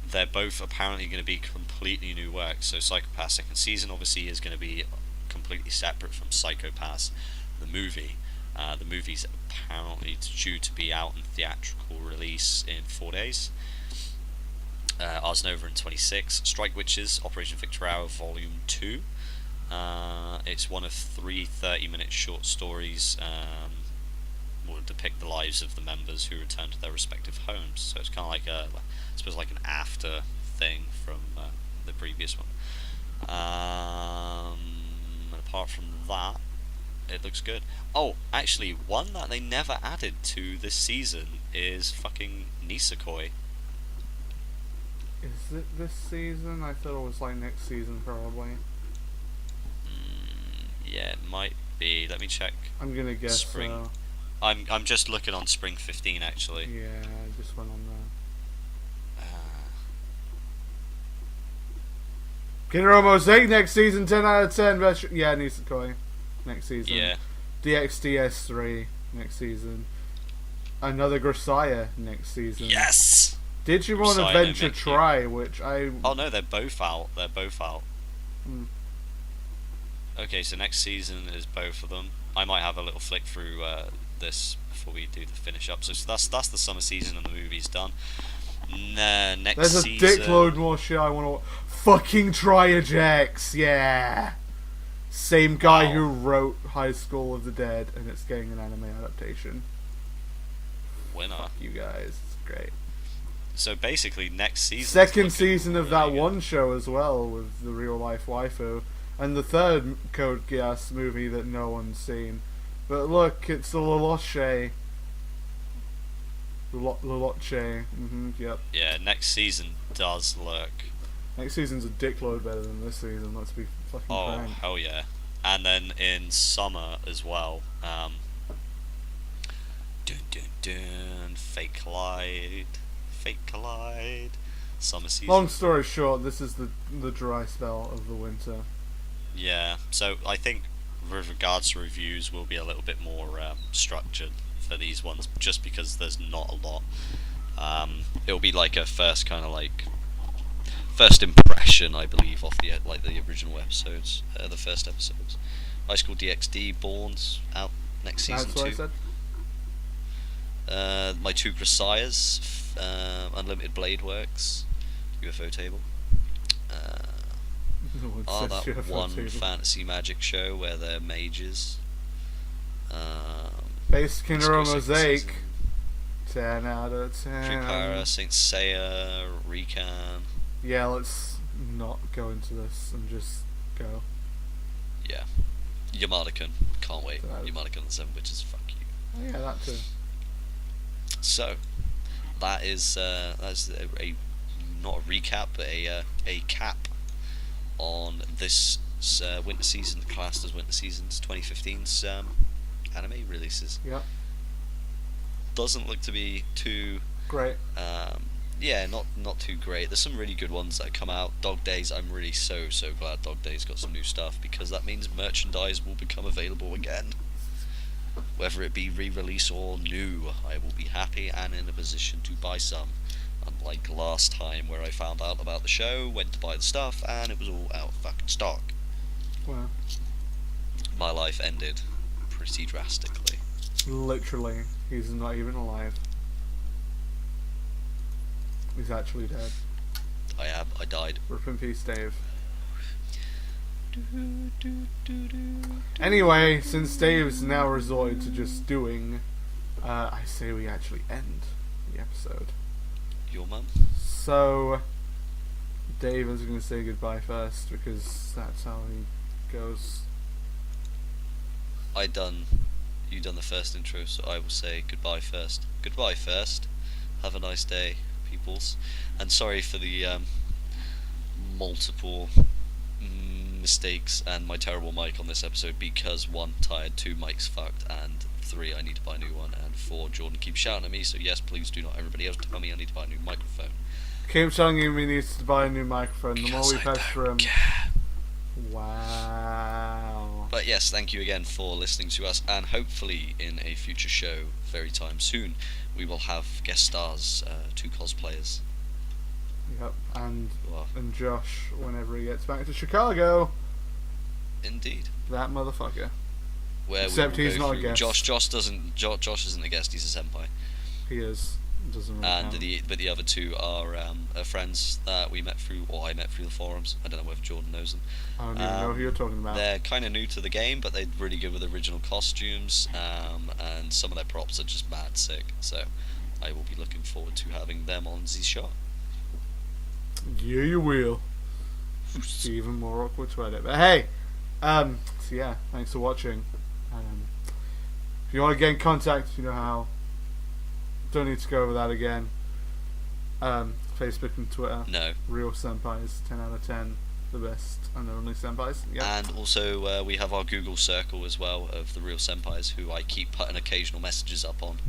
They're both apparently going to be completely new works. So Psycho Pass second season obviously is going to be completely separate from Psycho Pass, the movie. The movie's apparently due to be out in theatrical release in 4 days. Ars Nova in 26. Strike Witches, Operation Victor Hour Volume 2. It's one of 3 30-minute short stories will depict the lives of the members who return to their respective homes. So it's kind of like like an after thing from the previous one. Apart from that, it looks good. Oh, actually, one that they never added to this season is fucking Nisekoi. Is it this season? I thought it was like next season, probably. Yeah, it might be. Let me check. I'm gonna guess Spring. so. I'm just looking on Spring 15 actually. Yeah, I just went on there. Killer Mosaic next season, 10 out of 10. Yeah, Nisekoi next season. Yeah. DXDS3 next season. Another Grisaya next season. Yes. Digimon Grisaya Adventure no Try, which I. Oh no, they're both out. Hmm. Okay, so next season is both of them. I might have a little flick through this before we do the finish up. So that's the summer season and the movie's done. Next There's a season. dickload more shit I want to. Fucking Triagex, yeah. Same guy Wow. who wrote High School of the Dead, and it's getting an anime adaptation. Winner. Fuck you guys, it's great. So basically, next season. Second season of that one show as well with the real life waifu, and the third Code Geass movie that no one's seen. But look, it's the Lelouch. Lelouch. Yep. Yeah, next season does look. Next season's a dickload better than this season, let's be fucking Oh, frank. hell yeah. And then in summer as well, dun dun dun, Fate Collide, summer season. Long story short, this is the dry spell of the winter. Yeah, so I think with regards to reviews, we'll be a little bit more structured for these ones, just because there's not a lot. It'll be like a first impression, I believe, off the original episodes, the first episodes. High School DxD Born's out next season. That's what too. I said. My two Cressias, Unlimited Blade Works, UFO Table. No one says That UFO one table. fantasy magic show where they're mages. Base Kinder Exclusive Mosaic. season. 10 out of 10. Tripara, Saint Seiya, Recan. Yeah, let's not go into this and just go. Yeah. Yamada-kun. Can't wait. That- Yamada-kun and the Seven Witches. Fuck you. Oh, yeah, that too. So, that's a not a recap, but a cap on this winter season, classed as winter season's 2015's anime releases. Yep. Doesn't look to be too Great. not too great. There's some really good ones that have come out. Dog Days, I'm really so glad Dog Days got some new stuff, because that means merchandise will become available again. Whether it be re-release or new, I will be happy and in a position to buy some. Unlike last time, where I found out about the show, went to buy the stuff, and it was all out of fucking stock. Well, My life ended pretty drastically. literally, he's not even alive. He's actually dead. I died. Rip in peace, Dave. Anyway, since Dave's now resorted to just doing, I say we actually end the episode. Your mum? So, Dave is going to say goodbye first, because that's how he goes. You done the first intro, so I will say goodbye first. Goodbye first. Have a nice day, peoples. And sorry for the multiple mistakes and my terrible mic on this episode, because 1, tired, 2, mic's fucked, and 3, I need to buy a new one, and 4, Jordan keeps shouting at me, so yes, please do not everybody else tell me I need to buy a new microphone. Keep telling him he needs to buy a new microphone. The more Because we I pester him. don't care. Wow. But yes, thank you again for listening to us, and hopefully in a future show, very time soon, we will have guest stars, 2 cosplayers. Yep, and Well, Josh, whenever he gets back to Chicago, indeed. that motherfucker. Where Except we will he's go not a through- guest. Josh isn't a guest, he's a senpai. He is. Doesn't really And count. the other 2 are friends that we met through, or I met through the forums. I don't know whether Jordan knows them. I don't even know who you're talking about. They're kind of new to the game, but they're really good with original costumes, and some of their props are just mad sick. So I will be looking forward to having them on the show. Yeah, you will. It's even more awkward to edit. But hey, so yeah, thanks for watching. If you want to get in contact, you know how. Don't need to go over that again. Facebook and Twitter. No. Real Senpais, 10 out of 10. The best and only Senpais. Yeah. And also we have our Google circle as well of the real senpais, who I keep putting occasional messages up on,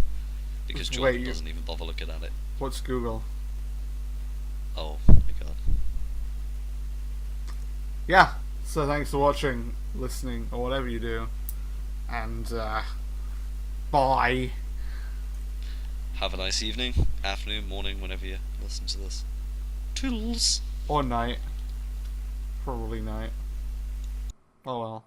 because Jordan doesn't even bother looking at it. What's Google? Oh my god. Yeah. So thanks for watching, listening, or whatever you do. And bye. Have a nice evening, afternoon, morning, whenever you listen to this. Toodles! Or night. Probably night. Oh well.